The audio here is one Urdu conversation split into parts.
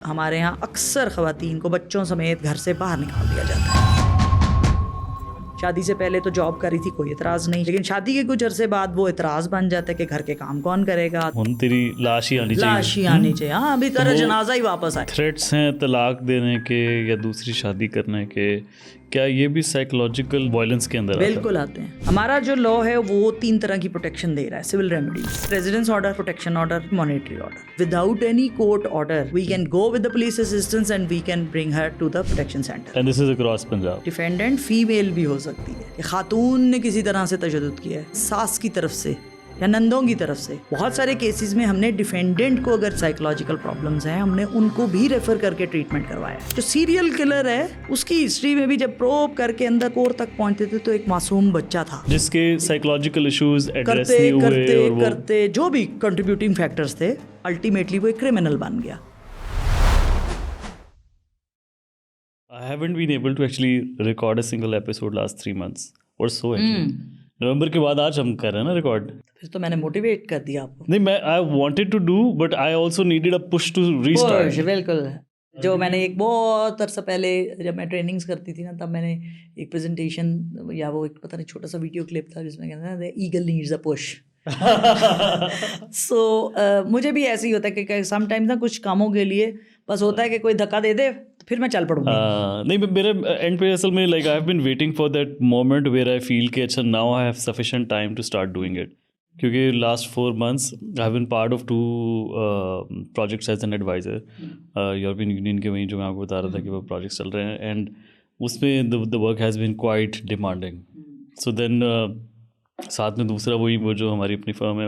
ہمارے یہاں اکثر خواتین کو بچوں سمیت گھر سے باہر نکال دیا جاتا ہے. شادی سے پہلے تو جاب کری تھی، کوئی اعتراض نہیں، لیکن شادی کے کچھ عرصے بعد وہ اعتراض بن جاتا ہے کہ گھر کے کام کون کرے گا. تیری لاش ہی آنی چاہیے، لاش ہی آنی چاہیے. ہاں ابھی طرح جنازہ ہی واپس آئے. تھریٹس ہیں طلاق دینے کے یا دوسری شادی کرنے کے، کیا یہ بھی سائیکولوجیکل وائلنس کے اندر بالکل آتے ہیں. ہمارا جو لا ہے وہ 3 طرح کی پروٹیکشن دے رہا ہے. Civil remedies, residence order, protection order, monetary order. Without any court order we can go with the police assistance and we can bring her to the protection centre. And this is across Punjab. Defendant female بھی ہو سکتی ہے کہ خاتون نے کسی طرح سے تشدد کیا ہے، ساس کی طرف سے یا نندوں کی طرف سے. بہت سارے کیسز میں ہم نے ڈیفینڈنٹ کو اگر سائیکولوجیکل پرابلمس ہیں ہم نے ان کو بھی ریفر کر کے ٹریٹمنٹ کروایا. جو سیریل کلر ہے اس کی ہسٹری میں بھی جب پروب کر کے اندر کور تک پہنچتے تھے تو ایک معصوم بچہ تھا جس کے سائیکولوجیکل ایشوز ایڈریس نہیں ہوئے اور وہ کرتے جو بھی کنٹریبیوٹنگ فیکٹرز تھے الٹیمیٹلی وہ ایک کرمنل بن گیا. I haven't been able to actually record a single episode last 3 months or so actually. نومبر کے بعد آج ہم کر رہے ہیں نا ریکارڈ. پھر تو میں نے موٹیویٹ کر دیا آپ کو. نہیں، میں I wanted to do but I also needed a push to restart. بالکل. جو میں نے ایک بہت عرصہ پہلے جب میں ٹریننگز کرتی تھی نا تب میں نے ایک پریزنٹیشن یا وہ ایک پتہ نہیں چھوٹا سا ویڈیو کلپ تھا جس میں کہتے ہیں ایگل نیڈز اے پش. سو مجھے بھی ایسے ہی ہوتا ہے کہ سم ٹائمز نا کچھ کاموں کے لیے بس ہوتا ہے کہ کوئی دھکا دے دے تو پھر میں چل پڑوں گی. نہیں، میرے اینڈ پہ اصل میں like I have been waiting for that moment where I feel کہ اچھا now I have sufficient time to start doing it. کیونکہ last 4 months I have been part of 2 projects as an adviser. European union کے وہیں جو میں آپ کو بتا رہا تھا کہ وہ پروجیکٹس چل رہے ہیں اینڈ اس میں the work has been quite demanding. So then ساتھ میں دوسرا وہ جو ہماری اپنی فرم ہے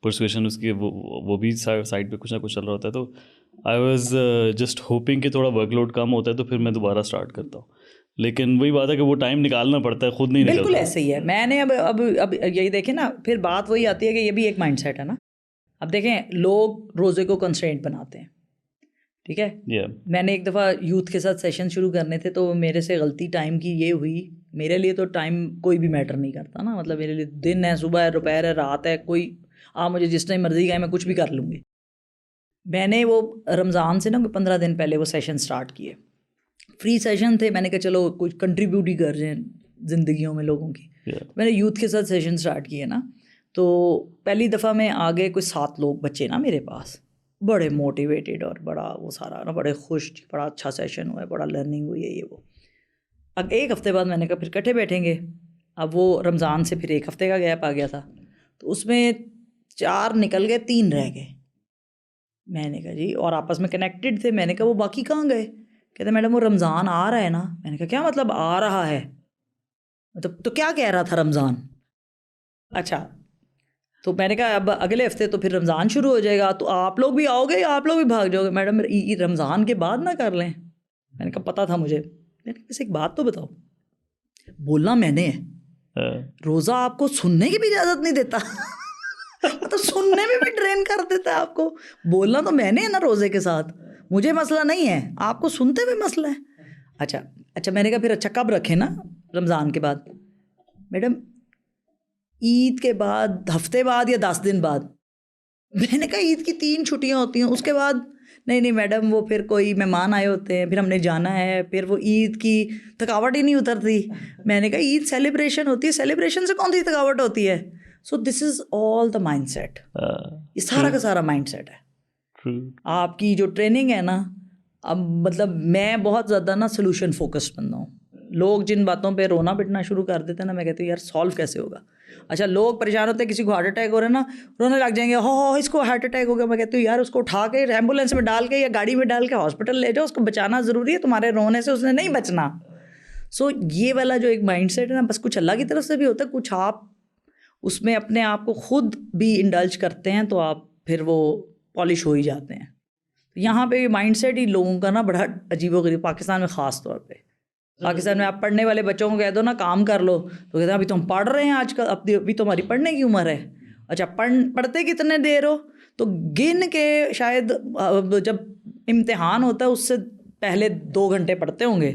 پرسویشن، اس کی وہ بھی سائڈ پہ کچھ نہ کچھ چل رہا ہوتا ہے. تو آئی واز جسٹ ہوپنگ کہ تھوڑا ورک لوڈ کم ہوتا ہے تو پھر میں دوبارہ اسٹارٹ کرتا ہوں. لیکن وہی بات ہے کہ وہ ٹائم نکالنا پڑتا ہے، خود نہیں نکلتا. بالکل ایسے ہی ہے. میں نے اب یہی دیکھیں نا، پھر بات وہی آتی ہے کہ یہ بھی ایک مائنڈ سیٹ ہے نا. اب دیکھیں لوگ روزے کو کنسٹرینٹ بناتے ہیں، ٹھیک ہے. میں نے ایک دفعہ یوتھ کے ساتھ سیشن شروع کرنے تھے تو میرے سے غلطی ٹائم کی یہ ہوئی. میرے لیے تو ٹائم کوئی بھی میٹر نہیں کرتا نا، مطلب میرے لیے دن ہے، صبح ہے، دوپہر ہے، رات ہے، کوئی آپ مجھے جس ٹائم مرضی کہیں میں کچھ بھی کر لوں گی. میں نے وہ رمضان سے نا 15 دن پہلے وہ سیشن سٹارٹ کیے. فری سیشن تھے. میں نے کہا چلو کچھ کنٹریبیوٹ ہی کر رہے ہیں زندگیوں میں لوگوں کی. میں نے یوتھ کے ساتھ سیشن سٹارٹ کیے نا، تو پہلی دفعہ میں آگے کوئی 7 لوگ بچے نا میرے پاس، بڑے موٹیویٹیڈ اور بڑا وہ سارا نا بڑے خوش، بڑا اچھا سیشن ہوا ہے، بڑا لرننگ ہوئی ہے یہ وہ. اب ایک ہفتے بعد میں نے کہا پھر کٹھے بیٹھیں گے. اب وہ رمضان سے پھر 1 ہفتے کا گیپ آ گیا تھا تو اس میں 4 نکل گئے، 3 رہ گئے. میں نے کہا جی، اور آپس میں کنیکٹڈ تھے. میں نے کہا وہ باقی کہاں گئے؟ کہتے میڈم وہ رمضان آ رہا ہے نا. میں نے کہا کیا مطلب آ رہا ہے؟ مطلب تو کیا کہہ رہا تھا رمضان؟ اچھا تو میں نے کہا اب اگلے ہفتے تو پھر رمضان شروع ہو جائے گا تو آپ لوگ بھی آؤ گے یا آپ لوگ بھی بھاگ جاؤ گے؟ میڈم رمضان کے بعد نہ کر لیں. میں نے کہا پتہ تھا مجھے. میں نے کہا بس ایک بات تو بتاؤ، بولنا میں نے ہے، روزہ آپ کو سننے کی بھی اجازت نہیں دیتا. تو سننے میں بھی ٹرین کر دیتا ہے آپ کو. بولنا تو میں نے ہے نا روزے کے ساتھ، مجھے مسئلہ نہیں ہے، آپ کو سنتے ہوئے مسئلہ ہے. اچھا میں نے کہا پھر اچھا کب رکھیں نا رمضان کے بعد؟ میڈم عید کے بعد، ہفتے بعد یا 10 دن بعد. میں نے کہا عید کی 3 چھٹیاں ہوتی ہیں اس کے بعد. نہیں میڈم وہ پھر کوئی مہمان آئے ہوتے ہیں، پھر ہم نے جانا ہے، پھر وہ عید کی تھکاوٹ ہی نہیں اترتی. میں نے کہا عید سیلیبریشن ہوتی ہے، سیلیبریشن سے کون سی تھکاوٹ ہوتی ہے؟ So this is all the mind set. یہ سارا کا سارا مائنڈ سیٹ ہے. آپ کی جو ٹریننگ ہے نا، اب مطلب میں بہت زیادہ نا سلوشن فوکس بنتا ہوں. لوگ جن باتوں پہ رونا پٹنا شروع کر دیتے ہیں نا، میں کہتی ہوں یار سالو کیسے ہوگا. اچھا لوگ پریشان ہوتے ہیں، کسی کو ہارٹ اٹیک ہو رہا ہے نا، رونے لگ جائیں گے، ہو اس کو ہارٹ اٹیک ہو گیا. میں کہتی ہوں یار اس کو اٹھا کے ایمبولینس میں ڈال کے یا گاڑی میں ڈال کے ہاسپٹل لے جاؤ، اس کو بچانا ضروری ہے، تمہارے رونے سے اس نے نہیں بچنا. سو یہ والا جو ایک مائنڈ سیٹ ہے نا، بس کچھ اللہ کی طرف سے بھی ہوتا ہے، کچھ آپ اس میں اپنے آپ کو خود بھی انڈلج کرتے ہیں تو آپ پھر وہ پالش ہو ہی جاتے ہیں. یہاں پہ مائنڈ سیٹ ہی لوگوں کا نا بڑا عجیب و غریب، پاکستان میں خاص طور پہ. پاکستان میں آپ پڑھنے والے بچوں کو کہہ دو نا کام کر لو تو کہتے ہیں ابھی تو ہم پڑھ رہے ہیں آج کل، ابھی تو ہماری پڑھنے کی عمر ہے. اچھا پڑھتے کتنے دیر ہو؟ تو گن کے شاید جب امتحان ہوتا ہے اس سے پہلے 2 گھنٹے پڑھتے ہوں گے،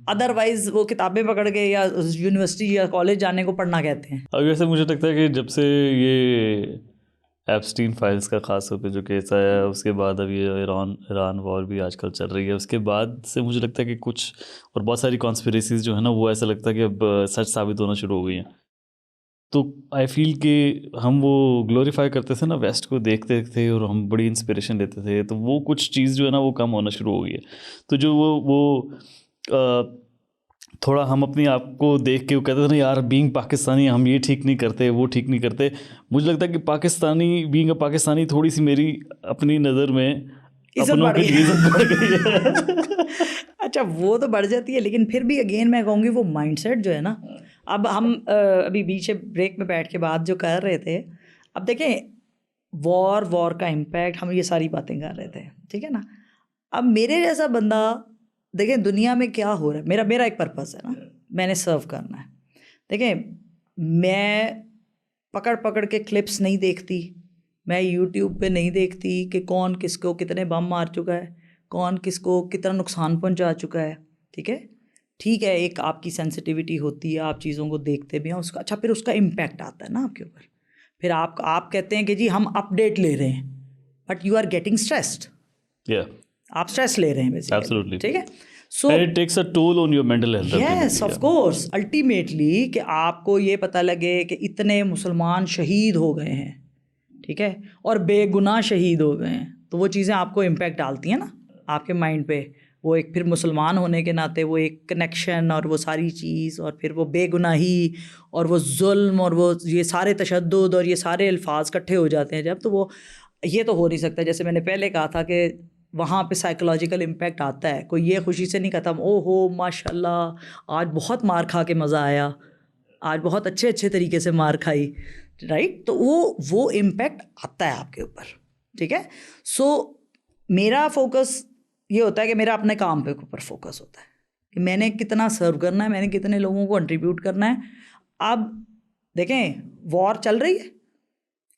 ادروائز وہ کتابیں پکڑ کے یا یونیورسٹی یا کالج جانے کو پڑھنا کہتے ہیں. اب ویسے مجھے لگتا ہے کہ جب سے یہ ایپسٹین فائلز کا خاص طور پہ جو کیس آیا ہے, اس کے بعد اب یہ ایران وار بھی آج کل چل رہی ہے, اس کے بعد سے مجھے لگتا ہے کہ کچھ اور بہت ساری کانسپریسیز جو ہے نا وہ ایسا لگتا ہے کہ اب سچ ثابت ہونا شروع ہو گئی ہیں. تو آئی فیل کہ ہم وہ گلوریفائی کرتے تھے نا ویسٹ کو, دیکھتے تھے اور ہم بڑی انسپریشن لیتے تھے, تو وہ کچھ چیز جو ہے نا وہ کم ہونا شروع ہو گئی ہے. تو جو وہ تھوڑا ہم اپنی آپ کو دیکھ کے وہ کہتے تھے نا یار بینگ پاکستانی ہم یہ ٹھیک نہیں کرتے, وہ ٹھیک نہیں کرتے, مجھے لگتا ہے کہ پاکستانی بینگ اے پاکستانی تھوڑی سی میری اپنی نظر میں اپنوں کی عزت بڑھ گئی ہے. اچھا وہ تو بڑھ جاتی ہے, لیکن پھر بھی اگین میں کہوں گی وہ مائنڈ سیٹ جو ہے نا, اب ہم ابھی بیچ بریک میں بیٹھ کے بات جو کر رہے تھے, اب دیکھیں وار کا امپیکٹ, ہم یہ ساری باتیں کر رہے تھے, ٹھیک ہے نا. اب میرے جیسا بندہ دیکھیں دنیا میں کیا ہو رہا ہے, میرا ایک پرپس ہے نا, میں نے سرو کرنا ہے. دیکھیں میں پکڑ کے کلپس نہیں دیکھتی, میں یوٹیوب پہ نہیں دیکھتی کہ کون کس کو کتنے بم مار چکا ہے, کون کس کو کتنا نقصان پہنچا چکا ہے. ٹھیک ہے ایک آپ کی سینسٹیوٹی ہوتی ہے, آپ چیزوں کو دیکھتے بھی ہیں اس کا, اچھا پھر اس کا امپیکٹ آتا ہے نا آپ کے اوپر. پھر آپ کہتے ہیں کہ جی ہم اپ ڈیٹ لے رہے ہیں, but you are getting stressed, آپ اسٹریس لے رہے ہیں بیسیکلی, ٹھیک ہے. So it takes a toll on your mental health. Yes of course, ultimately کہ آپ کو یہ پتہ لگے کہ اتنے مسلمان شہید ہو گئے ہیں, ٹھیک ہے, اور بے گناہ شہید ہو گئے ہیں, تو وہ چیزیں آپ کو امپیکٹ ڈالتی ہیں نا آپ کے مائنڈ پہ. وہ ایک پھر مسلمان ہونے کے ناطے وہ ایک کنیکشن اور وہ ساری چیز, اور پھر وہ بے گناہی اور وہ ظلم اور وہ یہ سارے تشدد اور یہ سارے الفاظ کٹھے ہو جاتے ہیں جب, تو وہ یہ تو ہو نہیں سکتا. جیسے میں نے پہلے کہا تھا کہ وہاں پہ سائیکولوجیکل امپیکٹ آتا ہے, کوئی یہ خوشی سے نہیں کہتا او ہو ماشاء اللہ آج بہت مار کھا کے مزہ آیا, آج بہت اچھے طریقے سے مار کھائی, رائٹ. تو وہ امپیکٹ آتا ہے آپ کے اوپر, ٹھیک ہے. سو میرا فوکس یہ ہوتا ہے کہ میرا اپنے کام پہ اوپر فوکس ہوتا ہے کہ میں نے کتنا سرو کرنا ہے, میں نے کتنے لوگوں کو کنٹریبیوٹ کرنا ہے. اب دیکھیں وار چل رہی ہے,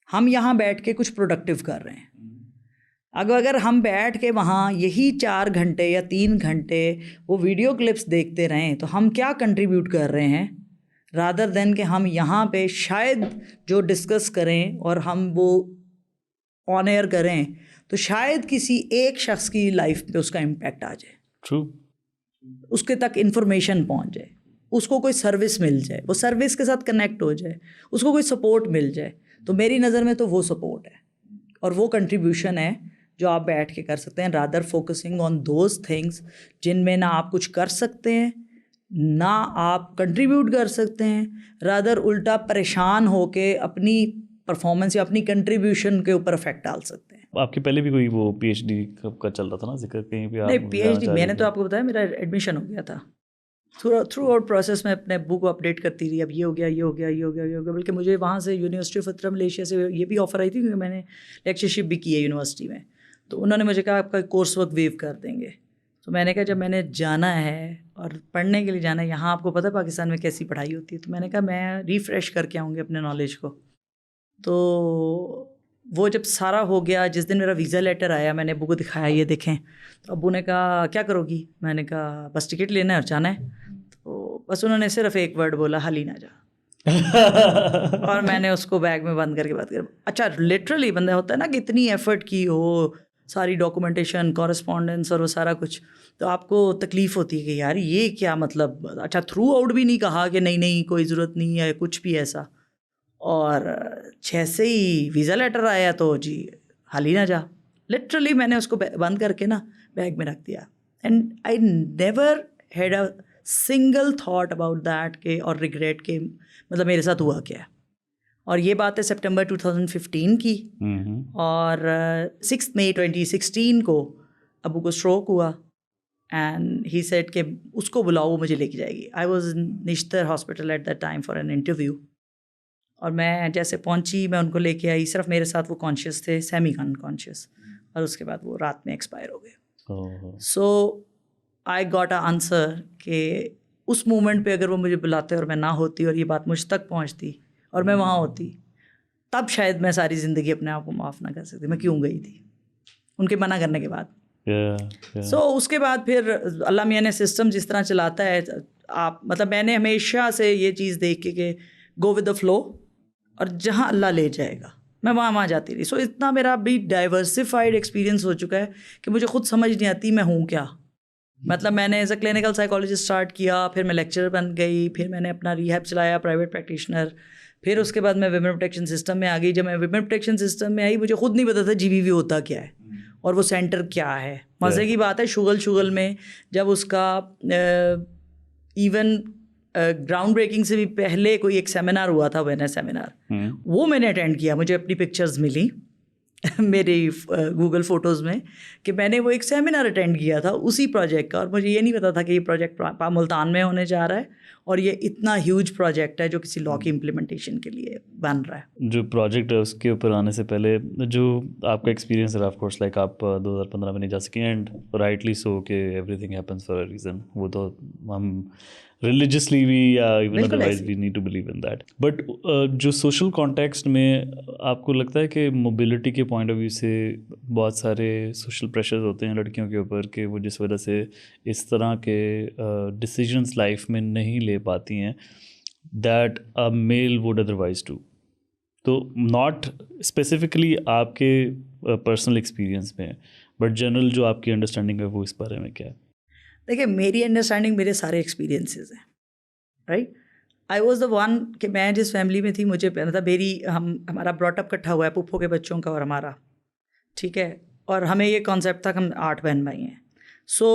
ہم یہاں بیٹھ کے کچھ پروڈکٹیو کر رہے ہیں. اگر ہم بیٹھ کے وہاں یہی 4 گھنٹے یا 3 گھنٹے وہ ویڈیو کلپس دیکھتے رہیں تو ہم کیا کنٹریبیوٹ کر رہے ہیں, رادر دین کہ ہم یہاں پہ شاید جو ڈسکس کریں اور ہم وہ آن ایئر کریں تو شاید کسی ایک شخص کی لائف پہ اس کا امپیکٹ آ جائے, ٹرو, اس کے تک انفارمیشن پہنچ جائے, اس کو کوئی سروس مل جائے, وہ سروس کے ساتھ کنیکٹ ہو جائے, اس کو کوئی سپورٹ مل جائے. تو میری نظر میں تو وہ سپورٹ ہے اور وہ کنٹریبیوشن ہے جو آپ بیٹھ کے کر سکتے ہیں, rather focusing on those things جن میں نہ آپ کچھ کر سکتے ہیں نہ آپ کنٹریبیوٹ کر سکتے ہیں, رادر الٹا پریشان ہو کے اپنی پرفارمنس یا اپنی کنٹریبیوشن کے اوپر افیکٹ ڈال سکتے ہیں. آپ کے پہلے بھی کوئی وہ پی ایچ ڈی کا چل رہا تھا نا ذکر کہیں پہ؟ نہیں پی ایچ ڈی میں نے تو آپ کو بتایا میرا ایڈمیشن ہو گیا تھا. تھرو آؤٹ پروسیس میں اپنے بک کو اپڈیٹ کرتی رہی, اب یہ ہو گیا, بلکہ مجھے وہاں سے یونیورسٹی آف فترہ ملیشیا سے یہ بھی آفر آئی تھی کیونکہ میں نے لیکچرشپ بھی کی ہے یونیورسٹی میں, تو انہوں نے مجھے کہا آپ کا کورس ورک ویو کر دیں گے. تو میں نے کہا جب میں نے جانا ہے اور پڑھنے کے لیے جانا ہے, یہاں آپ کو پتہ پاکستان میں کیسی پڑھائی ہوتی ہے, تو میں نے کہا میں ریفریش کر کے آؤں گی اپنے نالج کو. تو وہ جب سارا ہو گیا, جس دن میرا ویزا لیٹر آیا میں نے ابو کو دکھایا یہ دیکھیں, تو ابو نے کہا کیا کرو گی, میں نے کہا بس ٹکٹ لینا ہے اور جانا ہے. تو بس انہوں نے صرف ایک ورڈ بولا حلی نہ جا, اور میں نے اس کو بیگ میں بند کر کے بات کر. اچھا لٹرلی بندہ ہوتا ہے نا کہ اتنی ایفرٹ کی ہو, ساری ڈاکومنٹیشن کورسپونڈنس اور وہ سارا کچھ, تو آپ کو تکلیف ہوتی ہے کہ یار یہ کیا مطلب. اچھا تھرو آؤٹ بھی نہیں کہا کہ نہیں کوئی ضرورت نہیں ہے کچھ بھی ایسا, اور 6 سے ہی ویزا لیٹر آیا تو جی حالی نہ جا. لٹرلی میں نے اس کو بند کر کے نا بیگ میں رکھ دیا, and I never had a single thought about that کہ اور ریگریٹ کہ مطلب میرے ساتھ ہوا کیا. اور یہ بات ہے سپٹمبر 2015 کی, اور 6 مئی 2016 کو ابو کو اسٹروک ہوا, اینڈ ہی سیڈ کہ اس کو بلاؤ وہ مجھے لے کے جائے گی. I was in Nishtar hospital at that time for an interview, اور میں جیسے پہنچی میں ان کو لے کے آئی, صرف میرے ساتھ وہ کانشیس تھے, سیمی انکانشیس, اور اس کے بعد وہ رات میں ایکسپائر ہو گئے. سو آئی گاٹ اے آنسر کہ اس مومنٹ پہ اگر وہ مجھے بلاتے اور میں نہ ہوتی اور یہ بات مجھ تک پہنچتی اور میں وہاں ہوتی, تب شاید میں ساری زندگی اپنے آپ کو معاف نہ کر سکتی. میں کیوں گئی تھی ان کے منع کرنے کے بعد. سو اس کے بعد پھر اللہ میاں نے سسٹم جس طرح چلاتا ہے, آپ مطلب میں نے ہمیشہ سے یہ چیز دیکھ کے کہ گو ود دا فلو, اور جہاں اللہ لے جائے گا میں وہاں جاتی رہی. سو اتنا میرا بھی ڈائیورسفائڈ ایکسپیرینس ہو چکا ہے کہ مجھے خود سمجھ نہیں آتی میں ہوں کیا. مطلب میں نے as a clinical psychologist start کیا, پھر میں لیکچرر بن گئی, پھر میں نے اپنا ریہیب چلایا پرائیویٹ پریکٹیشنر, پھر اس کے بعد میں ویمن پروٹیکشن سسٹم میں آ گئی. جب میں ویمن پروٹیکشن سسٹم میں آئی مجھے خود نہیں پتا تھا GBV ہوتا کیا ہے اور وہ سینٹر کیا ہے. مزے کی بات ہے شغل میں جب اس کا ایون گراؤنڈ بریکنگ سے بھی پہلے کوئی ایک سیمینار ہوا تھا, اویئرنیس سیمینار, وہ میں نے اٹینڈ کیا. مجھے اپنی پکچرز ملی میری گوگل فوٹوز میں کہ میں نے وہ ایک سیمینار اٹینڈ کیا تھا اسی پروجیکٹ کا, اور مجھے یہ نہیں پتا تھا کہ یہ پروجیکٹ ملتان میں ہونے جا رہا ہے اور یہ اتنا ہیوج پروجیکٹ ہے جو کسی لا کی امپلیمنٹیشن کے لیے بن رہا ہے. جو پروجیکٹ ہے اس کے اوپر آنے سے پہلے جو آپ کا ایکسپیرینس ہے, آف کورس لائک آپ 2015 میں نہیں جا سکیں, اینڈ رائٹلی سو کہ everything happens for a reason. وہ تو ہم ریلیجیسلی بھی یا even otherwise we need to believe in that. But جو سوشل کانٹیکسٹ میں آپ کو لگتا ہے کہ موبلٹی کے پوائنٹ آف ویو سے بہت سارے سوشل پریشرز ہوتے ہیں لڑکیوں کے اوپر کہ وہ جس وجہ سے اس طرح کے ڈیسیجنس لائف میں نہیں لے پاتی ہیں that a male would otherwise to. تو ناٹ اسپیسیفکلی آپ کے پرسنل ایکسپیرینس میں, بٹ جنرل جو آپ کی انڈرسٹینڈنگ ہے وہ اس بارے میں کیا ہے؟ دیکھیے میری انڈرسٹینڈنگ میرے سارے ایکسپیرینسز ہیں, right. I was the one کہ میں جس فیملی میں تھی مجھے مطلب ہمارا براٹ اپ کٹھا ہوا ہے پھپھو کے بچوں کا اور ہمارا, ٹھیک ہے, اور ہمیں یہ کانسیپٹ تھا کہ ہم 8 بہن بھائی ہیں. سو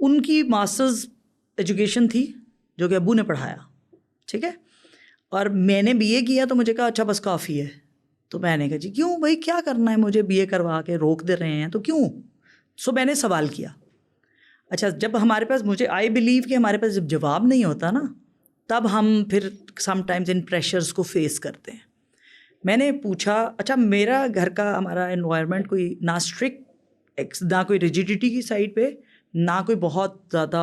ان کی ماسٹرز ایجوکیشن تھی جو کہ ابو نے پڑھایا, ٹھیک ہے, اور میں نے BA کیا تو مجھے کہا اچھا بس کافی ہے. تو میں نے کہا جی کیوں بھائی کیا کرنا ہے, مجھے BA کروا کے روک دے رہے ہیں تو کیوں. سو میں نے سوال کیا. اچھا جب ہمارے پاس مجھے آئی بلیو کہ ہمارے پاس جب جواب نہیں ہوتا نا تب ہم پھر سم ٹائمز ان پریشرز کو فیس کرتے ہیں. میں نے پوچھا اچھا میرا گھر کا ہمارا انوائرمنٹ کوئی نہ اسٹرکٹ نہ کوئی ریجیڈیٹی کی سائڈ پہ نہ کوئی بہت زیادہ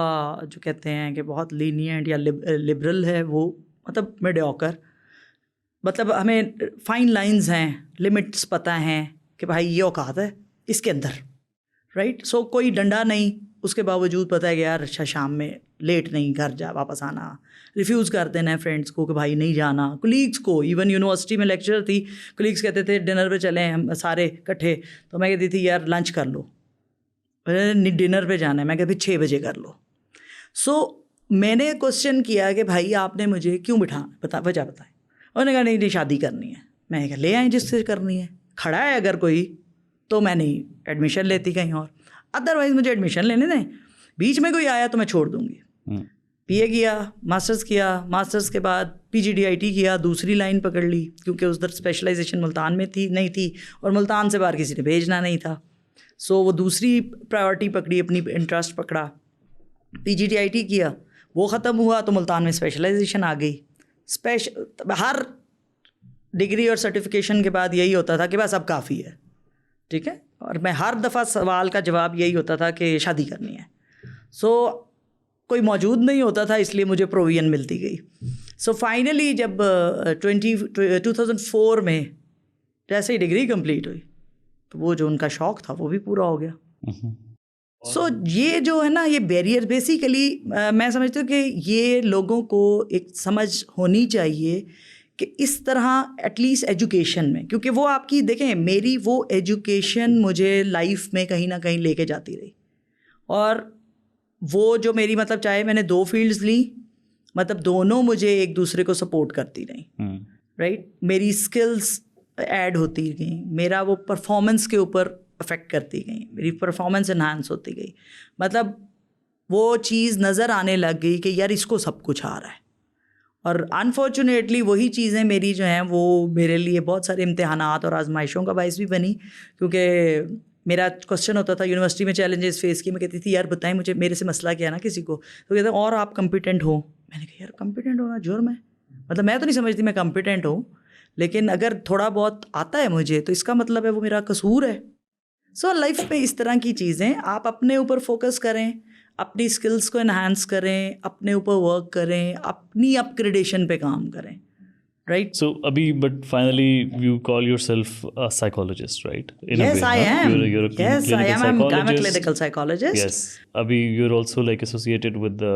جو کہتے ہیں کہ بہت لینینٹ یا لبرل ہے, وہ مطلب میڈیوکر, مطلب ہمیں فائن لائنز ہیں, لمٹس پتہ ہیں کہ بھائی یہ اوقات ہے اس کے اندر, رائٹ. سو کوئی ڈنڈا نہیں, اس کے باوجود پتہ ہے کہ یار اچھا شام میں لیٹ نہیں گھر جا واپس آنا, ریفیوز کر دینا ہے فرینڈس کو کہ بھائی نہیں جانا, کولیگس کو. ایون یونیورسٹی میں لیکچرر تھی, کولیگس کہتے تھے ڈنر پہ چلیں ہم سارے اکٹھے, تو میں کہتی تھی یار لنچ کر لو, ڈنر پہ جانا ہے, میں کہتی 6 بجے کر لو. سو میں نے کوشچن کیا کہ بھائی آپ نے مجھے کیوں بٹھانا, وجہ بتائیں. انہوں نے کہا نہیں شادی کرنی ہے. میں نے کہا لے آئیں جس سے کرنی ہے, کھڑا ہے اگر کوئی تو میں نہیں ایڈمیشن لیتی کہیں اور, ادروائز مجھے ایڈمیشن لینے دیں, بیچ میں کوئی آیا تو میں چھوڑ دوں گی. BA کیا, ماسٹرز کیا, ماسٹرز کے بعد PGDIT کیا, دوسری لائن پکڑ لی کیونکہ اس در اسپیشلائزیشن ملتان میں نہیں تھی اور ملتان سے باہر کسی نے بھیجنا نہیں تھا. سو وہ دوسری پرائیورٹی پکڑی, اپنی انٹرسٹ پکڑا, PGDIT کیا, وہ ختم ہوا تو ملتان میں اسپیشلائزیشن آ گئی. ہر ڈگری اور سرٹیفکیشن کے بعد یہی ہوتا تھا کہ بس اب کافی ہے, ٹھیک ہے, اور میں ہر دفعہ سوال کا جواب یہی ہوتا تھا کہ شادی کرنی ہے. سو کوئی موجود نہیں ہوتا تھا اس لیے مجھے پروویژن ملتی گئی. سو فائنلی جب 2004 میں جیسے ہی ڈگری کمپلیٹ ہوئی تو وہ جو ان کا شوق تھا وہ بھی پورا ہو گیا. سو یہ جو ہے نا یہ بیریئر بیسیکلی میں سمجھتی ہوں کہ یہ لوگوں کو ایک سمجھ ہونی چاہیے کہ اس طرح ایٹ لیسٹ ایجوکیشن میں, کیونکہ وہ آپ کی دیکھیں میری وہ ایجوکیشن مجھے لائف میں کہیں نہ کہیں لے کے جاتی رہی, اور وہ جو میری مطلب چاہے میں نے 2 فیلڈز لیں مطلب دونوں مجھے ایک دوسرے کو سپورٹ کرتی رہیں, رائٹ. میری اسکلس ایڈ ہوتی گئیں, میرا وہ پرفارمنس کے اوپر افیکٹ کرتی گئیں, میری پرفارمنس انہانس ہوتی گئی, مطلب وہ چیز نظر آنے لگ گئی کہ یار اس کو سب کچھ آ رہا ہے. اور انفارچونیٹلی وہی چیزیں میری جو ہیں وہ میرے لیے بہت سارے امتحانات اور آزمائشوں کا باعث بھی بنی, کیونکہ میرا کوشچن ہوتا تھا یونیورسٹی میں چیلنجز فیس کی, میں کہتی تھی یار بتائیں مجھے میرے سے مسئلہ کیا نا کسی کو, تو کہتے ہیں اور آپ کمپیٹنٹ ہو. میں نے کہا یار کمپیٹنٹ ہونا جرم ہے, مطلب میں تو نہیں سمجھتی میں کمپیٹنٹ ہوں, لیکن اگر تھوڑا بہت آتا ہے مجھے تو اس کا مطلب ہے وہ میرا قصور ہے. سو لائف میں اس طرح کی چیزیں آپ اپنے اوپر فوکس کریں, اپنی اسکلس کو انہانس کریں, اپنے اوپر ورک کریں, اپنی اپ گریڈیشن پہ کام کریں, right? So, Abhi, but finally, you call yourself a psychologist, right? In Yes, a way, I am. You're a Yes, I clinical am. I'm a psychologist. clinical psychologist. Yes. Abhi, you're also like associated with the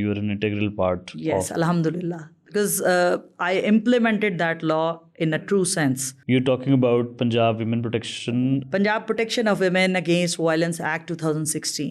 you're an integral part Yes, of. Alhamdulillah. Because I implemented that law in a true sense. You're talking about Punjab Women Protection. Punjab Protection of Women Against Violence Act 2016.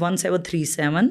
1737.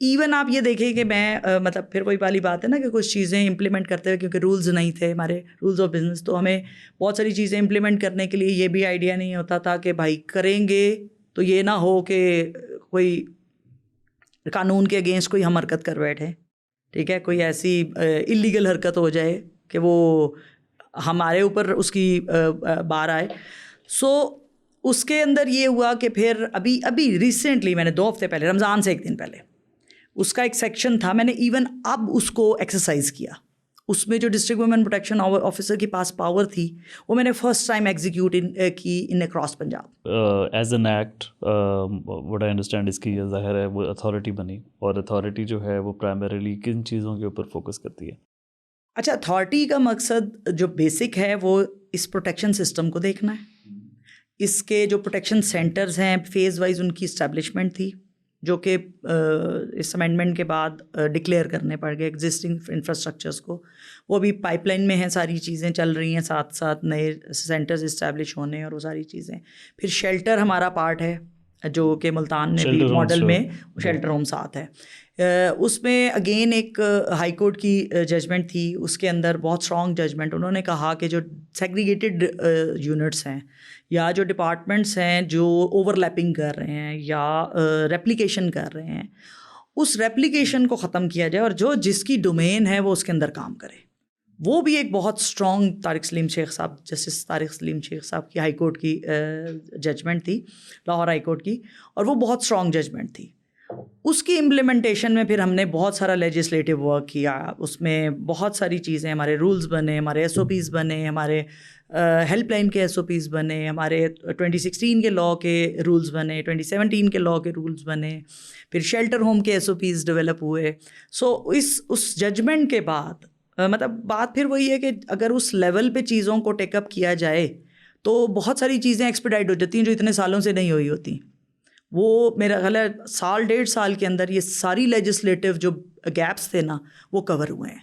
Even آپ یہ دیکھیں کہ میں مطلب پھر وہی والی بات ہے نا کہ کچھ چیزیں امپلیمنٹ کرتے ہوئے کیونکہ رولز نہیں تھے ہمارے رولز آف بزنس، تو ہمیں بہت ساری چیزیں امپلیمنٹ کرنے کے لیے یہ بھی آئیڈیا نہیں ہوتا تھا کہ بھائی کریں گے تو یہ نہ ہو کہ کوئی قانون کے اگینسٹ کوئی ہم حرکت کر بیٹھیں، ٹھیک ہے، کوئی ایسی اللیگل حرکت ہو جائے کہ وہ ہمارے اوپر اس کی بار آئے. سو اس کے اندر یہ ہوا کہ پھر ابھی ریسنٹلی میں نے 2 ہفتے پہلے، رمضان سے 1 دن پہلے، اس کا ایک سیکشن تھا، میں نے ایون اب اس کو ایکسرسائز کیا. اس میں جو ڈسٹرکٹ ویمن پروٹیکشن آفیسر کے پاس پاور تھی وہ میں نے فرسٹ ٹائم ایگزیکیوٹ کی in across Punjab. As an act what I understand اس کی یہ ظاہر ہے وہ اتھارٹی بنی، اور اتھارٹی جو ہے وہ پرائمریلی کن چیزوں کے اوپر فوکس کرتی ہے؟ اچھا، اتھارٹی کا مقصد جو بیسک ہے وہ اس پروٹیکشن سسٹم کو دیکھنا ہے. اس کے جو پروٹیکشن سینٹرز ہیں فیز وائز ان کی اسٹیبلشمنٹ تھی، جو کہ اس امینڈمنٹ کے بعد ڈکلیئر کرنے پڑ گئے ایگزسٹنگ انفراسٹرکچرس کو. وہ بھی پائپ لائن میں ہیں، ساری چیزیں چل رہی ہیں، ساتھ ساتھ نئے سینٹرز اسٹیبلش ہونے اور وہ ساری چیزیں. پھر شیلٹر ہمارا پارٹ ہے جو کہ ملتان میں بھی ماڈل میں شیلٹر ہوم ساتھ ہے. اس میں اگین ایک ہائی کورٹ کی ججمنٹ تھی، اس کے اندر بہت اسٹرانگ ججمنٹ. انہوں نے کہا کہ جو سیگریگیٹڈ یونٹس ہیں یا جو ڈپارٹمنٹس ہیں جو اوور لیپنگ کر رہے ہیں یا ریپلیکیشن کر رہے ہیں، اس ریپلیکیشن کو ختم کیا جائے اور جس کی ڈومین ہے وہ اس کے اندر کام کرے. وہ بھی ایک بہت اسٹرانگ طارق سلیم شیخ صاحب، جسٹس طارق سلیم شیخ صاحب کی ہائی کورٹ کی ججمنٹ تھی، لاہور ہائی کورٹ کی، اور وہ بہت اسٹرانگ ججمنٹ تھی. اس کی امپلیمنٹیشن میں پھر ہم نے بہت سارا لیجسلیٹو ورک کیا. اس میں بہت ساری چیزیں، ہمارے رولز بنے، ہمارے ایس او پیز بنے، ہمارے ہیلپ لائن کے ایس او پیز بنے، ہمارے 2016 کے لاء کے رولز بنے، 2017 کے لاء کے رولز بنے، پھر شیلٹر ہوم کے ایس او پیز ڈیولپ ہوئے. سو اس ججمنٹ کے بعد مطلب بات پھر وہی ہے کہ اگر اس لیول پہ چیزوں کو ٹیک اپ کیا جائے تو بہت ساری چیزیں ایکسپیڈائٹ ہو جاتی ہیں جو اتنے سالوں سے نہیں ہوئی ہوتی. وہ میرا خیال ہے 1.5 سال کے اندر یہ ساری لیجسلیٹو جو گیپس تھے نا وہ کور ہوئے ہیں.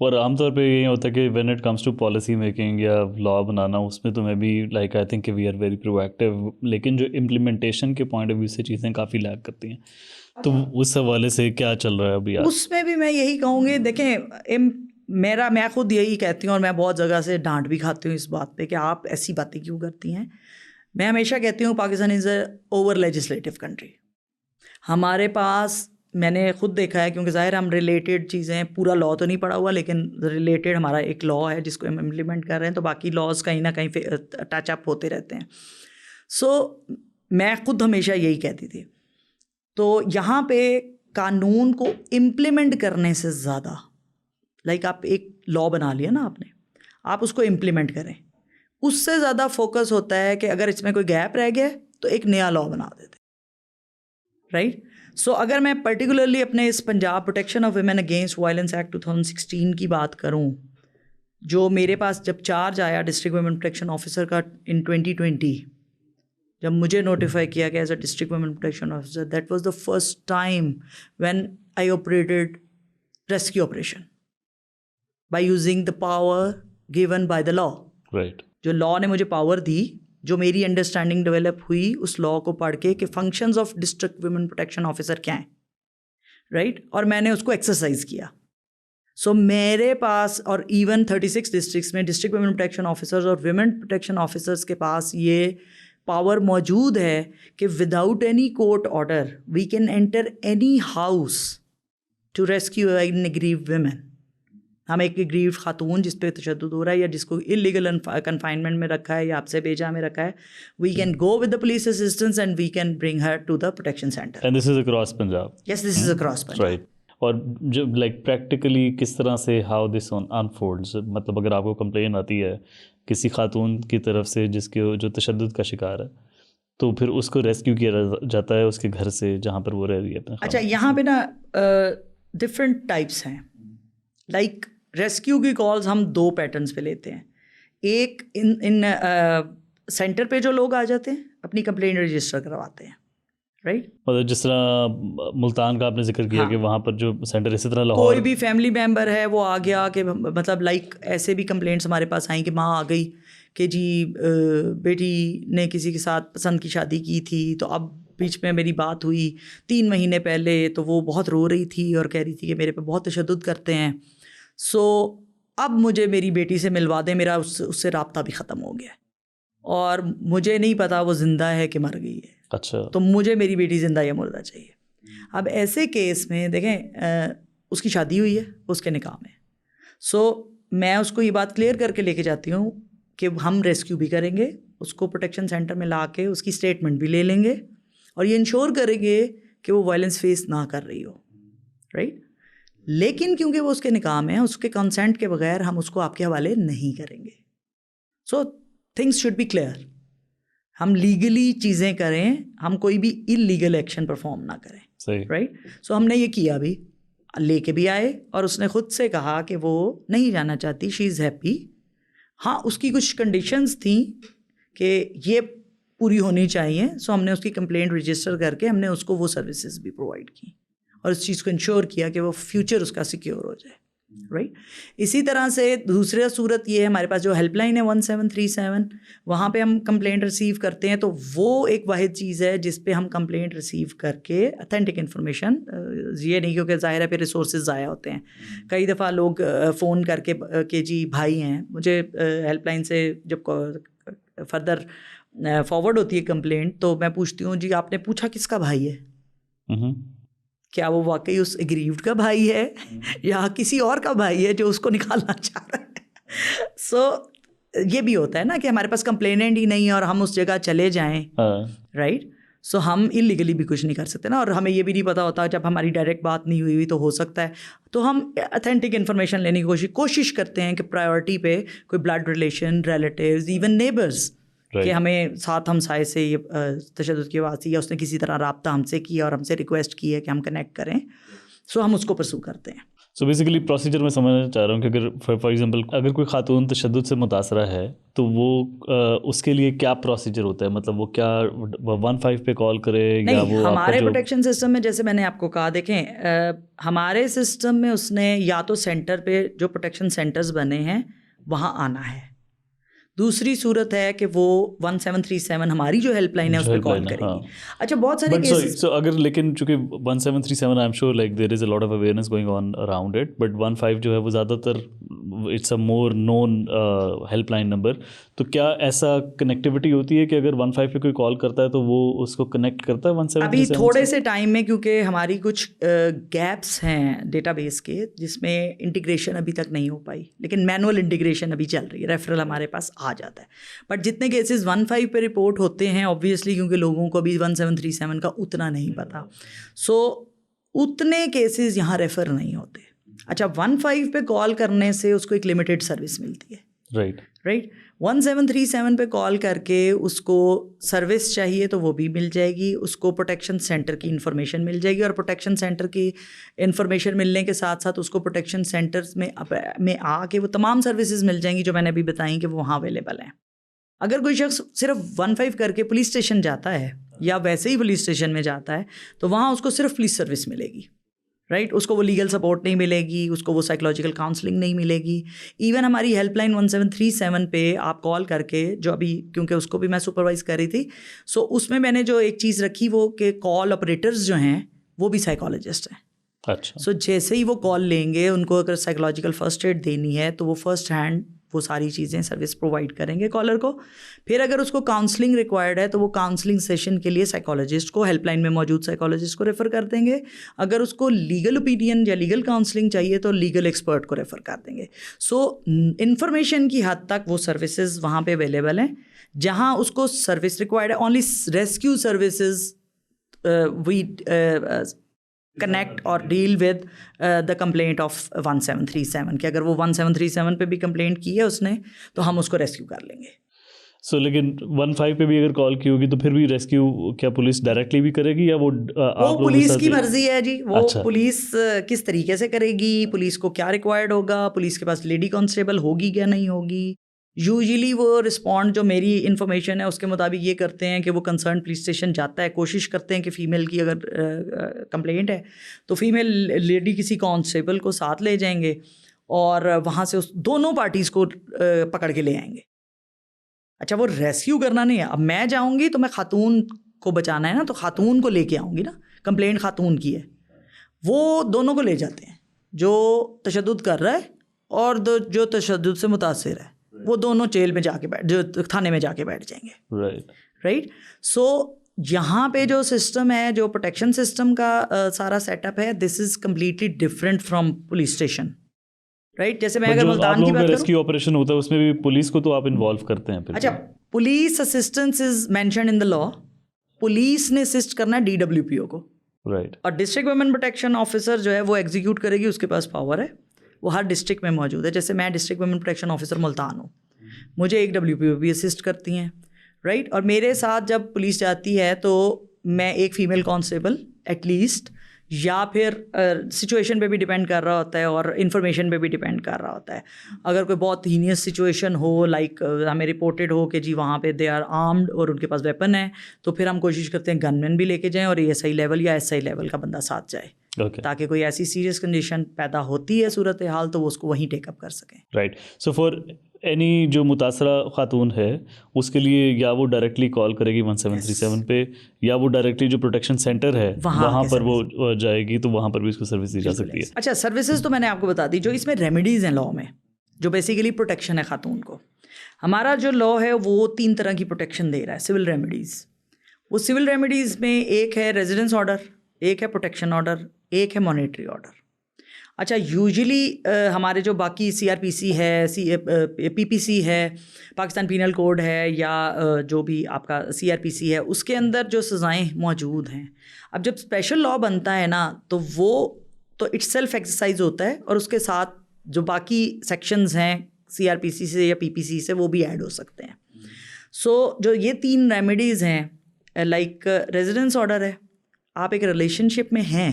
اور عام طور پہ یہی ہوتا ہے کہ when it comes to policy making یا لا بنانا، اس میں تو میں بھی لائک آئی تھنک کہ we are very proactive, لیکن جو امپلیمنٹیشن کے پوائنٹ آف ویو سے چیزیں کافی لیگ کرتی ہیں. تو اس حوالے سے کیا چل رہا ہے ابھی؟ اس میں بھی میں یہی کہوں گی، دیکھیں میں خود یہی کہتی ہوں اور میں بہت جگہ سے ڈانٹ بھی کھاتی ہوں اس بات پہ کہ آپ ایسی باتیں کیوں کرتی ہیں. میں ہمیشہ کہتی ہوں پاکستان از اے اوور لیجسلیٹو کنٹری. ہمارے پاس، میں نے خود دیکھا ہے کیونکہ ظاہر ہم ریلیٹڈ چیزیں، پورا لاء تو نہیں پڑھا ہوا لیکن ریلیٹڈ ہمارا ایک لاء ہے جس کو ہم امپلیمنٹ کر رہے ہیں، تو باقی لاز کہیں نہ کہیں ٹچ اپ ہوتے رہتے ہیں. سو میں خود ہمیشہ یہی کہتی تھی. تو یہاں پہ قانون کو امپلیمنٹ کرنے سے زیادہ، لائک آپ ایک لاء بنا لیا نا آپ نے، آپ اس کو امپلیمنٹ کریں، اس سے زیادہ فوکس ہوتا ہے کہ اگر اس میں کوئی گیپ رہ گیا تو ایک نیا لاء بنا دیتے، رائٹ. سو اگر میں پرٹیکولرلی اپنے اس Punjab protection of women against violence act 2016 کی بات کروں، جو میرے پاس جب چارج آیا ڈسٹرکٹ ویمن پروٹیکشن آفیسر کا ان 2020، جب مجھے نوٹیفائی کیا گیا as a district women protection officer, that was the first time when I operated rescue operation by using the power given by the law. Right. جو لاء نے مجھے پاور دی، جو میری انڈرسٹینڈنگ ڈیولپ ہوئی اس لاء کو پڑھ کے کہ functions of district women protection officer کیا ہیں، رائٹ، اور میں نے اس کو ایکسرسائز کیا. سو میرے پاس اور ایون 36 ڈسٹرکٹس میں ڈسٹرکٹ ویمن پروٹیکشن آفیسرز اور ویمن پروٹیکشن آفیسرز کے پاس یہ پاور موجود ہے کہ without any court order we can enter any house to rescue an aggrieved women. ہم ایک اگریوڈ خاتون جس پہ تشدد ہو رہا ہے یا جس کو اللیگل کنفائنمنٹ میں رکھا ہے یا آپ سے بیجا میں رکھا ہے، we can go with the police assistance and we can bring her to the protection centre. And this is across Punjab. Yes, this is across Punjab. Right. اور جو لائک پریکٹیکلی کس طرح سے ہاؤ دس انفولڈز، مطلب اگر آپ کو کمپلین آتی ہے کسی خاتون کی طرف سے جس کے جو تشدد کا شکار ہے، تو پھر اس کو ریسکیو کیا جاتا ہے اس کے گھر سے جہاں پر وہ رہ رہی ہے. اچھا، یہاں پہ نا ڈفرینٹ ٹائپس ہیں. لائک ریسکیو کی کالز ہم 2 پیٹرنس پہ لیتے ہیں. ایک ان سینٹر پہ جو لوگ آ جاتے ہیں اپنی کمپلین رجسٹر کرواتے ہیں، رائٹ. مطلب جس طرح ملتان کا آپ نے ذکر کیا کہ وہاں پر جو سینٹر، اسی طرح لاہور کوئی بھی فیملی ممبر ہے وہ آ گیا کہ مطلب لائک ایسے بھی کمپلینٹس ہمارے پاس آئیں کہ ماں آ گئی کہ جی بیٹی نے کسی کے ساتھ پسند کی شادی کی تھی، تو اب بیچ میں میری بات ہوئی 3 مہینے پہلے تو وہ بہت رو رہی تھی اور کہہ رہی تھی کہ میرے پہ بہت تشدد کرتے ہیں. سو اب مجھے میری بیٹی سے ملوا دیں, میرا اس سے رابطہ بھی ختم ہو گیا اور مجھے نہیں پتا وہ زندہ ہے کہ مر گئی ہے. اچھا, تو مجھے میری بیٹی زندہ یا مردہ چاہیے. اب ایسے کیس میں دیکھیں اس کی شادی ہوئی ہے, اس کے نکاح میں, سو میں اس کو یہ بات کلیئر کر کے لے کے جاتی ہوں کہ ہم ریسکیو بھی کریں گے, اس کو پروٹیکشن سینٹر میں لا کے اس کی اسٹیٹمنٹ بھی لے لیں گے اور یہ انشور کریں گے کہ وہ وائلنس فیس نہ کر رہی ہو, رائٹ. لیکن کیونکہ وہ اس کے نکاح میں ہے, اس کے کنسنٹ کے بغیر ہم اس کو آپ کے حوالے نہیں کریں گے. So things should be clear. ہم لیگلی چیزیں کریں, ہم کوئی بھی انلیگل ایکشن پرفارم نہ کریں, رائٹ. سو ہم نے یہ کیا بھی, لے کے بھی آئے اور اس نے خود سے کہا کہ وہ نہیں جانا چاہتی, شی از ہیپی. ہاں اس کی کچھ کنڈیشنز تھیں کہ یہ پوری ہونی چاہیے. سو ہم نے اس کی کمپلینٹ رجسٹر کر کے ہم نے اس کو وہ سروسز بھی پرووائڈ کی اور اس چیز کو انشور کیا کہ وہ فیوچر اس کا سیکیور ہو جائے, رائٹ. اسی طرح سے دوسرا صورت یہ ہے, ہمارے پاس جو ہیلپ لائن ہے 1737, وہاں پہ ہم کمپلینٹ ریسیو کرتے ہیں. تو وہ ایک واحد چیز ہے جس پہ ہم کمپلینٹ ریسیو کر کے اتھینٹک انفارمیشن, یہ نہیں کیونکہ ظاہر ہے پہ ریسورسز ضائع ہوتے ہیں. کئی دفعہ لوگ فون کر کے کہ جی بھائی ہیں, مجھے ہیلپ لائن سے جب فردر فارورڈ ہوتی ہے کمپلینٹ تو میں پوچھتی ہوں جی آپ نے پوچھا کس کا بھائی ہے, کیا وہ واقعی اس اگریوڈ کا بھائی ہے یا کسی اور کا بھائی ہے جو اس کو نکالنا چاہ رہا ہے. سو یہ بھی ہوتا ہے نا کہ ہمارے پاس کمپلیننٹ ہی نہیں ہے اور ہم اس جگہ چلے جائیں, رائٹ. سو ہم انلیگلی بھی کچھ نہیں کر سکتے نا, اور ہمیں یہ بھی نہیں پتا ہوتا, جب ہماری ڈائریکٹ بات نہیں ہوئی تو ہو سکتا ہے. تو ہم اتھینٹک انفارمیشن لینے کی کوشش کرتے ہیں کہ پرائیورٹی پہ کوئی blood relation, relatives, even neighbours, کہ ہمیں ساتھ ہمسائے سے یہ تشدد کی آواز تھی یا اس نے کسی طرح رابطہ ہم سے کیا اور ہم سے ریکویسٹ کی ہے کہ ہم کنیکٹ کریں, سو ہم اس کو پرسو کرتے ہیں. سو بیسیکلی پروسیجر میں سمجھنا چاہ رہا ہوں کہ اگر فار ایگزامپل اگر کوئی خاتون تشدد سے متاثرہ ہے تو وہ اس کے لیے کیا پروسیجر ہوتا ہے, مطلب وہ کیا 15 پہ کال کرے یا وہ ہمارے پروٹیکشن سسٹم میں جیسے میں نے آپ کو کہا, دیکھیں ہمارے سسٹم میں اس نے یا تو سینٹر پہ جو پروٹیکشن سینٹرز بنے ہیں وہاں آنا ہے, دوسری صورت ہے کہ وہ 1737 ہماری جو ہیلپ لائن ہے اس پہ کال کرے گی. اچھا بہت سارے کیسز اگر لیکن چونکہ 1737 I am sure like there is a lot of awareness going on around it, but 15 جو ہے وہ زیادہ تر it's a more known helpline number. تو کیا ایسا کنیکٹیوٹی ہوتی ہے کہ اگر 15 پہ کوئی کال کرتا ہے تو وہ اس کو کنیکٹ کرتا ہے 1737؟ ابھی تھوڑے سے ٹائم میں, کیونکہ ہماری کچھ گیپس ہیں ڈیٹا بیس کے جس میں انٹیگریشن ابھی تک نہیں ہو پائی, لیکن مینول انٹیگریشن ابھی چل رہی ہے, ریفرل ہمارے پاس آ جاتا ہے. بٹ جتنے کیسز 15 پہ رپورٹ ہوتے ہیں آبویسلی کیونکہ لوگوں کو ابھی 1737 کا اتنا نہیں پتا, سو اتنے کیسز یہاں ریفر نہیں ہوتے. اچھا 15 پہ کال کرنے سے اس کو ایک لمیٹیڈ سروس ملتی ہے, رائٹ. 1737 پہ کال کر کے اس کو سروس چاہیے تو وہ بھی مل جائے گی, اس کو پروٹیکشن سینٹر کی انفارمیشن مل جائے گی, اور پروٹیکشن سینٹر کی انفارمیشن ملنے کے ساتھ ساتھ اس کو پروٹیکشن سینٹرز میں آ کے وہ تمام سروسز مل جائیں گی جو میں نے ابھی بتائیں کہ وہ وہاں اویلیبل ہیں. اگر کوئی شخص صرف 15 کر کے پولیس اسٹیشن جاتا ہے یا ویسے ہی پولیس اسٹیشن میں جاتا ہے تو وہاں اس کو صرف پولیس سروس ملے گی, رائٹ. اس کو وہ لیگل سپورٹ نہیں ملے گی, اس کو وہ سائیکولوجیکل کاؤنسلنگ نہیں ملے گی. ایون ہماری ہیلپ لائن 1737 پہ آپ کال کر کے, جو ابھی کیونکہ اس کو بھی میں سپروائز کر رہی تھی, سو اس میں نے جو ایک چیز رکھی وہ کہ کال آپریٹرز جو ہیں وہ بھی سائیکالوجسٹ ہیں. اچھا. سو جیسے ہی وہ کال لیں گے, ان کو اگر سائیکولوجیکل فرسٹ ایڈ دینی ہے تو وہ فرسٹ ہینڈ وہ ساری چیزیں سروس پرووائڈ کریں گے کالر کو. پھر اگر اس کو کاؤنسلنگ ریکوائرڈ ہے تو وہ کاؤنسلنگ سیشن کے لیے سائیکالوجسٹ کو, ہیلپ لائن میں موجود سائیکالوجسٹ کو ریفر کر دیں گے. اگر اس کو لیگل اوپینین یا لیگل کاؤنسلنگ چاہیے تو لیگل ایکسپرٹ کو ریفر کر دیں گے. سو انفارمیشن کی حد تک وہ سروسز وہاں پہ اویلیبل ہیں. جہاں اس کو سروس ریکوائرڈ ہے, only rescue services we connect اور deal with the complaint of 1737 کہ اگر وہ 1737 پہ بھی کمپلینٹ کی ہے اس نے تو ہم اس کو ریسکیو کر لیں گے. سو لیکن 15 پہ بھی اگر کال کی ہوگی تو پھر بھی ریسکیو کیا پولیس ڈائریکٹلی بھی کرے گی یا وہ پولیس کی مرضی ہے جی, وہ پولیس کس طریقے سے کرے گی, پولیس کو کیا ریکوائرڈ ہوگا, پولیس کے پاس لیڈی کانسٹیبل ہوگی کیا نہیں ہوگی. یوزلی وہ رسپونڈ جو میری انفارمیشن ہے اس کے مطابق یہ کرتے ہیں کہ وہ کنسرن پولیس اسٹیشن جاتا ہے, کوشش کرتے ہیں کہ فیمیل کی اگر کمپلینٹ ہے تو فیمیل لیڈی کسی کانسٹیبل کو ساتھ لے جائیں گے اور وہاں سے اس دونوں پارٹیز کو پکڑ کے لے آئیں گے. اچھا وہ ریسکیو کرنا نہیں ہے, اب میں جاؤں گی تو میں خاتون کو بچانا ہے نا, تو خاتون کو لے کے آؤں گی نا, کمپلینٹ خاتون کی ہے, وہ دونوں کو لے جاتے ہیں, جو تشدد کر رہا ہے اور جو تشدد سے متاثر ہے, وہ دونوں جیل میں جا کے جو تھانے میں جا کے بیٹھ جائیں گے. رائٹ. سو یہاں پہ جو سسٹم ہے, جو پروٹیکشن سسٹم کا سارا سیٹ اپ ہے, this is completely different from police station. Right. جیسے میں اگر ملتان کی بات کروں, ریسکیو آپریشن ہوتا ہے اس میں بھی پولیس کو تو آپ انوالو کرتے ہیں. اچھا, police assistance is mentioned in the law. Police نے اسسٹ کرنا ہے DWPO کو. رائٹ. اور ڈسٹرکٹ ویمن پروٹیکشن آفیسر جو ہے وہ ایگزیکیوٹ کرے گی, اس کے پاس پاور ہے, وہ ہر ڈسٹرکٹ میں موجود ہے. جیسے میں district women protection officer Multan ہوں, مجھے ایک WPO بھی اسسٹ کرتی ہیں. رائٹ. اور میرے ساتھ جب پولیس جاتی ہے تو میں ایک فیمیل کانسٹیبل ایٹ لیسٹ, یا پھر سچویشن پہ بھی ڈپینڈ کر رہا ہوتا ہے اور انفارمیشن پہ بھی ڈپینڈ کر رہا ہوتا ہے. اگر کوئی بہت ہینیس سچویشن ہو, لائک ہمیں رپورٹڈ ہو کہ جی وہاں پہ دے آر آرمڈ اور ان کے پاس ویپن ہے, تو پھر ہم کوشش کرتے ہیں گن مین بھی لے کے جائیں اور ASI لیول یا SI لیول کا بندہ ساتھ جائے, تاکہ کوئی ایسی سیریس کنڈیشن پیدا ہوتی ہے صورت حال تو وہ اس کو وہیں ٹیک اپ کر سکیں. رائٹ. سو فار اینی جو متاثرہ خاتون ہے اس کے لیے یا وہ ڈائریکٹلی کال کرے گی 1737 پہ, یا وہ ڈائریکٹلی جو پروٹیکشن سینٹر ہے وہاں پر وہ جائے گی, تو وہاں پر بھی اس کو سروس دی جا سکتی ہے. اچھا, سروسز تو میں نے آپ کو بتا دی. جو اس میں ریمیڈیز ہیں لاء میں, جو بیسیکلی پروٹیکشن ہے خاتون کو, ہمارا جو لاء ہے وہ 3 طرح کی پروٹیکشن دے رہا ہے. سول ریمیڈیز, وہ سول ریمیڈیز میں ایک ہے ریزیڈنس آرڈر, ایک ہے پروٹیکشن آرڈر, ایک ہے مانیٹری آرڈر. اچھا, یوزلی ہمارے جو باقی CRPC ہے, PPC ہے, پاکستان پینل کوڈ ہے, یا جو بھی آپ کا CRPC ہے, اس کے اندر جو سزائیں موجود ہیں, اب جب اسپیشل لاء بنتا ہے نا تو وہ تو اٹ سیلف ایکسرسائز ہوتا ہے, اور اس کے ساتھ جو باقی سیکشنز ہیں CRPC سے یا PPC سے وہ بھی ایڈ ہو سکتے ہیں. سو جو یہ 3 ریمیڈیز ہیں, لائک ریزیڈنس آرڈر ہے, آپ ایک ریلیشن شپ میں ہیں,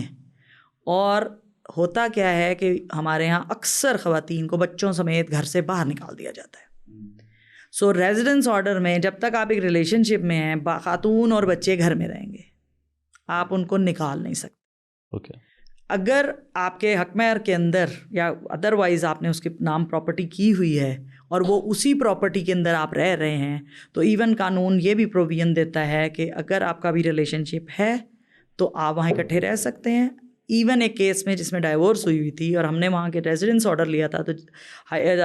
اور ہوتا کیا ہے کہ ہمارے یہاں اکثر خواتین کو بچوں سمیت گھر سے باہر نکال دیا جاتا ہے. سو ریزیڈنس آرڈر میں جب تک آپ ایک ریلیشن شپ میں ہیں, خاتون اور بچے گھر میں رہیں گے, آپ ان کو نکال نہیں سکتے. اوکے. اگر آپ کے حق مہر کے اندر یا ادروائز آپ نے اس کے نام پراپرٹی کی ہوئی ہے اور وہ اسی پراپرٹی کے اندر آپ رہ رہے ہیں, تو ایون قانون یہ بھی پروویژن دیتا ہے کہ اگر آپ کا بھی ریلیشن شپ ہے تو آپ وہاں اکٹھے رہ سکتے ہیں. ایون ایک کیس میں جس میں ڈائیورس ہوئی تھی اور ہم نے وہاں کے ریزیڈنس آرڈر لیا تھا, تو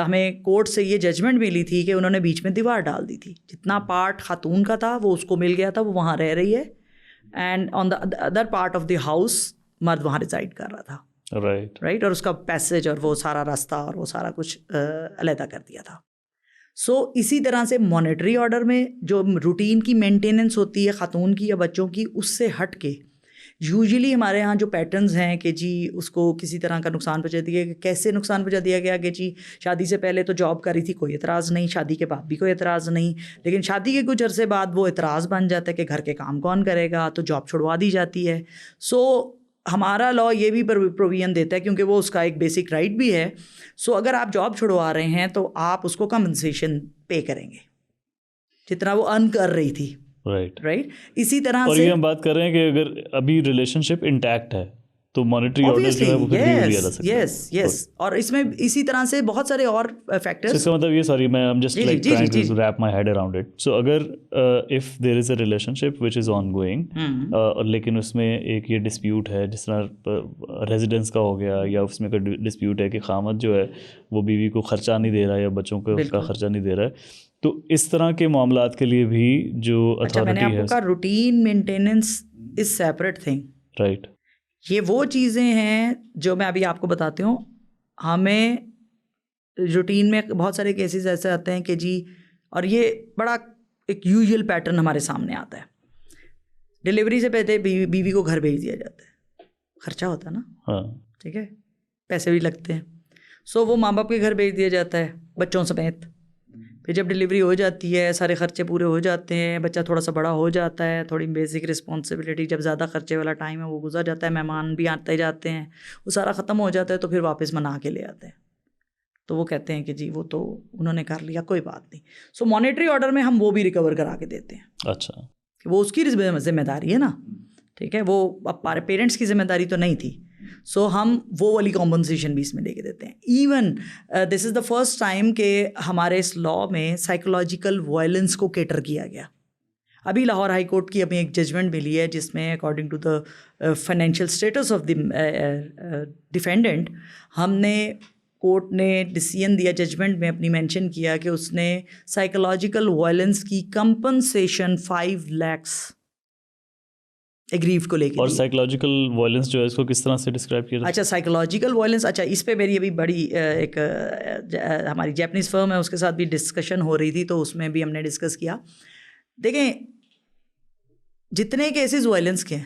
ہمیں کورٹ سے یہ ججمنٹ ملی تھی کہ انہوں نے بیچ میں دیوار ڈال دی تھی. جتنا پارٹ خاتون کا تھا وہ اس کو مل گیا تھا, وہ وہاں رہ رہی ہے, and on the other part of the house مرد وہاں ریزائڈ کر رہا تھا. رائٹ. اور اس کا پیسیج اور وہ سارا راستہ اور وہ سارا کچھ علیحدہ کر دیا تھا. سو اسی طرح سے مانیٹری آرڈر میں جو روٹین کی مینٹیننس ہوتی ہے خاتون کی یا بچوں کی, اس سے ہٹ کے یوزلی ہمارے ہاں جو پیٹرنز ہیں کہ جی اس کو کسی طرح کا نقصان پہنچا دیا گیا. کیسے نقصان پہنچا دیا گیا کہ جی شادی سے پہلے تو جاب کر رہی تھی, کوئی اعتراض نہیں, شادی کے بعد بھی کوئی اعتراض نہیں, لیکن شادی کے کچھ عرصے بعد وہ اعتراض بن جاتا ہے کہ گھر کے کام کون کرے گا, تو جاب چھڑوا دی جاتی ہے. سو ہمارا لاء یہ بھی پروویژن دیتا ہے, کیونکہ وہ اس کا ایک بیسک رائٹ بھی ہے. سو اگر آپ جاب چھڑوا رہے ہیں تو آپ اس کو کمپنسیشن پے کریں گے جتنا وہ ارن کر رہی تھی. رائٹ. اسی طرح اور سے یہ ہم بات کر رہے ہیں کہ اگر ابھی ریلیشن شپ انٹیکٹ ہے تو مانیٹری آرڈر جو ہے وہ پھر بھی لیا جا سکتا ہے. یس. اور اس میں اسی طرح سے بہت سارے اور فیکٹرز. اس کا مطلب یہ, سوری میں I'm just like trying to wrap my head around it. So اگر if there is a relationship which is ongoing, لیکن اس میں ایک یہ ڈسپیوٹ ہے, جس طرح ریزیڈنس کا ہو گیا, یا اس میں کوئی ڈسپیوٹ ہے کہ خامد جو ہے وہ بیوی کو خرچہ نہیں دے رہا ہے یا بچوں کو اس کا خرچہ نہیں دے رہا ہے, تو اس طرح کے معاملات کے لیے بھی جو اتھارٹی ہے. میں نے آپ کو کہا routine maintenance is separate thing. Right. یہ وہ چیزیں ہیں جو میں ابھی آپ کو بتاتی ہوں. ہمیں روٹین میں بہت سارے کیسز ایسے آتے ہیں کہ جی, اور یہ بڑا ایک یوزول پیٹرن ہمارے سامنے آتا ہے, ڈلیوری سے پہلے بیوی کو گھر بھیج دیا جاتا ہے, خرچہ ہوتا ہے نا. ہاں. ٹھیک ہے, پیسے بھی لگتے ہیں. سو وہ ماں باپ کے گھر بھیج دیا جاتا ہے بچوں سمیت. پھر جب ڈلیوری ہو جاتی ہے, سارے خرچے پورے ہو جاتے ہیں, بچہ تھوڑا سا بڑا ہو جاتا ہے, تھوڑی بیسک رسپانسبلٹی, جب زیادہ خرچے والا ٹائم ہے وہ گزر جاتا ہے, مہمان بھی آتے جاتے ہیں, وہ سارا ختم ہو جاتا ہے, تو پھر واپس منا کے لے آتے ہیں. تو وہ کہتے ہیں کہ جی وہ تو انہوں نے کر لیا, کوئی بات نہیں. سو مانیٹری آرڈر میں ہم وہ بھی ریکور کرا کے دیتے ہیں. اچھا. کہ وہ اس کی ذمہ داری ہے نا. ٹھیک ہے, وہ اب پیرنٹس کی ذمہ داری تو نہیں تھی. سو ہم وہ والی کمپنسیشن بھی اس میں دے کے دیتے ہیں. Even this is the first time کہ ہمارے اس لاء میں سائیکولوجیکل وائلنس کو کیٹر کیا گیا. ابھی لاہور ہائی کورٹ کی ہمیں ایک ججمنٹ ملی ہے جس میں according to the financial status of the defendant ہم نے کورٹ نے ڈیسیژن دیا ججمنٹ میں اپنی مینشن کیا کہ اس نے سائیکولوجیکل وائلنس کی کمپنسیشن 5 lakhs ایگریو کو لے کے. اور سائیکولوجیکل وائلنس جو ہے اس کو کس طرح سے ڈسکرائب کیا؟ اچھا سائیکولوجیکل وائلنس, اچھا اس پہ میری ابھی بڑی ایک ہماری جیپنیز فرم ہے اس کے ساتھ بھی ڈسکشن ہو رہی تھی, تو اس میں بھی ہم نے ڈسکس کیا. دیکھیں جتنے کیسز وائلنس کے ہیں,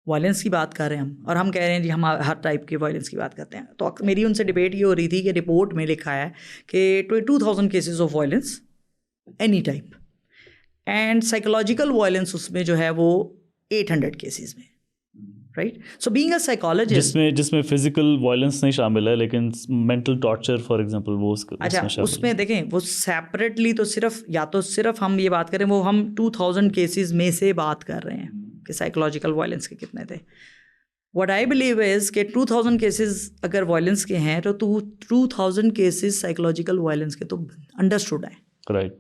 وائلنس کی بات کر رہے ہیں ہم, اور ہم کہہ رہے ہیں جی ہم ہر ٹائپ کے وائلنس کی بات کرتے ہیں, تو میری ان سے ڈبیٹ یہ ہو رہی تھی کہ رپورٹ میں لکھا ہے کہ 2000 cases of violence any type, and psychological violence اس میں جو ہے وہ 800 کیسز میں, right. So being a psychologist جس میں فزیکل وائلنس نہیں شامل ہے لیکن مینٹل ٹارچر فار ایگزامپل وہ اچھا اس میں دیکھیں وہ سیپریٹلی تو صرف یا تو صرف ہم یہ بات کریں وہ ہم 2000 کیسز میں سے بات کر رہے ہیں کہ سائیکولوجیکل وائلنس کے کتنے تھے. واٹ آئی بلیو از کہ 2000 کیسز اگر وائلنس کے ہیں تو 2000 کیسز سائیکولوجیکل وائلنس کے تو انڈرسٹوڈ ہیں, رائٹ,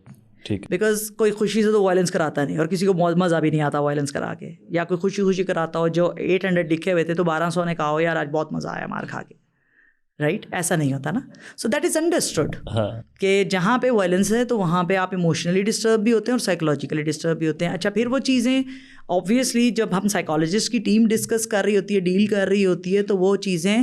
ٹھیک. بیکاز کوئی خوشی سے تو وائلنس کراتا نہیں, اور کسی کو مزہ بھی نہیں آتا وائلنس کرا کے, یا کوئی خوشی کراتا ہو. جو 800 لکھے ہوئے تھے تو 1200 نے کہا ہو یار آج بہت مزہ آیا مار کھا کے, رائٹ, ایسا نہیں ہوتا نا. سو دیٹ از انڈرسٹوڈ کہ جہاں پہ وائلنس ہے تو وہاں پہ آپ ایموشنلی ڈسٹرب بھی ہوتے ہیں اور سائیکولوجیکلی ڈسٹرب بھی ہوتے ہیں. اچھا پھر وہ چیزیں آبویسلی جب ہم سائیکالوجسٹ کی ٹیم ڈسکس کر رہی ہوتی ہے, ڈیل کر رہی ہوتی ہے, تو وہ چیزیں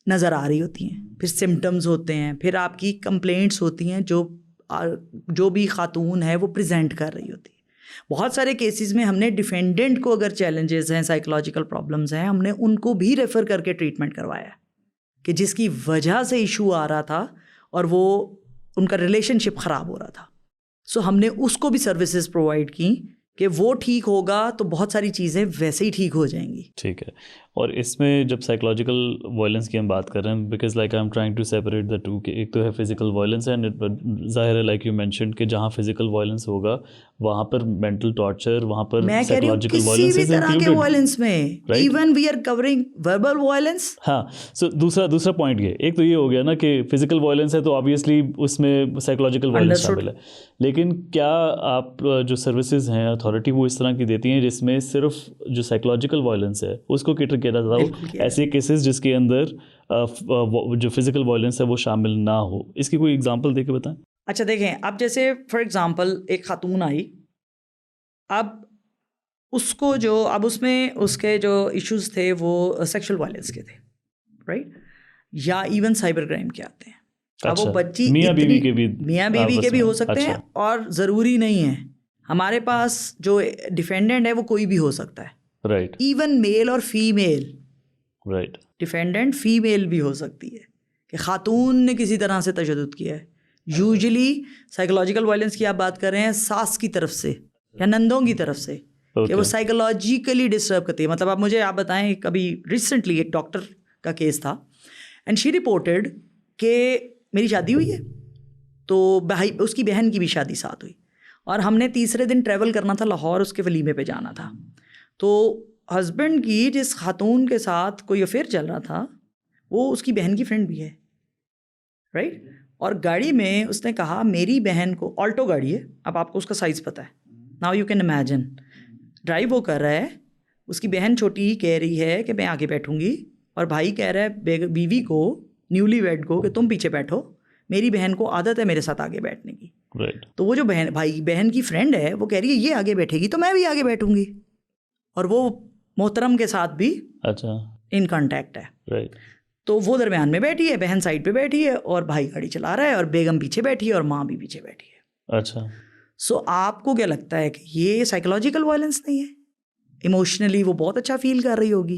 نظر آ رہی ہوتی ہیں. پھر سمٹمز ہوتے ہیں, پھر آپ کی کمپلینٹس ہوتی ہیں جو بھی خاتون ہے وہ پریزنٹ کر رہی ہوتی ہے. بہت سارے کیسز میں ہم نے ڈیفینڈنٹ کو اگر چیلنجز ہیں, سائیکولوجیکل پرابلمز ہیں, ہم نے ان کو بھی ریفر کر کے ٹریٹمنٹ کروایا ہے کہ جس کی وجہ سے ایشو آ رہا تھا اور وہ ان کا ریلیشن شپ خراب ہو رہا تھا. سو ہم نے اس کو بھی سروسز پرووائڈ کی کہ وہ ٹھیک ہوگا تو بہت ساری چیزیں ویسے ہی ٹھیک ہو جائیں گی. ٹھیک ہے. اور اس میں جب سائیکولوجیکل وائلنس کی ہم بات کر رہے ہیں, because like I am trying to separate the two, کہ ایک تو ہے فزیکل وائلنس اینڈ ظاہر ہے لائک یو مینشنڈ کہ جہاں فزیکل وائلنس ہوگا وہاں پر مینٹل ٹارچر, وہاں پر psychological violence is included. Violence میں even we are covering verbal violence. ہاں, سو دوسرا پوائنٹ یہ, ایک تو یہ ہو گیا نا کہ فزیکل وائلنس ہے تو آبویسلی اس میں سائیکولوجیکل وائلنس شامل ہے, لیکن کیا آپ جو سروسز ہیں اتھارٹی وہ اس طرح کی دیتی ہیں جس میں صرف جو سائیکولوجیکل وائلنس ہے اس کو کیٹر کیا جاتا ہو, ایسے کیسز جس کے اندر جو فزیکل وائلنس ہے وہ شامل نہ ہو؟ اس کی کوئی ایگزامپل دے کے بتائیں. اچھا دیکھیں, اب جیسے فار ایگزامپل ایک خاتون آئی, اب اس کو اب اس میں اس کے جو ایشوز تھے وہ سیکشل وائلنس کے تھے, رائٹ, یا ایون سائبر کرائم کے آتے ہیں. اب وہ بچی میاں بیوی کے بھی ہو سکتے ہیں, اور ضروری نہیں ہے ہمارے پاس جو ڈیفینڈنٹ ہے وہ کوئی بھی ہو سکتا ہے, رائٹ, ایون میل اور فیمیل, رائٹ, ڈیفینڈنٹ فیمیل بھی ہو سکتی ہے کہ خاتون نے کسی طرح سے تشدد کیا ہے. یوزلی سائیکولوجیکل وائلنس کی آپ بات کر رہے ہیں ساس کی طرف سے یا نندوں کی طرف سے, کہ وہ سائیکولوجیکلی ڈسٹرب کرتی ہے. مطلب آپ بتائیں, کبھی ریسنٹلی ایک ڈاکٹر کا کیس تھا اینڈ شی رپورٹڈ کہ میری شادی ہوئی ہے, تو بھائی اس کی بہن کی بھی شادی ساتھ ہوئی, اور ہم نے تیسرے دن ٹریول کرنا تھا لاہور, اس کے ولیمے پہ جانا تھا. تو ہسبینڈ کی جس خاتون کے ساتھ کوئی افیئر چل رہا تھا وہ اس کی بہن کی فرینڈ بھی ہے, رائٹ. اور گاڑی میں اس نے کہا میری بہن کو, آلٹو گاڑی ہے, اب آپ کو اس کا سائز پتہ ہے, now you can imagine, drive وہ کر رہا ہے, اس کی بہن چھوٹی کہہ رہی ہے کہ میں آگے بیٹھوں گی, اور بھائی کہہ رہا ہے بیوی کو, نیولی ویڈ کو, کہ تم پیچھے بیٹھو, میری بہن کو عادت ہے میرے ساتھ آگے بیٹھنے کی. تو وہ جو بہن کی فرینڈ ہے وہ کہہ رہی ہے یہ آگے بیٹھے گی تو میں بھی آگے بیٹھوں گی, اور وہ محترم کے ساتھ بھی ان کانٹیکٹ ہے, تو وہ درمیان میں بیٹھی ہے, بہن سائڈ پہ بیٹھی ہے, اور بھائی گاڑی چلا رہا ہے, اور بیگم پیچھے بیٹھی ہے, اور ماں بھی پیچھے بیٹھی ہے. اچھا, سو آپ کو کیا لگتا ہے کہ یہ سائیکولوجیکل وائلنس نہیں ہے؟ ایموشنلی وہ بہت اچھا فیل کر رہی ہوگی,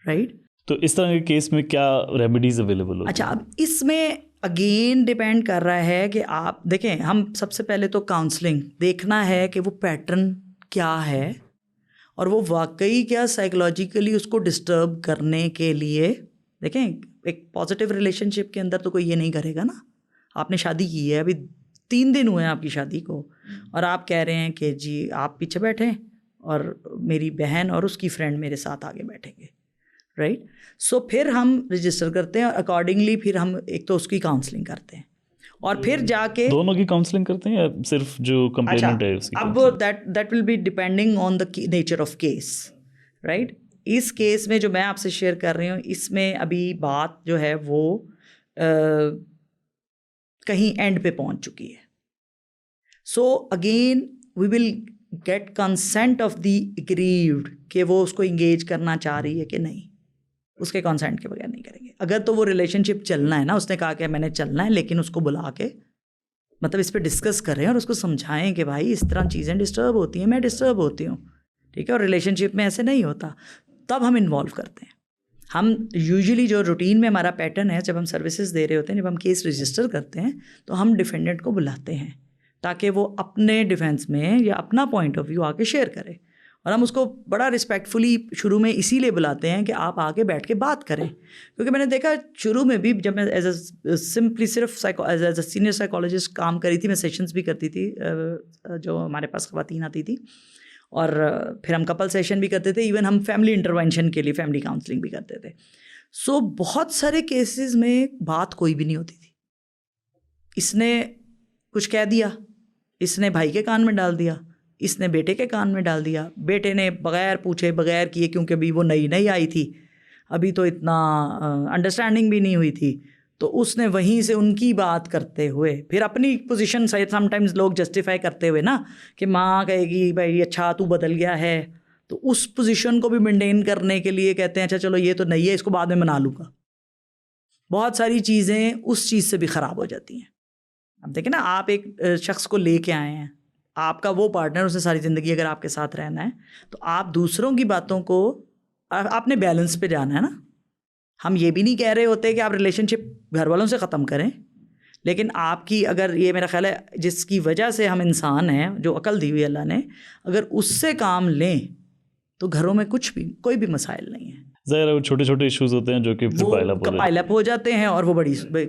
رائٹ. تو اس طرح کے کیس میں کیا ریمیڈیز اویلیبل ہوتی ہیں؟ اچھا, اب اس میں اگین ڈپینڈ کر رہا ہے کہ آپ دیکھیں, ہم سب سے پہلے تو کاؤنسلنگ دیکھنا ہے کہ وہ پیٹرن کیا ہے, اور وہ واقعی کیا سائیکولوجیکلی اس کو ڈسٹرب کرنے کے لیے. دیکھیں ایک پازیٹیو ریلیشن شپ کے اندر تو کوئی یہ نہیں کرے گا نا. آپ نے شادی کی ہے, ابھی 3 دن ہوئے ہیں آپ کی شادی کو, اور آپ کہہ رہے ہیں کہ جی آپ پیچھے بیٹھیں اور میری بہن اور اس کی فرینڈ میرے ساتھ آگے بیٹھیں گے, رائٹ. سو پھر ہم رجسٹر کرتے ہیں, اور اکارڈنگلی پھر ہم ایک تو اس کی کاؤنسلنگ کرتے ہیں, اور پھر جا کے دونوں کی کاؤنسلنگ کرتے ہیں یا صرف جو کمپلیننٹ ہے اس کی؟ اب that will be depending on the nature of case, right. اس کیس میں جو میں آپ سے شیئر کر رہی ہوں، اس میں ابھی بات جو ہے وہ کہیں اینڈ پہ پہنچ چکی ہے. So again we will get consent of the aggrieved کہ وہ اس کو انگیج کرنا چاہ رہی ہے کہ نہیں. اس کے کنسینٹ کے بغیر نہیں کریں گے. اگر تو وہ ریلیشن شپ چلنا ہے نا، اس نے کہا کہ میں نے چلنا ہے، لیکن اس کو بلا کے مطلب اس پہ ڈسکس کریں اور اس کو سمجھائیں کہ بھائی اس طرح چیزیں ڈسٹرب ہوتی ہیں، میں ڈسٹرب ہوتی ہوں، ٹھیک ہے، اور ریلیشن شپ میں ایسے نہیں ہوتا. تب ہم انوالو کرتے ہیں. ہم یوزلی جو روٹین میں ہمارا پیٹرن ہے، جب ہم سروسز دے رہے ہوتے ہیں، جب ہم کیس رجسٹر کرتے ہیں تو ہم ڈیفینڈنٹ کو بلاتے ہیں تاکہ وہ اپنے ڈیفینس میں یا اپنا پوائنٹ آف ویو آ کے شیئر کرے. اور ہم اس کو بڑا رسپیکٹفلی شروع میں اسی لیے بلاتے ہیں کہ آپ آ کے بیٹھ کے بات کریں. کیونکہ میں نے دیکھا شروع میں بھی جب میں ایز اے سمپلی صرف ایز اے سینئر سائیکالوجسٹ کام کری تھی، میں سیشنز بھی کرتی تھی جو ہمارے پاس خواتین آتی تھی، اور پھر ہم کپل سیشن بھی کرتے تھے، ایون ہم فیملی انٹرونشن کے لیے فیملی کاؤنسلنگ بھی کرتے تھے. سو بہت سارے کیسز میں بات کوئی بھی نہیں ہوتی تھی. اس نے کچھ کہہ دیا، اس نے بھائی کے کان میں ڈال دیا، اس نے بیٹے کے کان میں ڈال دیا، بیٹے نے بغیر پوچھے بغیر کیے، کیونکہ ابھی وہ نئی آئی تھی، ابھی تو اتنا انڈرسٹینڈنگ بھی نہیں ہوئی تھی، تو اس نے وہیں سے ان کی بات کرتے ہوئے پھر اپنی پوزیشن سم ٹائمز لوگ جسٹیفائی کرتے ہوئے نا کہ ماں کہے گی بھائی اچھا تو بدل گیا ہے، تو اس پوزیشن کو بھی مینٹین کرنے کے لیے کہتے ہیں اچھا چلو یہ تو نہیں ہے، اس کو بعد میں منا لوں گا. بہت ساری چیزیں اس چیز سے بھی خراب ہو جاتی ہیں. اب دیکھیں نا، آپ ایک شخص کو لے کے آئے ہیں، آپ کا وہ پارٹنر، اسے ساری زندگی اگر آپ کے ساتھ رہنا ہے تو آپ دوسروں کی باتوں کو آپ نے بیلنس پہ جانا ہے نا. ہم یہ بھی نہیں کہہ رہے ہوتے کہ آپ ریلیشن شپ گھر والوں سے ختم کریں، لیکن آپ کی اگر یہ میرا خیال ہے جس کی وجہ سے ہم انسان ہیں، جو عقل دی ہوئی اللہ نے، اگر اس سے کام لیں تو گھروں میں کوئی بھی مسائل نہیں ہیں. ظاہر ہے وہ چھوٹے چھوٹے ایشوز ہوتے ہیں جو کہ پائل اپ ہو جاتے ہیں اور وہ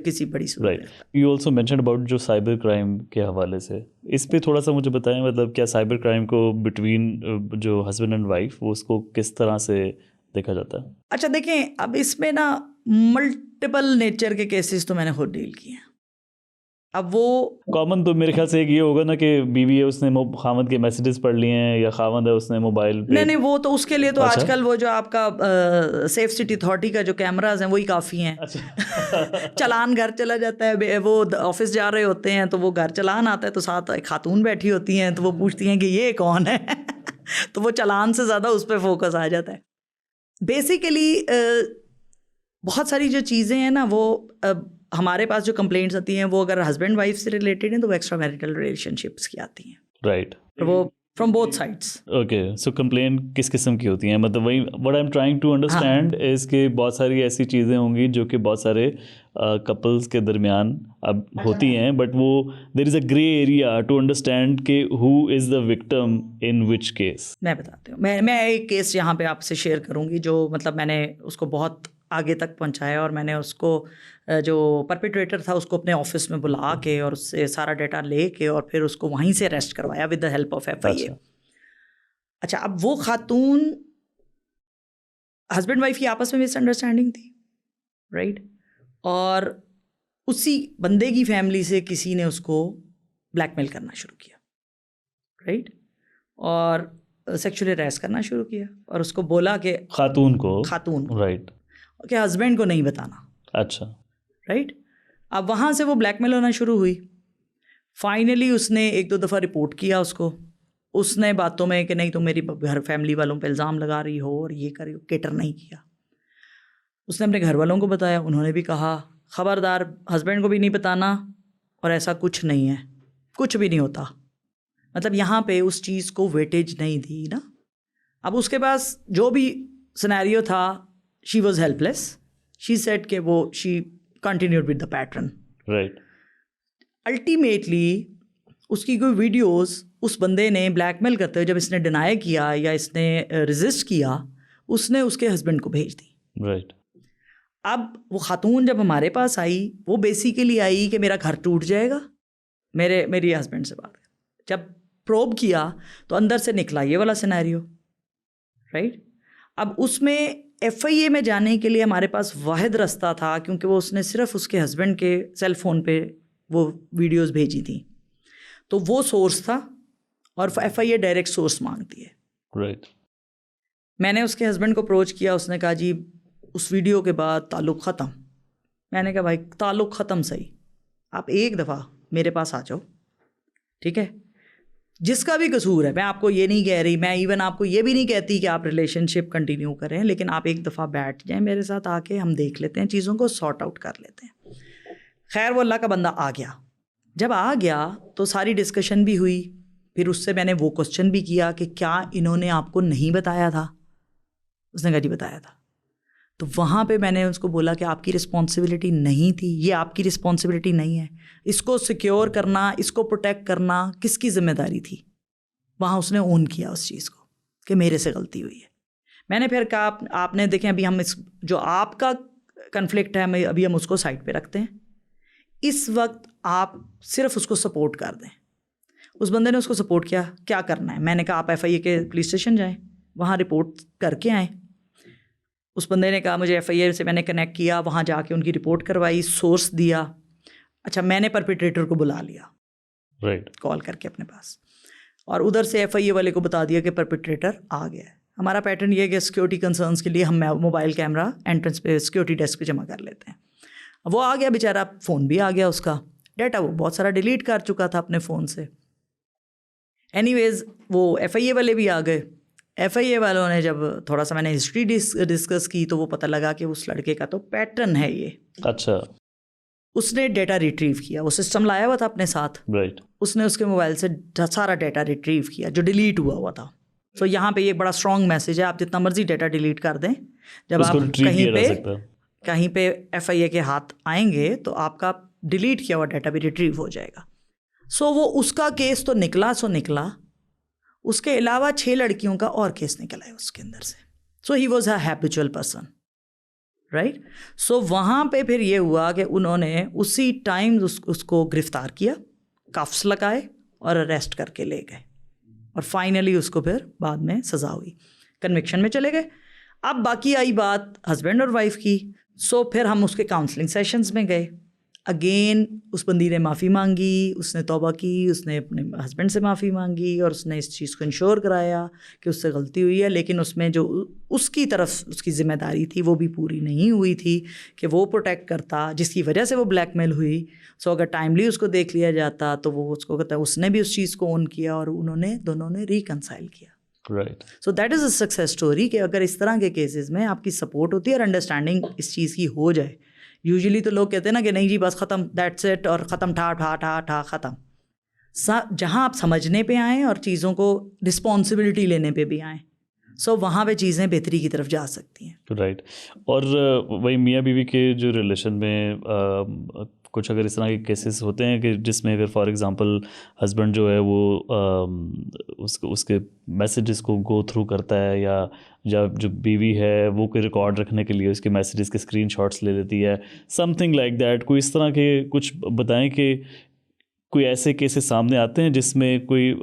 کسی بڑی صورت. Right. You also mentioned about جو سائبر کرائم کے حوالے سے، اس پہ تھوڑا سا مجھے بتائیں، مطلب کیا سائبر کرائم کو بٹوین جو ہسبینڈ اینڈ وائف وہ اس کو کس طرح سے دیکھا جاتا ہے؟ اچھا دیکھیں، اب اس میں نا ملٹیپل نیچر کے کیسز تو میں نے خود ڈیل کیے ہیں. اب وہ کامن تو میرے خیال سے ایک یہ ہوگا نا کہ بیوی ہے، اس نے خاوند کے میسیجز پڑھ لیے ہیں، یا خاوند ہے اس نے موبائل پہ. نہیں وہ تو اس کے لیے تو آج کل وہ جو آپ کا سیف سٹی اتھارٹی کا جو کیمراز ہیں وہی کافی ہیں. چلان گھر چلا جاتا ہے، وہ آفس جا رہے ہوتے ہیں تو وہ گھر چلان آتا ہے تو ساتھ ایک خاتون بیٹھی ہوتی ہیں تو وہ پوچھتی ہیں کہ یہ کون ہے تو وہ چلان سے زیادہ اس پہ فوکس آ جاتا ہے. بیسیکلی بہت ساری جو چیزیں ہیں نا، وہ ہمارے پاس جو کمپلینٹس آتی ہیں وہ اگر ہسبینڈ وائف سے ریلیٹڈ ہیں تو وہ ایکسٹرا میریٹل ریلیشن شپس کی آتی ہیں. رائٹ. وہ from both sides. Okay. So complain کس قسم کی ہوتی ہیں؟ مطلب وہی what I am trying to understand is کہ بہت ساری ایسی چیزیں ہوں گی جو کہ بہت سارے کپلس کے درمیان اب ہوتی ہیں، بٹ وہ دیر is a grey area to understand کہ ہو از the victim in which case. میں بتاتی ہوں. میں ایک کیس یہاں پہ آپ سے شیئر کروں گی جو مطلب میں نے اس کو بہت آگے تک پہنچایا، اور میں نے اس کو جو پرپیٹریٹر تھا اس کو اپنے آفس میں بلا کے اور اس سے سارا ڈیٹا لے کے اور پھر اس کو وہیں سے اریسٹ کروایا with the help of FIA. اچھا، اب وہ خاتون ہسبینڈ وائف کی آپس میں مس انڈرسٹینڈنگ تھی، رائٹ، اور اسی بندے کی فیملی سے کسی نے اس کو بلیک میل کرنا شروع کیا، رائٹ، اور سیکچولی ہراس کرنا شروع کیا، اور اس کو بولا کہ خاتون کو رائٹ کہ ہسبینڈ کو نہیں بتانا. اچھا، رائٹ. اب وہاں سے وہ بلیک میل ہونا شروع ہوئی. فائنلی اس نے 1-2 دفعہ رپورٹ کیا اس کو. اس نے باتوں میں کہ نہیں تم میری گھر فیملی والوں پہ الزام لگا رہی ہو اور یہ کر رہی ہو، کیٹر نہیں کیا. اس نے اپنے گھر والوں کو بتایا، انہوں نے بھی کہا خبردار ہسبینڈ کو بھی نہیں بتانا، اور ایسا کچھ نہیں ہے، کچھ بھی نہیں ہوتا. مطلب یہاں پہ اس چیز کو ویٹیج نہیں دی نا. اب اس کے پاس جو بھی سینیریو تھا، she was helpless. She said کہ وہ she continued with the pattern. Right. Ultimately اس کی کوئی ویڈیوز اس بندے نے بلیک میل کرتے ہوئے جب اس نے ڈینائی کیا یا اس نے ریزسٹ کیا، اس نے اس کے ہسبینڈ کو بھیج دی. رائٹ. اب وہ خاتون جب ہمارے پاس آئی، وہ بیسیکلی آئی کہ میرا گھر ٹوٹ جائے گا، میری ہسبینڈ سے بات کر. جب پروب کیا تو اندر سے نکلا یہ والا سینیریو، رائٹ. اب اس میں FIA میں جانے کے لیے ہمارے پاس واحد راستہ تھا، کیونکہ وہ اس نے صرف اس کے ہسبینڈ کے سیل فون پہ وہ ویڈیوز بھیجی تھیں. تو وہ سورس تھا اور FIA ڈائریکٹ سورس مانگتی ہے. رائٹ. میں نے اس کے ہسبینڈ کو اپروچ کیا, اس نے کہا جی اس ویڈیو کے بعد تعلق ختم. میں نے کہا بھائی تعلق ختم صحیح, آپ ایک دفعہ میرے پاس آ جاؤ, ٹھیک ہے, جس کا بھی قصور ہے, میں آپ کو یہ نہیں کہہ رہی, میں ایون آپ کو یہ بھی نہیں کہتی کہ آپ ریلیشن شپ کنٹینیو کریں, لیکن آپ ایک دفعہ بیٹھ جائیں میرے ساتھ آ کے, ہم دیکھ لیتے ہیں چیزوں کو, سارٹ آؤٹ کر لیتے ہیں. خیر وہ اللہ کا بندہ آ گیا. جب آ گیا تو ساری ڈسکشن بھی ہوئی. پھر اس سے میں نے وہ کوسچن بھی کیا کہ کیا انہوں نے آپ کو نہیں بتایا تھا؟ اس نے کہا جی بتایا تھا. تو وہاں پہ میں نے اس کو بولا کہ آپ کی رسپانسبلٹی نہیں تھی, یہ آپ کی رسپانسبلٹی نہیں ہے, اس کو سیکیور کرنا, اس کو پروٹیکٹ کرنا کس کی ذمہ داری تھی؟ وہاں اس نے اون کیا اس چیز کو کہ میرے سے غلطی ہوئی ہے. میں نے پھر کہا آپ نے دیکھیں ابھی ہم اس جو آپ کا کنفلکٹ ہے ابھی ہم اس کو سائڈ پہ رکھتے ہیں, اس وقت آپ صرف اس کو سپورٹ کر دیں. اس بندے نے اس کو سپورٹ کیا, کیا کرنا ہے؟ میں نے کہا آپ FIA کے پولیس اسٹیشن جائیں, وہاں رپورٹ کر کے آئیں. اس بندے نے کہا مجھے FIA سے میں نے کنیکٹ کیا, وہاں جا کے ان کی رپورٹ کروائی, سورس دیا. اچھا میں نے پرپیٹریٹر کو بلا لیا, رائٹ, کال کر کے اپنے پاس, اور ادھر سے FIA والے کو بتا دیا کہ پرپیٹریٹر آ گیا ہے. ہمارا پیٹرن یہ ہے کہ سیکورٹی کنسرنس کے لیے ہم موبائل کیمرہ انٹرنس پہ سیکورٹی ڈیسک پہ جمع کر لیتے ہیں. وہ آ گیا بیچارہ, فون بھی آ گیا, اس کا ڈیٹا وہ بہت سارا ڈیلیٹ کر چکا تھا اپنے فون سے. اینی ویز وہ FIA والے بھی آ گئے. FIA والوں نے جب تھوڑا سا میں نے ہسٹری ڈسکس کی تو وہ پتہ لگا کہ اس لڑکے کا تو پیٹرن ہے یہ. اچھا. اس نے ڈیٹا ریٹریو کیا, وہ سسٹم لایا ہوا تھا اپنے ساتھ, رائٹ. اس نے اس کے موبائل سے سارا ڈیٹا ریٹریو کیا جو ڈیلیٹ ہوا تھا. سو یہاں پہ یہ بڑا اسٹرانگ میسج ہے, آپ جتنا مرضی ڈیٹا ڈیلیٹ کر دیں, جب آپ کہیں پہ FIA کے ہاتھ آئیں گے تو آپ کا ڈیلیٹ کیا ہوا ڈیٹا بھی ریٹریو ہو جائے گا. سو وہ اس کا کیس تو نکلا سو نکلا, اس کے علاوہ 6 لڑکیوں کا اور کیس نکلا ہے اس کے اندر سے. So he was a habitual person, right. So وہاں پہ پھر یہ ہوا کہ انہوں نے اسی ٹائم اس کو گرفتار کیا, کفس لگائے اور اریسٹ کر کے لے گئے, اور فائنلی اس کو پھر بعد میں سزا ہوئی, کنوکشن میں چلے گئے. اب باقی آئی بات ہسبینڈ اور وائف کی. سو پھر ہم اس کے کاؤنسلنگ سیشنز میں گئے. اگین اس بندی نے معافی مانگی, اس نے توبہ کی, اس نے اپنے ہسبینڈ سے معافی مانگی, اور اس نے اس چیز کو انشور کرایا کہ اس سے غلطی ہوئی ہے, لیکن اس میں جو اس کی طرف اس کی ذمہ داری تھی وہ بھی پوری نہیں ہوئی تھی کہ وہ پروٹیکٹ کرتا, جس کی وجہ سے وہ بلیک میل ہوئی. سو اگر ٹائملی اس کو دیکھ لیا جاتا تو وہ اس کو کہتا ہے, اس نے بھی اس چیز کو اون کیا اور دونوں نے ریکنسائل کیا. Right. So that is a success story کہ اگر اس طرح کے کیسز میں آپ کی سپورٹ ہوتی ہے اور انڈرسٹینڈنگ اس چیز کی ہو جائے. یوزلی تو لوگ کہتے ہیں نا کہ نہیں جی بس ختم, دیٹس اٹ, اور ختم, ٹھا ختم. جہاں آپ سمجھنے پہ آئیں اور چیزوں کو رسپانسبلٹی لینے پہ بھی آئیں, سو وہاں پہ چیزیں بہتری کی طرف جا سکتی ہیں. رائٹ. اور وہی میاں بیوی کے جو ریلیشن میں کچھ اگر اس طرح کے کیسز ہوتے ہیں کہ جس میں اگر فار ایگزامپل ہسبینڈ جو ہے وہ اس کے میسیجز کو گو تھرو کرتا ہے, یا جو بیوی ہے وہ کوئی ریکارڈ رکھنے کے لیے اس کے میسیجز کے اسکرین شاٹس لے لیتی ہے, سم تھنگ لائک دیٹ, کوئی اس طرح کے کچھ بتائیں کہ کوئی ایسے کیسز سامنے آتے ہیں جس میں کوئی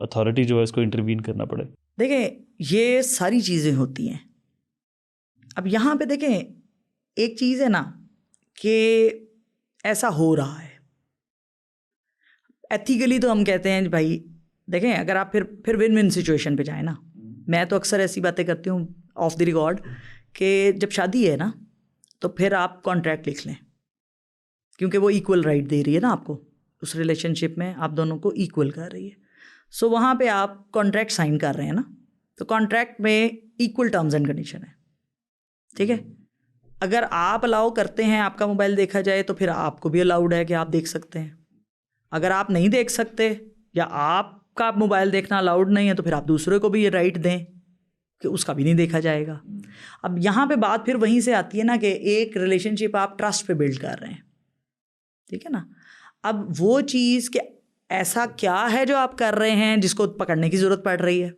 اتھارٹی جو ہے اس کو انٹروین کرنا پڑے؟ دیکھیں یہ ساری چیزیں ہوتی ہیں. اب یہاں پہ دیکھیں ایک چیز ہے نا کہ ایسا ہو رہا ہے ایتھیکلی, تو ہم کہتے ہیں بھائی دیکھیں اگر آپ پھر ون ون سچویشن پہ جائیں نا. میں تو اکثر ایسی باتیں کرتی ہوں آف دی ریکارڈ کہ جب شادی ہے نا تو پھر آپ کانٹریکٹ لکھ لیں, کیونکہ وہ ایکول رائٹ دے رہی ہے نا آپ کو, اس ریلیشن شپ میں آپ دونوں کو ایکول کر رہی ہے. سو وہاں پہ آپ کانٹریکٹ سائن کر رہے ہیں نا, تو کانٹریکٹ میں ایکول ٹرمز اینڈ کنڈیشن ہے, ٹھیک ہے. اگر آپ الاؤ کرتے ہیں آپ کا موبائل دیکھا جائے تو پھر آپ کو بھی الاؤڈ ہے کہ آپ دیکھ سکتے ہیں. اگر آپ نہیں دیکھ سکتے یا آپ کا موبائل دیکھنا الاؤڈ نہیں ہے تو پھر آپ دوسرے کو بھی یہ رائٹ دیں کہ اس کا بھی نہیں دیکھا جائے گا. اب یہاں پہ بات پھر وہیں سے آتی ہے نا کہ ایک ریلیشن شپ آپ ٹرسٹ پہ بلڈ کر رہے ہیں, ٹھیک ہے نا. اب وہ چیز کہ ایسا کیا ہے جو آپ کر رہے ہیں جس کو پکڑنے کی ضرورت پڑ رہی ہے,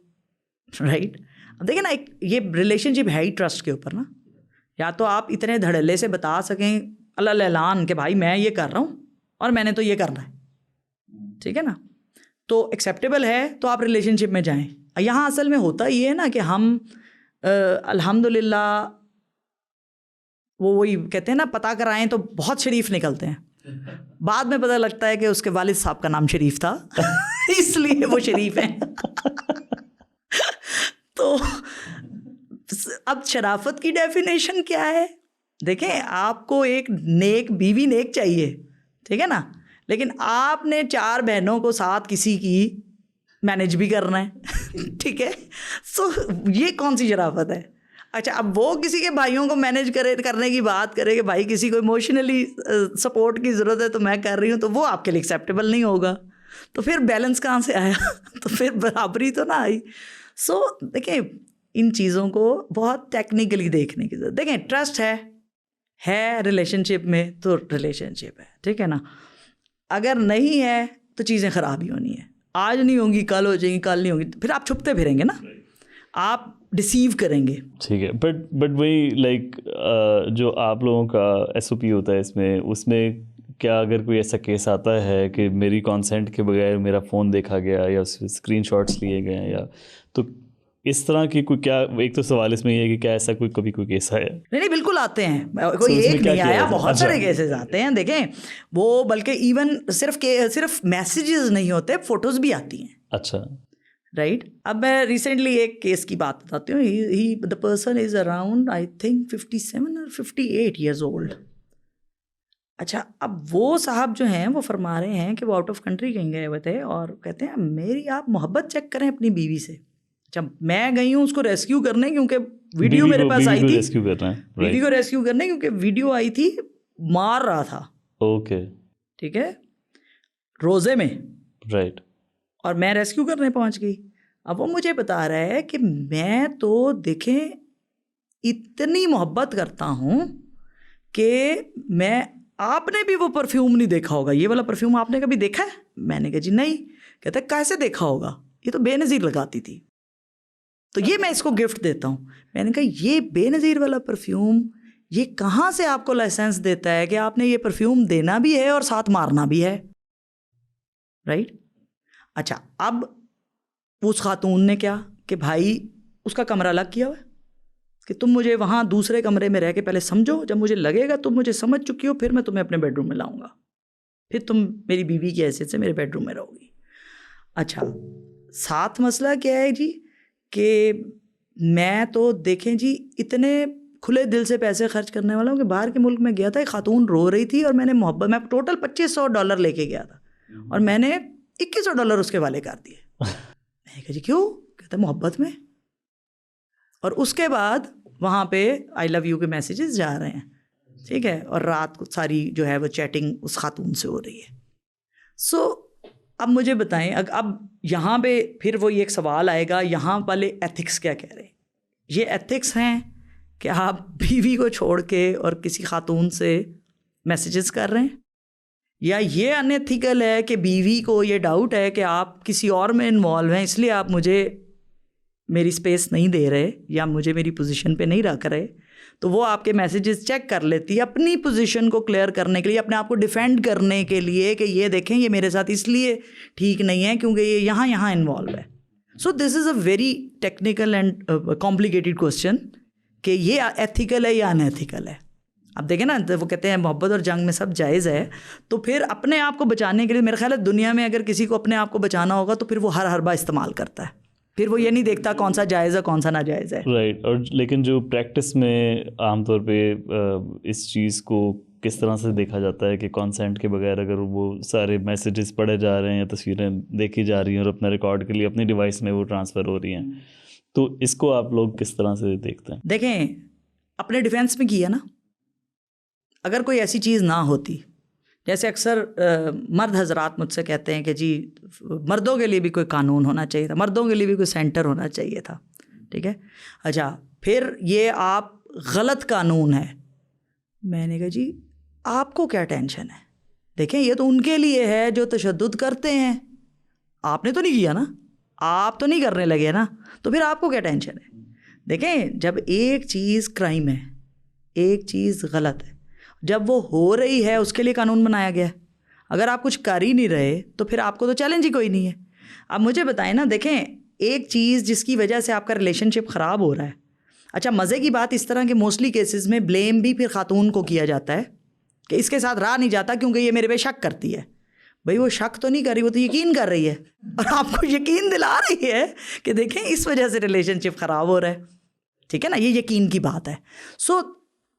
رائٹ. اب دیکھیں نا یہ ریلیشن شپ ہے ہی ٹرسٹ کے اوپر نا. یا تو آپ اتنے دھڑلے سے بتا سکیں اللہ اعلان کہ بھائی میں یہ کر رہا ہوں اور میں نے تو یہ کرنا ہے, ٹھیک ہے نا, تو ایکسیپٹیبل ہے تو آپ ریلیشن شپ میں جائیں. یہاں اصل میں ہوتا یہ ہے نا کہ ہم الحمدللہ وہی کہتے ہیں نا پتہ کرائیں تو بہت شریف نکلتے ہیں, بعد میں پتہ لگتا ہے کہ اس کے والد صاحب کا نام شریف تھا اس لیے وہ شریف ہیں. تو اب شرافت کی ڈیفینیشن کیا ہے؟ دیکھیں آپ کو ایک نیک بیوی نیک چاہیے, ٹھیک ہے نا, لیکن آپ نے 4 بہنوں کو ساتھ کسی کی مینیج بھی کرنا ہے, ٹھیک ہے. سو یہ کون سی شرافت ہے؟ اچھا اب وہ کسی کے بھائیوں کو مینیج کرنے کی بات کرے کہ بھائی کسی کو ایموشنلی سپورٹ کی ضرورت ہے تو میں کر رہی ہوں, تو وہ آپ کے لیے ایکسیپٹیبل نہیں ہوگا. تو پھر بیلنس کہاں سے آیا؟ تو پھر برابری تو نہ آئی. سو دیکھیں ان چیزوں کو بہت ٹیکنیکلی دیکھنے کی ضرورت. دیکھیں ٹرسٹ ہے ریلیشن شپ میں تو ریلیشن شپ ہے, ٹھیک ہے نا. اگر نہیں ہے تو چیزیں خراب ہی ہونی ہیں, آج نہیں ہوں گی کل ہو جائیں گی, کل نہیں ہوں گی, پھر آپ چھپتے پھریں گے نا, آپ ڈسیو کریں گے. ٹھیک ہے, بٹ وہی لائک جو آپ لوگوں کا SOP ہوتا ہے اس میں کیا اگر کوئی ایسا کیس آتا ہے کہ میری کانسینٹ کے بغیر میرا فون دیکھا گیا یا اسکرین شاٹس لیے گئے ہیں, یا تو اس طرح کی کوئی کیا, ایک تو سوال اس میں یہ ہے کہ کیا ایسا کبھی کوئی کیس آیا؟ نہیں بالکل آتے ہیں, کوئی ایک نہیں آیا, بہت سارے کیسز آتے ہیں. دیکھیں وہ بلکہ ایون صرف میسیجز نہیں ہوتے, فوٹوز بھی آتی ہیں. اچھا رائٹ. اب میں ریسنٹلی ایک کیس کی بات بتاتی ہوں. The person is around I think 57 اور 58 ایئرز اولڈ. اچھا اب وہ صاحب جو ہیں وہ فرما رہے ہیں کہ وہ آؤٹ آف کنٹری کہیں گئے ہوئے تھے اور کہتے ہیں میری آپ محبت چیک کریں اپنی بیوی سے. اچھا میں گئی ہوں اس کو ریسکیو کرنے, کیونکہ ویڈیو میرے پاس آئی تھی, بیوی کو ریسکیو کرنے کیونکہ ویڈیو آئی تھی, مار رہا تھا. اوکے ٹھیک ہے, روزے میں, رائٹ, اور میں ریسکیو کرنے پہنچ گئی. اب وہ مجھے بتا رہا ہے کہ میں تو دیکھیں اتنی محبت کرتا ہوں کہ میں, آپ نے بھی وہ پرفیوم نہیں دیکھا ہوگا, یہ والا پرفیوم آپ نے کبھی دیکھا ہے؟ میں نے کہا جی نہیں. کہتا ہے کیسے دیکھا ہوگا, یہ تو بے نظیر لگاتی تھی, تو یہ میں اس کو گفٹ دیتا ہوں. میں نے کہا یہ بے نظیر والا پرفیوم یہ کہاں سے آپ کو لائسنس دیتا ہے کہ آپ نے یہ پرفیوم دینا بھی ہے اور ساتھ مارنا بھی ہے؟ رائٹ. اچھا اب اس خاتون نے کیا کہ بھائی اس کا کمرہ الگ کیا ہوا ہے کہ تم مجھے وہاں دوسرے کمرے میں رہ کے پہلے سمجھو, جب مجھے لگے گا تم مجھے سمجھ چکی ہو پھر میں تمہیں اپنے بیڈ روم میں لاؤں گا, پھر تم میری بیوی کی حیثیت سے میرے بیڈ روم میں رہو گی. اچھا ساتھ مسئلہ کیا ہے جی کہ میں تو دیکھیں جی اتنے کھلے دل سے پیسے خرچ کرنے والا ہوں کہ باہر کے ملک میں گیا تھا, ایک خاتون رو رہی تھی اور میں نے محبت, میں ٹوٹل $2500 لے کے گیا تھا اور میں نے $2100 اس کے والے کر دیے. میں نے کہا جی کیوں؟ کہتا محبت میں. اور اس کے بعد وہاں پہ آئی لو یو کے میسیجز جا رہے ہیں, ٹھیک ہے, اور رات کو ساری جو ہے وہ چیٹنگ اس خاتون سے ہو رہی ہے. سو اب مجھے بتائیں, اب یہاں پہ پھر وہ ایک سوال آئے گا, یہاں والے ایتھکس کیا کہہ رہے ہیں؟ یہ ایتھکس ہیں کہ آپ بیوی کو چھوڑ کے اور کسی خاتون سے میسیجز کر رہے ہیں, یا یہ ان ایتھیکل ہے کہ بیوی کو یہ ڈاؤٹ ہے کہ آپ کسی اور میں انوالو ہیں اس لیے آپ مجھے میری اسپیس نہیں دے رہے یا مجھے میری پوزیشن پہ نہیں رکھ رہے, تو وہ آپ کے میسیجز چیک کر لیتی ہے اپنی پوزیشن کو کلیئر کرنے کے لیے, اپنے آپ کو ڈیفینڈ کرنے کے لیے کہ یہ دیکھیں یہ میرے ساتھ اس لیے ٹھیک نہیں ہے کیونکہ یہ یہاں انوالو ہے. So this is a very technical and complicated question کہ یہ ایتھیکل ہے یا ان ایتھیکل ہے. اب دیکھیں نا وہ کہتے ہیں محبت اور جنگ میں سب جائز ہے, تو پھر اپنے آپ کو بچانے کے لیے میرا خیال ہے دنیا میں اگر کسی کو اپنے آپ کو بچانا ہوگا تو پھر وہ ہر حربہ استعمال کرتا ہے, پھر وہ یہ نہیں دیکھتا کون سا جائز ہے کون سا ناجائز ہے. رائٹ. اور لیکن جو پریکٹس میں عام طور پہ اس چیز کو کس طرح سے دیکھا جاتا ہے کہ کانسینٹ کے بغیر اگر وہ سارے میسیجز پڑھے جا رہے ہیں یا تصویریں دیکھی جا رہی ہیں اور اپنا ریکارڈ کے لیے اپنی ڈیوائس میں وہ ٹرانسفر ہو رہی ہیں, تو اس کو آپ لوگ کس طرح سے دیکھتے ہیں؟ دیکھیں اپنے ڈیفینس میں کیا نا, اگر کوئی ایسی چیز نہ ہوتی, جیسے اکثر مرد حضرات مجھ سے کہتے ہیں کہ جی مردوں کے لیے بھی کوئی قانون ہونا چاہیے تھا, مردوں کے لیے بھی کوئی سینٹر ہونا چاہیے تھا, ٹھیک ہے. اچھا پھر یہ آپ غلط قانون ہے. میں نے کہا جی آپ کو کیا ٹینشن ہے, دیکھیں یہ تو ان کے لیے ہے جو تشدد کرتے ہیں, آپ نے تو نہیں کیا نا, آپ تو نہیں کرنے لگے نا, تو پھر آپ کو کیا ٹینشن ہے. دیکھیں جب ایک چیز کرائم ہے, ایک چیز غلط ہے, جب وہ ہو رہی ہے اس کے لیے قانون بنایا گیا ہے. اگر آپ کچھ کر ہی نہیں رہے تو پھر آپ کو تو چیلنج ہی کوئی نہیں ہے. اب مجھے بتائیں نا, دیکھیں ایک چیز جس کی وجہ سے آپ کا ریلیشن شپ خراب ہو رہا ہے. اچھا مزے کی بات اس طرح کے موسٹلی کیسز میں بلیم بھی پھر خاتون کو کیا جاتا ہے کہ اس کے ساتھ رہا نہیں جاتا کیونکہ یہ میرے پہ شک کرتی ہے. بھائی وہ شک تو نہیں کر رہی, وہ تو یقین کر رہی ہے, اور آپ کو یقین دلا رہی ہے کہ دیکھیں اس وجہ سے ریلیشن شپ خراب ہو رہا ہے. ٹھیک ہے نا, یہ یقین کی بات ہے. سو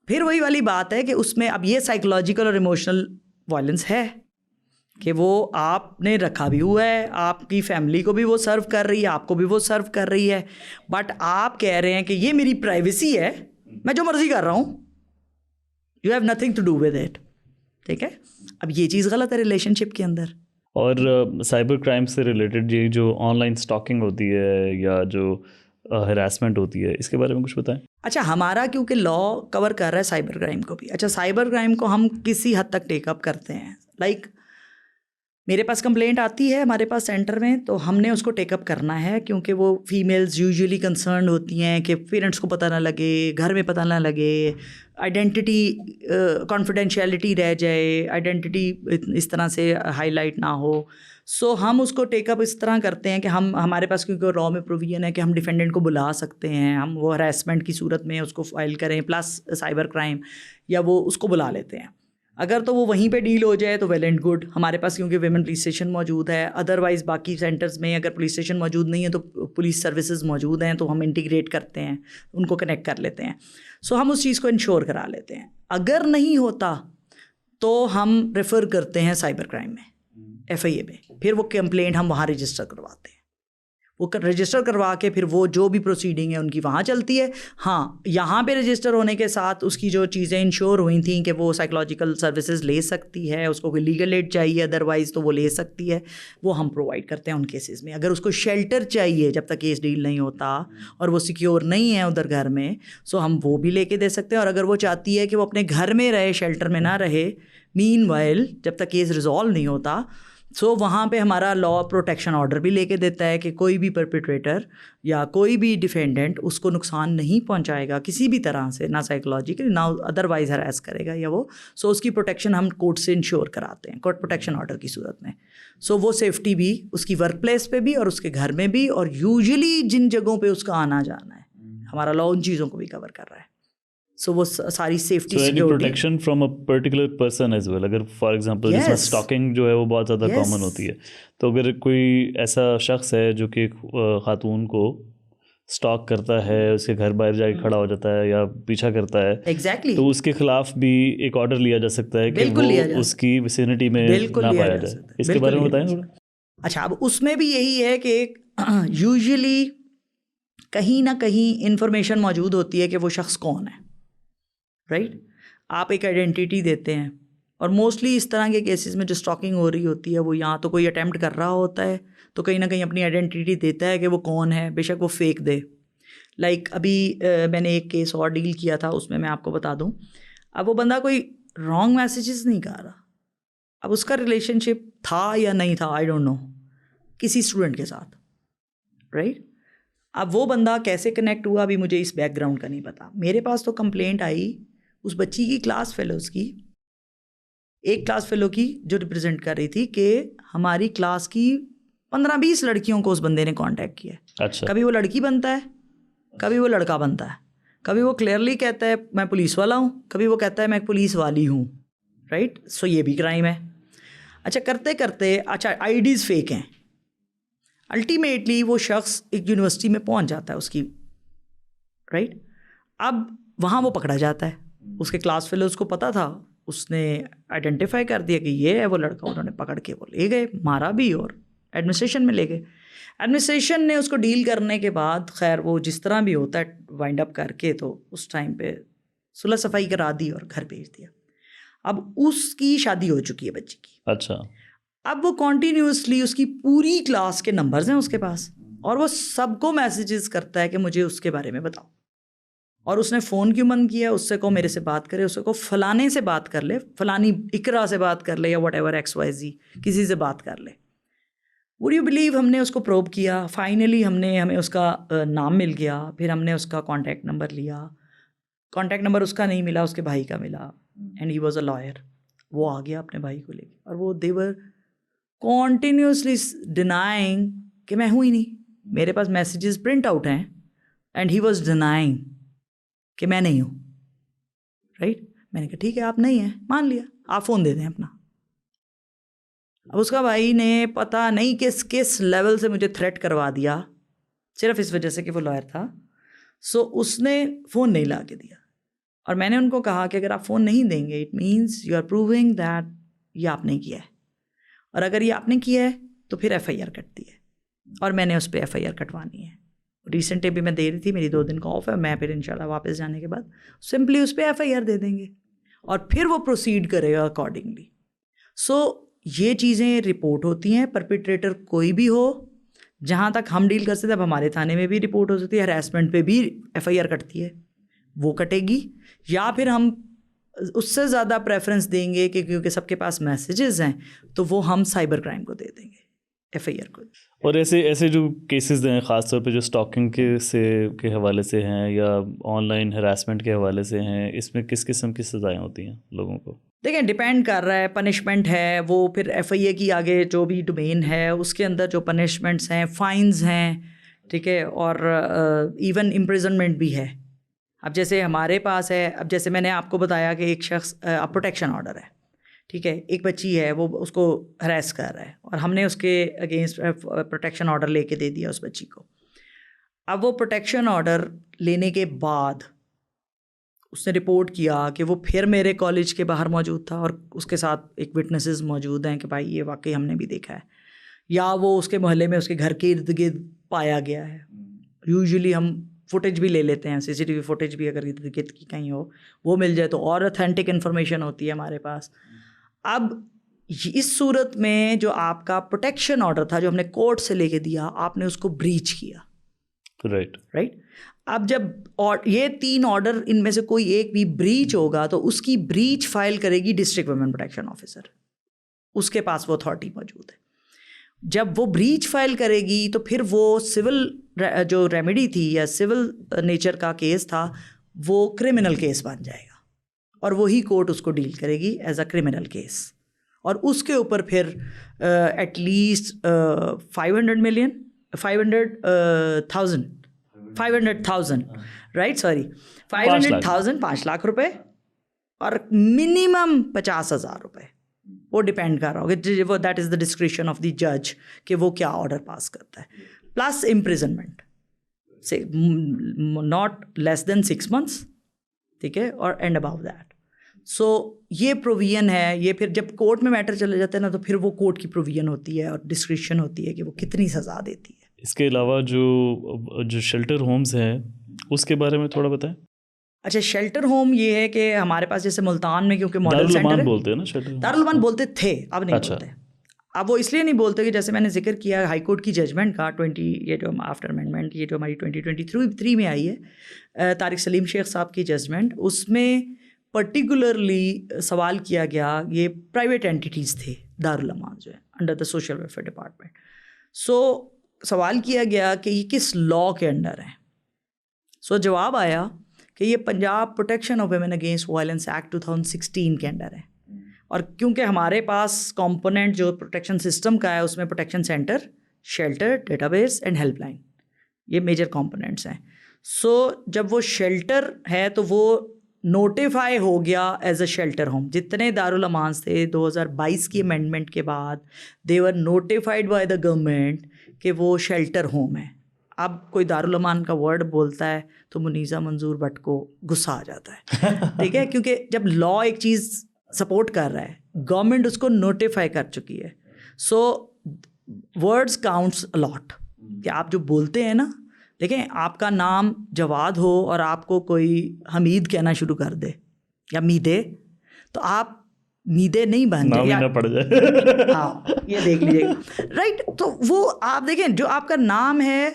پھر وہی والی بات ہے کہ اس میں اب یہ سائیکولوجیکل اور ایموشنل وائلنس ہے کہ وہ آپ نے رکھا بھی ہوا ہے, آپ کی فیملی کو بھی وہ سرو کر رہی ہے, آپ کو بھی وہ سرو کر رہی ہے, بٹ آپ کہہ رہے ہیں کہ یہ میری پرائیویسی ہے, میں جو مرضی کر رہا ہوں, you have nothing to do with it. ٹھیک ہے, اب یہ چیز غلط ہے ریلیشن شپ کے اندر. اور سائبر کرائم سے ریلیٹڈ یہ جو آن لائن اسٹاکنگ ہوتی ہے یا جو ہراسمنٹ ہوتی ہے, اس کے بارے میں کچھ بتائیں. اچھا, ہمارا کیونکہ لا کور کر رہا ہے سائبر کرائم کو بھی. اچھا, سائبر کرائم کو ہم کسی حد تک ٹیک اپ کرتے ہیں. لائک میرے پاس کمپلینٹ آتی ہے ہمارے پاس سینٹر میں, تو ہم نے اس کو ٹیک اپ کرنا ہے, کیونکہ وہ فیمیلز یوزلی کنسرنڈ ہوتی ہیں کہ پیرنٹس کو پتہ نہ لگے, گھر میں پتہ نہ لگے, آئیڈینٹی کانفیڈینشیلٹی رہ جائے, آئیڈینٹی اس طرح سے ہائی لائٹ نہ ہو. سو ہم اس کو ٹیک اپ اس طرح کرتے ہیں کہ ہمارے پاس کیونکہ لا میں پروویژن ہے کہ ہم ڈیفینڈنٹ کو بلا سکتے ہیں, ہم وہ ہراسمنٹ کی صورت میں اس کو فائل کریں پلس سائبر کرائم, یا وہ اس کو بلا لیتے ہیں. اگر تو وہ وہیں پہ ڈیل ہو جائے تو ویل اینڈ گڈ, ہمارے پاس کیونکہ ویمن پولیس اسٹیشن موجود ہے. ادروائز باقی سینٹرز میں اگر پولیس اسٹیشن موجود نہیں ہے تو پولیس سروسز موجود ہیں, تو ہم انٹیگریٹ کرتے ہیں, ان کو کنیکٹ کر لیتے ہیں. سو ہم اس چیز کو انشور کرا لیتے ہیں. اگر نہیں ہوتا تو ہم ریفر کرتے ہیں سائبر کرائم میں, FIA میں, پھر وہ کمپلینٹ ہم وہاں رجسٹر کرواتے ہیں. وہ رجسٹر کروا کے پھر وہ جو بھی پروسیڈنگ ہے ان کی وہاں چلتی ہے. ہاں, یہاں پہ رجسٹر ہونے کے ساتھ اس کی جو چیزیں انشور ہوئی تھیں کہ وہ سائیکولوجیکل سروسز لے سکتی ہے, اس کو کوئی لیگل ایڈ چاہیے ادروائز تو وہ لے سکتی ہے, وہ ہم پرووائڈ کرتے ہیں ان کیسز میں. اگر اس کو شیلٹر چاہیے جب تک کیس ڈیل نہیں ہوتا اور وہ سیکیور نہیں ہے ادھر گھر میں, سو ہم وہ بھی لے کے دے سکتے ہیں. اور اگر وہ چاہتی ہے کہ وہ اپنے گھر میں رہے, شیلٹر میں نہ رہے مین وائل جب تک کیس ریزالو نہیں ہوتا, سو وہاں پہ ہمارا لا پروٹیکشن آرڈر بھی لے کے دیتا ہے کہ کوئی بھی پرپیٹریٹر یا کوئی بھی ڈیفینڈنٹ اس کو نقصان نہیں پہنچائے گا کسی بھی طرح سے, نہ سائیکولوجیکل نہ ادروائز ہراس کرے گا یا وہ. سو اس کی پروٹیکشن ہم کورٹ سے انشور کراتے ہیں, کورٹ پروٹیکشن آرڈر کی صورت میں. سو وہ سیفٹی بھی اس کی ورک پلیس پہ بھی اور اس کے گھر میں بھی, اور یوزلی جن جگہوں پہ اس کا آنا جانا ہے, ہمارا لا ان چیزوں کو بھی کور کر رہا ہے. سو وہ ساری safety protection from a particular person as well. اگر فار ایگزامپل جس میں اسٹاکنگ جو ہے وہ بہت زیادہ کامن ہوتی ہے, تو اگر کوئی ایسا شخص ہے جو کہ خاتون کو اسٹاک کرتا ہے, اس کے گھر باہر جا کے کھڑا ہو جاتا ہے یا پیچھا کرتا ہے, ایگزیکٹلی, تو اس کے خلاف بھی ایک آرڈر لیا جا سکتا ہے کہ وہ اس کی ویسینٹی میں نہ پایا جائے. اس کے بارے میں بتائیں تھوڑا. اچھا, اب اس میں بھی یہی ہے کہ یوزلی کہیں نہ کہیں انفارمیشن موجود ہوتی ہے کہ وہ شخص کون ہے, رائٹ. آپ ایک آئیڈینٹی دیتے ہیں, اور موسٹلی اس طرح کے کیسز میں جو اسٹاکنگ ہو رہی ہوتی ہے وہ یہاں تو کوئی اٹیمپٹ کر رہا ہوتا ہے تو کہیں نہ کہیں اپنی آئیڈینٹی دیتا ہے کہ وہ کون ہے, بے شک وہ فیک دے. لائک ابھی میں نے ایک کیس اور ڈیل کیا تھا, اس میں آپ کو بتا دوں. اب وہ بندہ کوئی رانگ میسیجز نہیں کر رہا, اب اس کا ریلیشن شپ تھا یا نہیں تھا آئی ڈونٹ نو کسی اسٹوڈنٹ کے ساتھ, رائٹ. اب وہ بندہ کیسے کنیکٹ ہوا ابھی مجھے اس بیک گراؤنڈ کا نہیں پتا. میرے پاس تو کمپلینٹ آئی اس بچی کی کلاس فیلوز کی, ایک کلاس فیلو کی جو ریپرزینٹ کر رہی تھی کہ ہماری کلاس کی 15-20 لڑکیوں کو اس بندے نے کانٹیکٹ کیا ہے. اچھا, کبھی وہ لڑکی بنتا ہے, کبھی وہ لڑکا بنتا ہے, کبھی وہ کلیئرلی کہتا ہے میں پولیس والا ہوں, کبھی وہ کہتا ہے میں پولیس والی ہوں, رائٹ. سو یہ بھی کرائم ہے. اچھا, کرتے کرتے اچھا آئی ڈیز فیک ہیں. الٹیمیٹلی وہ شخص ایک یونیورسٹی میں پہنچ جاتا ہے اس کی, رائٹ. اب وہاں وہ پکڑا جاتا ہے, اس کے کلاس فیلوز کو پتہ تھا, اس نے آئیڈینٹیفائی کر دیا کہ یہ ہے وہ لڑکا, انہوں نے پکڑ کے وہ لے گئے, مارا بھی اور ایڈمنسٹریشن میں لے گئے. ایڈمنسٹریشن نے اس کو ڈیل کرنے کے بعد خیر وہ جس طرح بھی ہوتا ہے وائنڈ اپ کر کے تو اس ٹائم پہ صلح صفائی کرا دی اور گھر بھیج دیا. اب اس کی شادی ہو چکی ہے بچی کی. اچھا, اب وہ کنٹینیوسلی اس کی پوری کلاس کے نمبرز ہیں اس کے پاس, اور وہ سب کو میسیجز کرتا ہے کہ مجھے اس کے بارے میں بتاؤ. اور اس نے فون کیوں بند کیا, اس سے کہو میرے سے بات کرے, اس سے کہو فلانے سے بات کر لے, فلانی اقرا سے بات کر لے, یا واٹ ایور XYZ کسی سے بات کر لے. وڈ یو بلیو ہم نے اس کو پروب کیا, فائنلی ہمیں اس کا نام مل گیا, پھر ہم نے اس کا کانٹیکٹ نمبر لیا. کانٹیکٹ نمبر اس کا نہیں ملا, اس کے بھائی کا ملا, and he was a lawyer. وہ آ گیا اپنے بھائی کو لے کے, اور وہ دے ور کنٹینیوسلی ڈینائنگ کہ میں ہوں ہی نہیں. میرے پاس میسیجز پرنٹ آؤٹ ہیں, اینڈ ہی واز ڈینائنگ کہ میں نہیں ہوں, رائٹ. میں نے کہا ٹھیک ہے آپ نہیں ہیں, مان لیا, آپ فون دے دیں اپنا. اب اس کا بھائی نے پتہ نہیں کس لیول سے مجھے تھریٹ کروا دیا صرف اس وجہ سے کہ وہ لائر تھا. سو اس نے فون نہیں لا کے دیا, اور میں نے ان کو کہا کہ اگر آپ فون نہیں دیں گے it means you are proving that یہ آپ نے کیا ہے, اور اگر یہ آپ نے کیا ہے تو پھر ایف آئی آر کٹتی ہے, اور میں نے اس پہ ایف آئی آر کٹوانی ہے. ریسنٹلی بھی میں دے رہی تھی, میری 2 دن کا آف ہے, میں پھر انشاءاللہ واپس جانے کے بعد سمپلی اس پہ ایف آئی آر دے دیں گے اور پھر وہ پروسیڈ کرے گا اکارڈنگلی. سو یہ چیزیں رپورٹ ہوتی ہیں, پرپیٹریٹر کوئی بھی ہو, جہاں تک ہم ڈیل کر سکتے ہیں. اب ہمارے تھانے میں بھی رپورٹ ہو سکتی ہے, ہراسمنٹ پہ بھی ایف آئی آر کٹتی ہے, وہ کٹے گی. یا پھر ہم اس سے زیادہ پریفرنس دیں گے کہ کیونکہ سب کے پاس میسیجز ہیں تو وہ ہم سائبر کرائم کو دے دیں گے ایف آئی آر کو. اور ایسے جو کیسز ہیں خاص طور پہ جو اسٹاکنگ کے حوالے سے ہیں یا آن لائن ہراسمنٹ کے حوالے سے ہیں, اس میں کس قسم کی سزائیں ہوتی ہیں لوگوں کو؟ دیکھیں ڈپینڈ کر رہا ہے, پنشمنٹ ہے وہ پھر ایف آئی اے کی آگے جو بھی ڈومین ہے اس کے اندر جو پنشمنٹس ہیں, فائنز ہیں, ٹھیک ہے, اور ایون امپریزنمنٹ بھی ہے. اب جیسے ہمارے پاس ہے, اب جیسے میں نے آپ کو بتایا کہ ایک شخص پروٹیکشن آرڈر ہے, ٹھیک ہے, ایک بچی ہے وہ اس کو ہراس کر رہا ہے اور ہم نے اس کے اگینسٹ پروٹیکشن آرڈر لے کے دے دیا اس بچی کو. اب وہ پروٹیکشن آرڈر لینے کے بعد اس نے رپورٹ کیا کہ وہ پھر میرے کالج کے باہر موجود تھا اور اس کے ساتھ ایک وٹنسز موجود ہیں کہ بھائی یہ واقعی ہم نے بھی دیکھا ہے, یا وہ اس کے محلے میں اس کے گھر کے ارد گرد پایا گیا ہے. یوزلی ہم فوٹیج بھی لے لیتے ہیں, سی سی ٹی وی فوٹیج بھی اگر ارد گرد کی کہیں ہو وہ مل جائے تو اور اتھینٹک انفارمیشن ہوتی ہے ہمارے پاس. اب اس صورت میں جو آپ کا پروٹیکشن آرڈر تھا جو ہم نے کورٹ سے لے کے دیا, آپ نے اس کو بریچ کیا, رائٹ. اب جب یہ 3 آرڈر ان میں سے کوئی ایک بھی بریچ ہوگا تو اس کی بریچ فائل کرے گی ڈسٹرکٹ ویمن پروٹیکشن آفیسر, اس کے پاس وہ اتھارٹی موجود ہے. جب وہ بریچ فائل کرے گی تو پھر وہ سول جو ریمیڈی تھی یا سول نیچر کا کیس تھا وہ کرمنل کیس بن جائے گا, اور وہی کورٹ اس کو ڈیل کرے گی ایز اے کرمنل کیس, اور اس کے اوپر پھر at least 500,000 right, sorry 500,000 5 lakh روپے, اور منیمم 50,000 روپے. وہ ڈپینڈ کر رہا ہوگا, وہ that is the discretion of the جج کہ وہ کیا آرڈر پاس کرتا ہے, plus imprisonment not less than 6 months, ٹھیک ہے, اور اینڈ ابو دیٹ. سو یہ پروویژن ہے. یہ پھر جب کورٹ میں میٹر چلے جاتے ہیں نا تو پھر وہ کورٹ کی پروویژن ہوتی ہے اور ڈسکریشن ہوتی ہے کہ وہ کتنی سزا دیتی ہے. اس کے علاوہ جو شیلٹر ہومز ہیں اس کے بارے میں تھوڑا بتائیں. اچھا, شیلٹر ہوم یہ ہے کہ ہمارے پاس جیسے ملتان میں کیونکہ ماڈل سینٹر بولتے ہیں نا شیلٹر, دارالمان بولتے تھے, اب نہیں بولتے. اب وہ اس لیے نہیں بولتے کہ جیسے میں نے ذکر کیا ہائی کورٹ کی ججمنٹ کا 20 یہ جو آفٹر امینڈمنٹ یہ جو ہماری 2023 میں آئی ہے, طارق سلیم شیخ صاحب کی ججمنٹ, اس میں پرٹیکولرلی سوال کیا گیا, یہ پرائیویٹ اینٹیٹیز تھے دارالامان جو ہے under the social welfare department. So سوال کیا گیا کہ یہ کس لاء کے انڈر ہیں. سو جواب آیا کہ یہ Punjab protection of women against violence act 2016 کے انڈر ہے. اور کیونکہ ہمارے پاس کمپوننٹ جو پروٹیکشن سسٹم کا ہے اس میں protection centre, shelter, data base and help line, یہ میجر کمپوننٹس ہیں. سو جب وہ شیلٹر ہے تو وہ نوٹیفائی ہو گیا ایز اے شیلٹر ہوم. جتنے دارالامانس تھے 2022 کی امینڈمنٹ کے بعد دے ور نوٹیفائڈ بائی دا گورنمنٹ کہ وہ شیلٹر ہوم ہے. اب کوئی دارالامان کا ورڈ بولتا ہے تو منیزہ منظور بٹ کو غصہ آ جاتا ہے, ٹھیک ہے, کیونکہ جب لا ایک چیز سپورٹ کر رہا ہے, گورنمنٹ اس کو نوٹیفائی کر چکی ہے. سو ورڈز کاؤنٹس الاٹ, کہ آپ جو بولتے ہیں نا, دیکھیں آپ کا نام جواد ہو اور آپ کو کوئی حمید کہنا شروع کر دے یا میدے, تو آپ میدے نہیں بن جائے, پڑ جائے. ہاں یہ دیکھ لیجیے گا, رائٹ. تو وہ آپ دیکھیں جو آپ کا نام ہے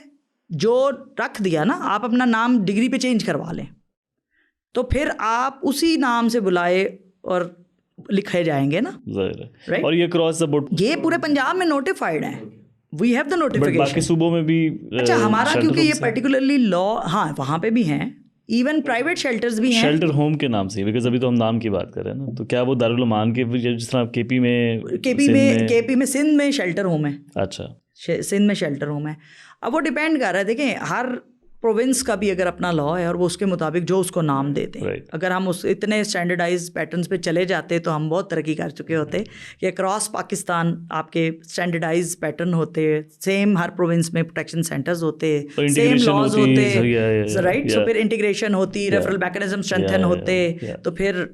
جو رکھ دیا نا, آپ اپنا نام ڈگری پہ چینج کروا لیں تو پھر آپ اسی نام سے بلائے اور لکھے جائیں گے نا, اور یہ کراس دا بورڈ یہ پورے پنجاب میں نوٹیفائڈ ہیں, وی ہیو دا نوٹیفیکیشن. باقی صوبوں میں بھی اچھا ہمارا کیونکہ یہ پرٹیکولرلی لا, ہاں وہاں پہ بھی ہیں, ایون پرائیویٹ شیلٹرز بھی ہیں شیلٹر ہوم کے نام سے, بیکاز ابھی تو ہم نام کی بات کر رہے ہیں نا, تو کیا وہ دارالمان کے جس طرح کے پی میں سندھ میں شیلٹر ہوم ہے. اچھا, سندھ میں شیلٹر ہوم ہے. اب وہ ڈپینڈ کر رہا ہے, دیکھیں ہر پروونس کا بھی اگر اپنا لا ہے اور وہ اس کے مطابق جو اس کو نام دیتے ہیں, Right. اگر ہم اس اتنے اسٹینڈرڈائز پیٹرنس پہ چلے جاتے تو ہم بہت ترقی کر چکے ہوتے کہ اکراس پاکستان آپ کے اسٹینڈرڈائز پیٹرن ہوتے, سیم ہر پروونس میں پروٹیکشن سینٹرز ہوتے, سیم لاز ہوتے, رائٹ. سو پھر انٹیگریشن ہوتی, ریفرل میکینزم اسٹرینتھن ہوتے, تو پھر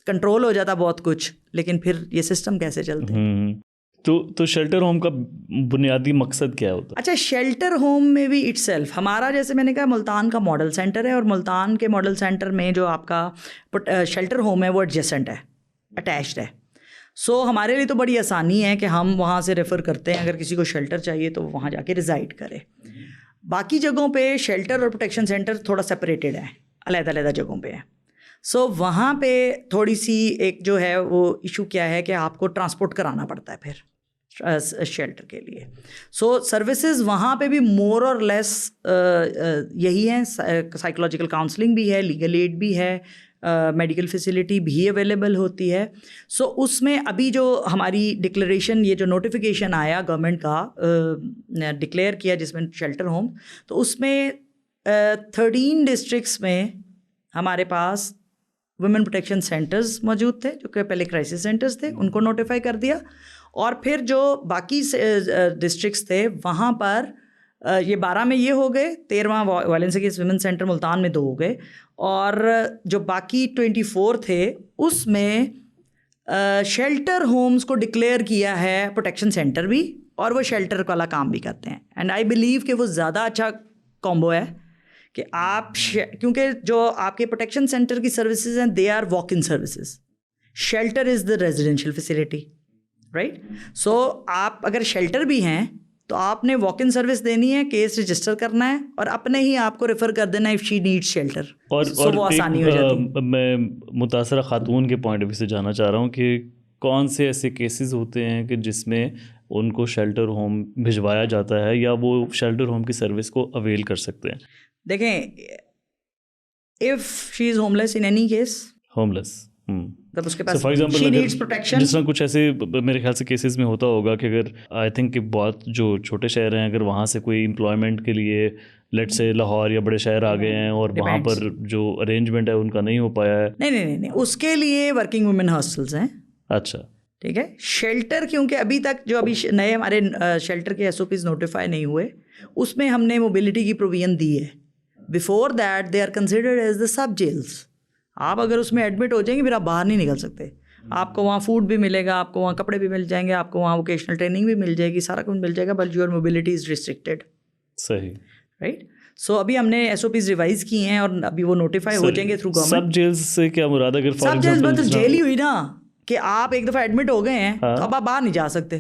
کنٹرول ہو جاتا بہت کچھ. لیکن پھر یہ سسٹم کیسے چلتے ہیں؟ تو شیلٹر ہوم کا بنیادی مقصد کیا ہوتا ہے؟ اچھا, شیلٹر ہوم میں بھی اٹ سیلف ہمارا, جیسے میں نے کہا, ملتان کا ماڈل سینٹر ہے, اور ملتان کے ماڈل سینٹر میں جو آپ کا شیلٹر ہوم ہے وہ ایڈجسنٹ ہے, اٹیچڈ ہے. سو ہمارے لیے تو بڑی آسانی ہے کہ ہم وہاں سے ریفر کرتے ہیں, اگر کسی کو شیلٹر چاہیے تو وہاں جا کے ریزائڈ کرے. باقی جگہوں پہ شیلٹر اور پروٹیکشن سینٹر تھوڑا سپریٹڈ ہے, علیحدہ علیحدہ جگہوں پہ ہے. سو وہاں پہ تھوڑی سی ایک جو ہے وہ ایشو کیا ہے کہ آپ کو ٹرانسپورٹ کرانا پڑتا ہے پھر شیلٹر کے لیے. سو سروسز وہاں پہ بھی مور اور لیس یہی ہیں, سائیکولوجیکل کاؤنسلنگ بھی ہے, لیگل ایڈ بھی ہے, میڈیکل فیسلٹی بھی اویلیبل ہوتی ہے. سو اس میں ابھی جو ہماری ڈکلیریشن, یہ جو نوٹیفیکیشن آیا گورنمنٹ کا ڈکلیئر کیا جس میں شیلٹر ہوم, تو اس میں 13 ڈسٹرکٹس میں ہمارے پاس ویمن پروٹیکشن سینٹرز موجود تھے, جو کہ پہلے کرائسس سینٹرز تھے, ان کو نوٹیفائی کر دیا. اور پھر جو باقی ڈسٹرکٹس تھے وہاں پر یہ 12 میں یہ ہو گئے, 13واں violence against women centre Multan میں 2 ہو گئے, اور جو باقی 24 تھے اس میں شیلٹر ہومز کو ڈکلیئر کیا ہے پروٹیکشن سینٹر بھی, اور وہ شیلٹر والا کام بھی کرتے ہیں. اینڈ آئی بلیو کہ وہ زیادہ اچھا کامبو ہے کہ آپ, کیونکہ جو آپ کے پروٹیکشن سینٹر کی سروسز ہیں they are walk in services, shelter is the residential facility, right. So آپ اگر شیلٹر بھی ہیں تو آپ نے واک ان سروس دینی ہے, کیس رجسٹر کرنا ہے, اور اپنے ہی آپ کو ریفر کر دینا ہے اف شی نیڈ شیلٹر. اور وہ آسانی ہو جاتی ہے. میں متاثرہ خاتون کے پوائنٹ آف ویو سے جاننا چاہ رہا ہوں کہ کون سے ایسے کیسز ہوتے ہیں کہ جس میں ان کو شیلٹر ہوم بھجوایا جاتا ہے یا وہ شیلٹر ہوم کی سروس کو اویل کر سکتے ہیں؟ دیکھیں, if she is homeless in any case, homeless, اس کے پاس for example she needs protection, جس طرح کچھ ایسے میرے خیال سے کیسز میں ہوتا ہوگا کہ اگر آئی تھنک کہ بہت جو چھوٹے شہر ہیں, اگر وہاں سے کوئی امپلائمنٹ کے لیے لیٹ سے لاہور یا بڑے شہر آ گئے ہیں اور وہاں پر جو ارینجمنٹ ہے ان کا نہیں ہو پایا ہے, نہیں, اس کے لیے ورکنگ وومن ہاسٹلس ہیں. اچھا, ٹھیک ہے. شیلٹر کیونکہ ابھی تک جو ابھی نئے ہمارے شیلٹر کے ایس او پیز نوٹیفائی نہیں ہوئے, اس میں ہم نے موبلٹی کی پروویژن دی ہے. Before that they are considered as the sub jails. آپ اگر اس میں ایڈمٹ ہو جائیں گے پھر آپ باہر نہیں نکل سکتے. آپ کو وہاں فوڈ بھی ملے گا, آپ کو وہاں کپڑے بھی مل جائیں گے, آپ کو وہاں ووکیشنل ٹریننگ بھی مل جائے گی, سارا کچھ مل جائے گا, but your mobility is restricted. صحیح, رائٹ. سو ابھی ہم نے ایس او پیز ریوائز کی ہیں اور ابھی وہ نوٹیفائی ہو جائیں گے تھرو گورنمنٹ. سب جیلز سے کیا مراد؟ اگر سب جیلز مطلب جیل ہی ہوئی نا کہ آپ ایک دفعہ ایڈمٹ ہو گئے ہیں تو اب آپ باہر نہیں جا سکتے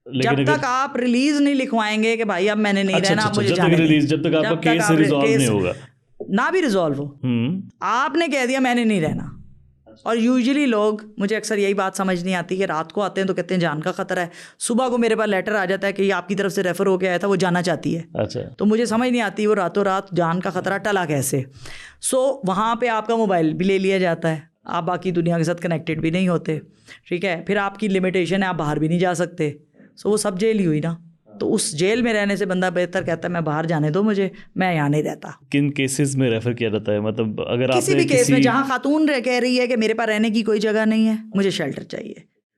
جب تک آپ ریلیز نہیں لکھوائیں گے کہ بھائی اب میں نے نہیں رہنا, آپ مجھے جانے دیں. جب تک آپ کا کیس ریزالو نہیں ہوگا, نہ بھی ریزالو ہو, آپ نے کہہ دیا میں نے نہیں رہنا. اور یوزلی لوگ, مجھے اکثر یہی بات سمجھ نہیں آتی کہ رات کو آتے ہیں تو کہتے ہیں جان کا خطرہ ہے, صبح کو میرے پاس لیٹر آ جاتا ہے کہ یہ آپ کی طرف سے ریفر ہو کے آیا تھا, وہ جانا چاہتی ہے. اچھا, تو مجھے سمجھ نہیں آتی وہ راتوں رات جان کا خطرہ ٹلا کیسے. سو وہاں پہ آپ کا موبائل بھی لے لیا جاتا ہے, آپ باقی دنیا کے ساتھ کنیکٹیڈ بھی نہیں ہوتے, ٹھیک ہے. پھر آپ کی لمیٹیشن ہے, آپ باہر بھی نہیں جا سکتے. سو وہ سب جیل ہی ہوئی نا. تو اس جیل میں رہنے سے بندہ بہتر کہتا ہے میں باہر جانے دو مجھے, میں یہاں نہیں رہتا. کن کیسز میں ریفر کیا جاتا ہے؟ مطلب اگر آپ کسی بھی کیس میں جہاں خاتون کہہ رہی ہے کہ میرے پاس رہنے کی کوئی جگہ نہیں ہے, مجھے شیلٹر چاہیے,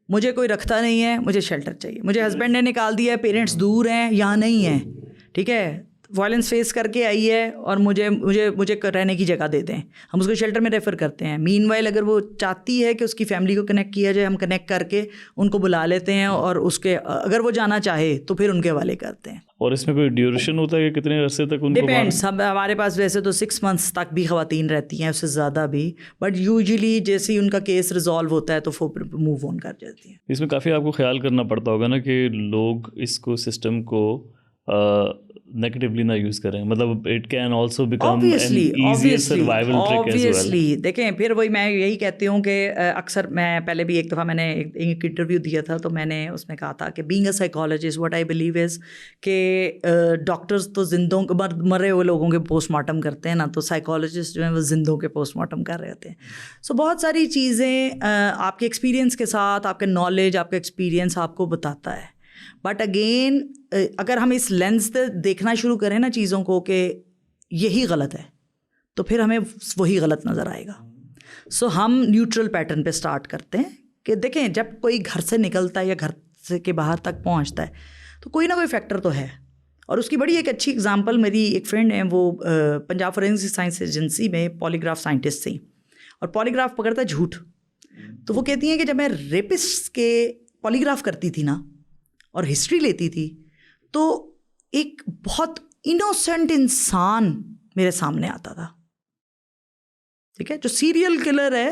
مجھے کوئی رکھتا نہیں ہے, مجھے شیلٹر چاہیے, مجھے ہسبینڈ نے نکال دیا ہے, پیرنٹس دور ہیں, یہاں نہیں ہیں, ٹھیک ہے, وائلنس فیس کر کے آئی ہے اور مجھے رہنے کی جگہ دے دیں, ہم اس کو شیلٹر میں ریفر کرتے ہیں. مین وائل اگر وہ چاہتی ہے کہ اس کی فیملی کو کنیکٹ کیا جائے, ہم کنیکٹ کر کے ان کو بلا لیتے ہیں, اور اس کے اگر وہ جانا چاہے تو پھر ان کے حوالے کرتے ہیں. اور اس میں کوئی ڈیوریشن ہوتا ہے کہ کتنے عرصے تک ان کو؟ ڈیپینڈس. ہمارے پاس ویسے تو 6 months تک بھی خواتین رہتی ہیں, اس سے زیادہ بھی, بٹ یوزلی جیسے ہی ان کا کیس ریزالو ہوتا ہے تو وہ موو آن کر جاتی ہیں. اس میں کافی آپ کو خیال کرنا پڑتا ہوگا نا کہ لوگ اس کو سسٹم کو نیگیٹیولی نہ یوز کریں, مطلب it can also become an easy survival trick as well. obviously دیکھیں, پھر وہی میں یہی کہتی ہوں کہ اکثر میں پہلے بھی ایک دفعہ میں نے ایک انٹرویو دیا تھا تو میں نے اس میں کہا تھا کہ being a psychologist what I believe is کہ ڈاکٹرز تو زندوں مرے ہوئے لوگوں کے پوسٹ مارٹم کرتے ہیں نا, تو سائیکالوجسٹ جو ہیں وہ زندوں کے پوسٹ مارٹم کر رہے ہوتے ہیں. سو بہت ساری چیزیں آپ کے ایکسپیرینس کے ساتھ, آپ کے نالج, آپ کا ایکسپیرینس آپ کو بتاتا ہے. بٹ اگین اگر ہم اس لینس سے دیکھنا شروع کریں نا چیزوں کو کہ یہی غلط ہے تو پھر ہمیں وہی غلط نظر آئے گا. سو ہم نیوٹرل پیٹرن پہ اسٹارٹ کرتے ہیں کہ دیکھیں جب کوئی گھر سے نکلتا ہے یا گھر سے کے باہر تک پہنچتا ہے تو کوئی نہ کوئی فیکٹر تو ہے. اور اس کی بڑی ایک اچھی اگزامپل میری ایک فرینڈ ہے, وہ پنجاب فورینسک سائنس ایجنسی میں پالیگراف سائنٹسٹ تھیں اور پالیگراف پکڑتا ہے جھوٹ. تو وہ کہتی ہیں کہ جب میں ریپسٹ کے پالیگراف کرتی تھی نا اور ہسٹری لیتی تھی تو ایک بہت انوسینٹ انسان میرے سامنے آتا تھا. ٹھیک ہے, جو سیریل کلر ہے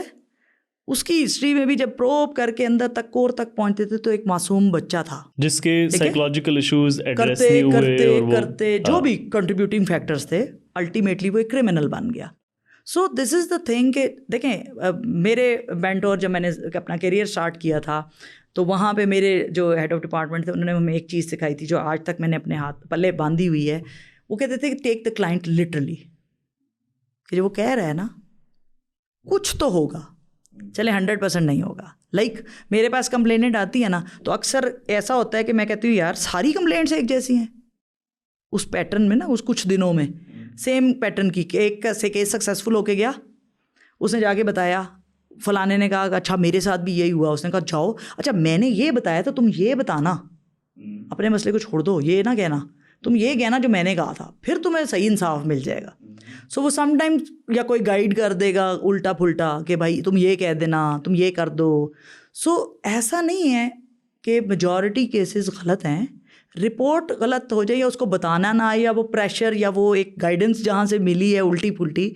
اس کی ہسٹری میں بھی جب پروب کر کے اندر تک کور تک پہنچتے تھے تو ایک معصوم بچہ تھا جس کے سائیکولوجیکل ایشوز ایڈریس نہیں ہوئے اور کرتے جو بھی کنٹریبیوٹنگ فیکٹرز تھے الٹیمیٹلی وہ ایک کرمنل بن گیا. سو دس از دا تھنگ کہ دیکھیں میرے مینٹور جب میں نے اپنا کیریئر اسٹارٹ کیا تھا تو وہاں پہ میرے جو ہیڈ آف ڈپارٹمنٹ تھے انہوں نے ہمیں ایک چیز سکھائی تھی جو آج تک میں نے اپنے ہاتھ پلے باندھی ہوئی ہے. وہ کہتے تھے کہ ٹیک دا کلائنٹ لٹرلی, کہ جو وہ کہہ رہا ہے نا کچھ تو ہوگا, چلے 100% نہیں ہوگا. لائک میرے پاس کمپلینٹ آتی ہے نا تو اکثر ایسا ہوتا ہے کہ میں کہتی ہوں یار ساری کمپلینٹس ایک جیسی ہیں اس پیٹرن میں نا, اس کچھ دنوں میں سیم پیٹرن کی. ایک سے کیس سکسیزفل ہو کے گیا, اس نے جا کے بتایا, فلانے نے کہا کہ اچھا میرے ساتھ بھی یہی ہوا. اس نے کہا جاؤ اچھا میں نے یہ بتایا تو تم یہ بتانا, اپنے مسئلے کو چھوڑ دو, یہ نہ کہنا, تم یہ کہنا جو میں نے کہا تھا, پھر تمہیں صحیح انصاف مل جائے گا. سو وہ سم ٹائم یا کوئی گائیڈ کر دے گا الٹا پھلٹا کہ بھائی تم یہ کہہ دینا, تم یہ کر دو. سو ایسا نہیں ہے کہ میجورٹی کیسز غلط ہیں, رپورٹ غلط ہو جائے یا اس کو بتانا نہ آئے یا وہ پریشر یا وہ ایک گائیڈنس جہاں سے ملی ہے الٹی پھلٹی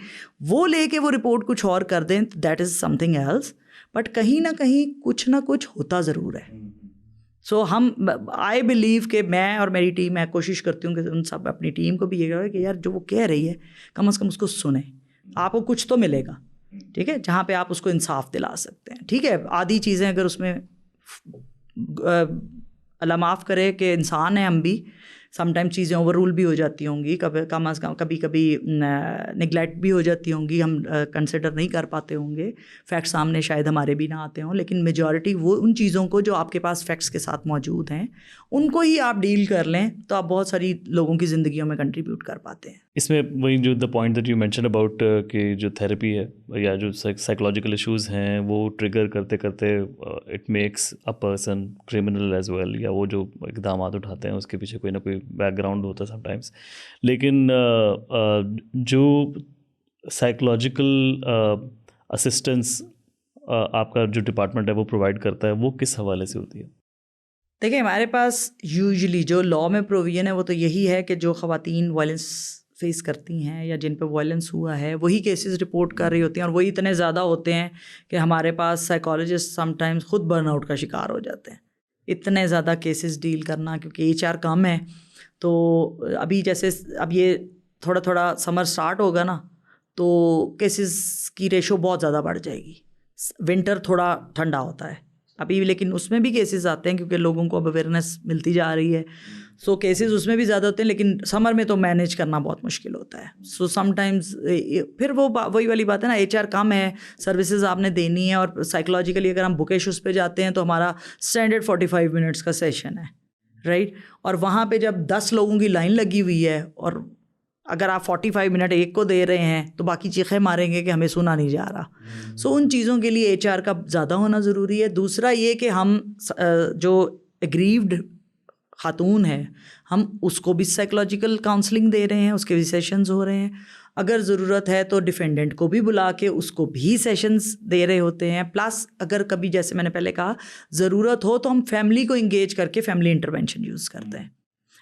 وہ لے کے وہ رپورٹ کچھ اور کر دیں, that is something else. But کہیں نہ کہیں کچھ نہ کچھ ہوتا ضرور ہے. سو ہم آئی بلیو کہ میں اور میری ٹیم, میں کوشش کرتی ہوں کہ ان سب اپنی ٹیم کو بھی یہ کہے کہ یار جو وہ کہہ رہی ہے کم از کم اس کو سنیں, آپ کو کچھ تو ملے گا. ٹھیک ہے, جہاں پہ آپ اس کو انصاف دلا سکتے ہیں. ٹھیک ہے, آدھی چیزیں اگر اس میں اللہ معاف کرے کہ انسان ہیں ہم بھی, سم ٹائم چیزیں اوور رول بھی ہو جاتی ہوں گی, کم از کم کبھی کبھی نگلیکٹ بھی ہو جاتی ہوں گی, ہم کنسیڈر نہیں کر پاتے ہوں گے, فیکٹس سامنے شاید ہمارے بھی نہ آتے ہوں, لیکن میجورٹی وہ ان چیزوں کو جو آپ کے پاس فیکٹس کے ساتھ موجود ہیں ان کو ہی آپ ڈیل کر لیں تو آپ بہت ساری لوگوں کی زندگیوں میں کنٹریبیوٹ کر پاتے ہیں. اس میں وہی جو the point that you mention about کہ جو تھیراپی ہے یا جو سائیکولوجیکل ایشوز ہیں وہ ٹریگر کرتے کرتے it makes a person criminal as well, یا وہ جو اقدامات اٹھاتے ہیں اس کے پیچھے کوئی نہ کوئی بیک گراؤنڈ ہوتا ہے سم ٹائمس. لیکن جو سائیکولوجیکل اسسٹنس آپ کا جو ڈپارٹمنٹ ہے وہ پرووائڈ کرتا ہے وہ کس حوالے سے ہوتی ہے؟ دیکھیں ہمارے پاس یوزلی جو لا میں پروویژن ہے وہ تو یہی ہے کہ جو خواتین وائلنس فیس کرتی ہیں یا جن پہ وائلنس ہوا ہے وہی کیسز رپورٹ کر رہی ہوتی ہیں, اور وہی اتنے زیادہ ہوتے ہیں کہ ہمارے پاس سائیکالوجسٹ سم ٹائمز خود برن آؤٹ کا شکار ہو جاتے ہیں. اتنے زیادہ کیسز ڈیل کرنا کیونکہ HR کم ہے. تو ابھی جیسے اب یہ تھوڑا تھوڑا سمر سٹارٹ ہوگا نا تو کیسز کی ریشو بہت زیادہ بڑھ جائے گی. ونٹر تھوڑا ٹھنڈا ہوتا ہے ابھی, لیکن اس میں بھی کیسز آتے ہیں کیونکہ لوگوں کو اب اویئرنیس ملتی جا رہی ہے. سو کیسز اس میں بھی زیادہ ہوتے ہیں, لیکن سمر میں تو مینیج کرنا بہت مشکل ہوتا ہے. سو سم ٹائمز پھر وہ وہی والی بات ہے نا, HR کم ہے, سروسز آپ نے دینی ہے, اور سائیکولوجیکلی اگر ہم بکش اس پہ جاتے ہیں تو ہمارا اسٹینڈرڈ 45 منٹس کا سیشن ہے, رائٹ. اور وہاں پہ جب 10 لوگوں کی لائن لگی ہوئی ہے اور اگر آپ 45 منٹ ایک کو دے رہے ہیں تو باقی چیخیں ماریں گے کہ ہمیں سنا نہیں جا رہا. سو ان چیزوں کے لیے HR کا زیادہ ہونا ضروری ہے. دوسرا یہ کہ ہم جو اگریوڈ خاتون ہے ہم اس کو بھی سائیکولوجیکل کاؤنسلنگ دے رہے ہیں, اس کے بھی سیشنز ہو رہے ہیں. اگر ضرورت ہے تو ڈیفینڈنٹ کو بھی بلا کے اس کو بھی سیشنز دے رہے ہوتے ہیں. پلس اگر کبھی جیسے میں نے پہلے کہا ضرورت ہو تو ہم فیملی کو انگیج کر کے فیملی انٹرونشن یوز کرتے ہیں,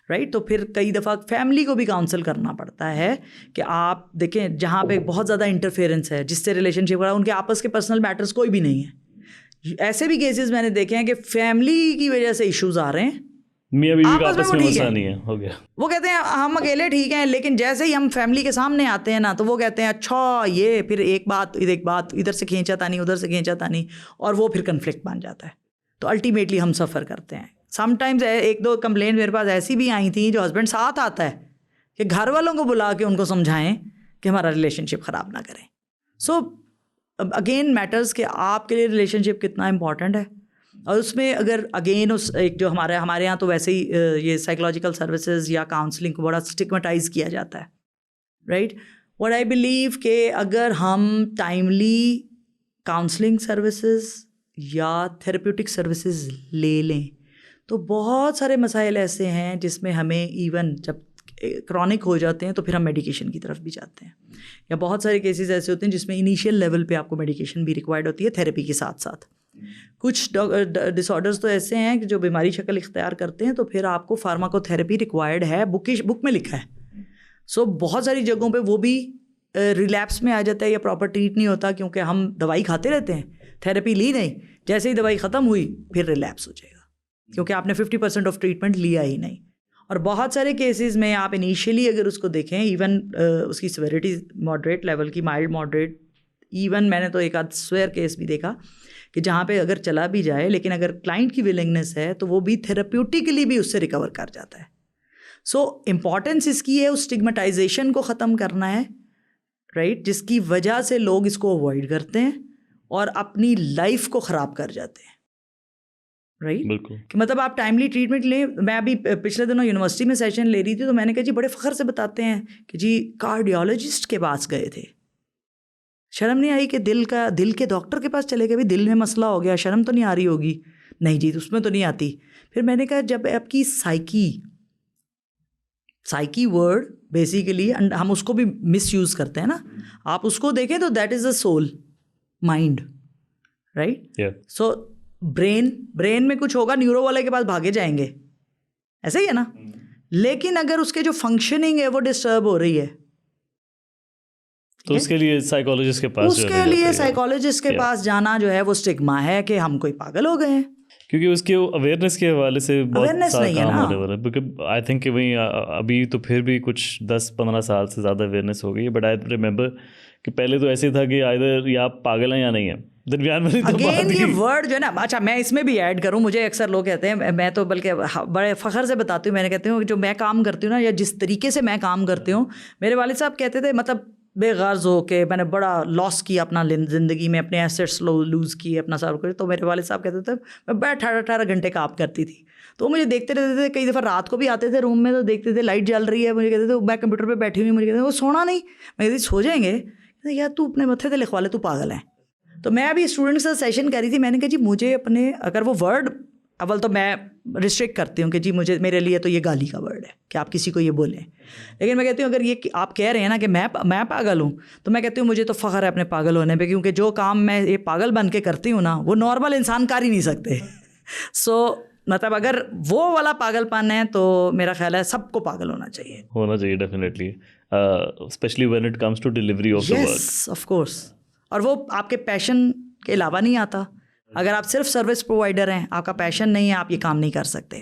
رائٹ. تو پھر کئی دفعہ فیملی کو بھی کاؤنسل کرنا پڑتا ہے کہ آپ دیکھیں جہاں پہ بہت زیادہ انٹرفیئرنس ہے, جس سے ریلیشن شپ ان کے آپس کے پرسنل میٹرز کوئی بھی نہیں ہے. ایسے بھی کیسز میں نے دیکھے ہیں کہ فیملی کی وجہ سے ایشوز آ رہے ہیں, آپس میں ٹھیک ہے, ہو گیا, وہ کہتے ہیں ہم اکیلے ٹھیک ہیں, لیکن جیسے ہی ہم فیملی کے سامنے آتے ہیں نا تو وہ کہتے ہیں اچھا یہ, پھر ایک بات ادھر سے کھینچا تانی ادھر سے کھینچا تانی, اور وہ پھر کنفلکٹ بن جاتا ہے. تو الٹیمیٹلی ہم سفر کرتے ہیں. سم ٹائمز 1-2 کمپلینٹ میرے پاس ایسی بھی آئی تھیں جو ہسبینڈ ساتھ آتا ہے کہ گھر والوں کو بلا کے ان کو سمجھائیں کہ ہمارا ریلیشن شپ خراب نہ کریں. سو اگین میٹرز کہ آپ کے لیے ریلیشن شپ کتنا امپورٹنٹ ہے. اور اس میں اگر اگین اس ایک جو ہمارے یہاں تو ویسے ہی یہ سائیکولوجیکل سروسز یا کاؤنسلنگ کو بڑا اسٹگمیٹائز کیا جاتا ہے رائٹ. وٹ آئی بلیو کہ اگر ہم ٹائملی کاؤنسلنگ سروسز یا تھراپیوٹک سروسز لے لیں تو بہت سارے مسائل ایسے ہیں جس میں ہمیں ایون جب کرونک ہو جاتے ہیں تو پھر ہم میڈیکیشن کی طرف بھی جاتے ہیں, یا بہت سارے کیسز ایسے ہوتے ہیں جس میں انیشیل لیول پہ آپ کو میڈیکیشن بھی ریکوائرڈ ہوتی ہے تھیراپی کے ساتھ ساتھ. کچھ ڈس آرڈرز تو ایسے ہیں کہ جو بیماری شکل اختیار کرتے ہیں تو پھر آپ کو فارماکو تھیراپی ریکوائرڈ ہے, بک میں لکھا ہے. سو بہت ساری جگہوں پہ وہ بھی ریلیپس میں آ جاتا ہے یا پراپر ٹریٹ نہیں ہوتا, کیونکہ ہم دوائی کھاتے رہتے ہیں, تھیراپی لی نہیں, جیسے ہی دوائی ختم ہوئی پھر ریلیپس ہو جائے گا کیونکہ آپ نے 50% آف ٹریٹمنٹ لیا ہی نہیں. اور بہت سارے کیسز میں آپ انیشیلی اگر اس کو دیکھیں ایون اس کی سیویرٹی ماڈریٹ لیول کی, مائلڈ ماڈریٹ, ایون میں نے تو ایک آدھ سویئر کیس بھی دیکھا کہ جہاں پہ اگر چلا بھی جائے لیکن اگر کلائنٹ کی ولنگنیس ہے تو وہ بھی تھراپیوٹیکلی بھی اس سے ریکور کر جاتا ہے. سو امپورٹنس اس کی ہے اس اسٹگمیٹائزیشن کو ختم کرنا ہے, رائٹ, جس کی وجہ سے لوگ اس کو اوائڈ کرتے ہیں اور اپنی لائف کو خراب کر جاتے ہیں, رائٹ. کہ مطلب آپ ٹائملی ٹریٹمنٹ لیں. میں ابھی پچھلے دنوں یونیورسٹی میں سیشن لے رہی تھی تو میں نے کہا جی بڑے فخر سے بتاتے ہیں کہ جی کارڈیولوجسٹ کے پاس گئے تھے, شرم نہیں آئی کہ دل کے ڈاکٹر کے پاس چلے گئے, بھی دل میں مسئلہ ہو گیا, شرم تو نہیں آ رہی ہوگی, نہیں جی اس میں تو نہیں آتی. پھر میں نے کہا جب آپ کی سائیکی ورڈ بیسیکلی ہم اس کو بھی مس یوز کرتے ہیں نا, آپ اس کو دیکھیں تو that is a civil, mind, right. So brain میں کچھ ہوگا, نیورو والے کے پاس بھاگے جائیں گے, ایسا ہی ہے نا. لیکن اگر اس کے جو فنکشننگ ہے وہ ڈسٹرب ہو رہی ہے تو اس کے لیے سائیکالوجسٹ کے پاس جانا جو ہے وہ اسٹگما ہے کہ ہم کوئی پاگل ہو گئے ہیں, کیونکہ اس کے اویئرنیس کے حوالے سے بہت سارا کام ہونے والا ہے. کیونکہ آئی تھنک کہ وہیں ابھی تو پھر بھی کچھ 10-15 سال سے زیادہ اویئرنیس ہو گئی ہے, بٹ آئی ریمبر کہ پہلے تو ایسے تھا کہ آئدر یا آپ پاگل ہیں یا نہیں ہیں. اگین یہ ورڈ جو ہے نا, اچھا میں اس میں بھی ایڈ کروں, مجھے اکثر لوگ کہتے ہیں, میں تو بلکہ بڑے فخر سے بتاتی ہوں, میں نے کہتی ہوں جو میں کام کرتی ہوں نا یا جس طریقے سے میں کام کرتی ہوں, میرے والد صاحب کہتے تھے مطلب بے غرض ہو کے میں نے بڑا لاس کیا اپنا زندگی میں, اپنے ایسیٹس لوز کیے, اپنا سب کچھ. تو میرے والد صاحب کہتے تھے میں 18 گھنٹے کام کرتی تھی, تو مجھے دیکھتے رہتے تھے. کئی دفعہ رات کو بھی آتے تھے روم میں تو دیکھتے تھے لائٹ جل رہی ہے, مجھے کہتے تھے میں کمپیوٹر پہ بیٹھی ہوئی, مجھے کہتے ہیں وہ سونا نہیں, میں کہتی سو جائیں گے, یار تو اپنے متھے پہ لکھوا لے, تو پاگل ہے. تو میں ابھی اسٹوڈنٹ سے سیشن کر رہی تھی, میں نے کہا جی مجھے اپنے اگر وہ ورڈ اول تو میں ریسٹرکٹ کرتی ہوں کہ جی میرے لیے تو یہ گالی کا ورڈ ہے کہ آپ کسی کو یہ بولیں, لیکن میں کہتی ہوں اگر یہ آپ کہہ رہے ہیں نا کہ میں پاگل ہوں تو میں کہتی ہوں مجھے تو فخر ہے اپنے پاگل ہونے پہ, کیونکہ جو کام میں یہ پاگل بن کے کرتی ہوں نا وہ نارمل انسان کر ہی نہیں سکتے. سو مطلب اگر وہ والا پاگل پن ہے تو میرا خیال ہے سب کو پاگل ہونا چاہیے definitely, especially when it comes to delivery of the work. Of course, اور وہ آپ کے پیشن کے علاوہ نہیں آتا. اگر آپ صرف سروس پرووائڈر ہیں, آپ کا پیشن نہیں ہے, آپ یہ کام نہیں کر سکتے.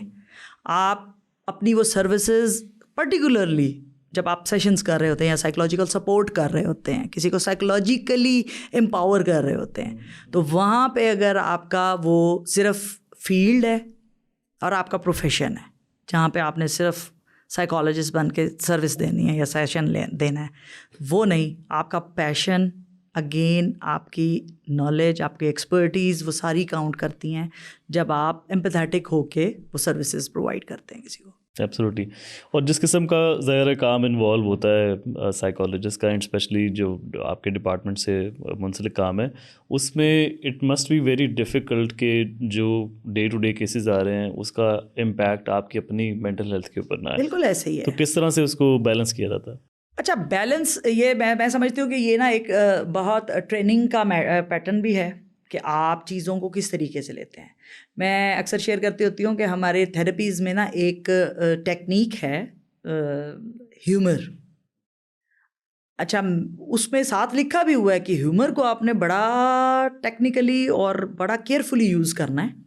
آپ اپنی وہ سروسز پرٹیکولرلی جب آپ سیشنز کر رہے ہوتے ہیں یا سائیکولوجیکل سپورٹ کر رہے ہوتے ہیں, کسی کو سائیکولوجیکلی امپاور کر رہے ہوتے ہیں, تو وہاں پہ اگر آپ کا وہ صرف فیلڈ ہے اور آپ کا پروفیشن ہے جہاں پہ آپ نے صرف سائیکالوجسٹ بن کے سروس دینی ہے یا سیشن دینا ہے, وہ نہیں, آپ کا پیشن, اگین آپ کی نالج, آپ کی ایکسپرٹیز, وہ ساری کاؤنٹ کرتی ہیں جب آپ ایمپیتھیٹک ہو کے وہ سروسز پرووائڈ کرتے ہیں کسی کو. ایبسلیوٹلی. اور جس قسم کا ظاہر کام انوالو ہوتا ہے سائیکالوجسٹ کا, اینڈ اسپیشلی جو آپ کے ڈپارٹمنٹ سے منسلک کام ہے, اس میں it must be very difficult کہ جو ڈے ٹو ڈے کیسز آ رہے ہیں اس کا امپیکٹ آپ کی اپنی مینٹل ہیلتھ کے اوپر نہ آئے. بالکل ایسے ہی ہے. تو کس طرح سے اس کو بیلنس کیا جاتا ہے؟ اچھا بیلنس یہ میں سمجھتی ہوں کہ یہ نا ایک بہت ٹریننگ کا پیٹرن بھی ہے کہ آپ چیزوں کو کس طریقے سے لیتے ہیں. میں اکثر شیئر کرتی ہوتی ہوں کہ ہمارے تھیراپیز میں نا ایک ٹیکنیک ہے ہیومر. اچھا اس میں ساتھ لکھا بھی ہوا ہے کہ ہیومر کو آپ نے بڑا ٹیکنیکلی اور بڑا کیئرفلی یوز کرنا ہے,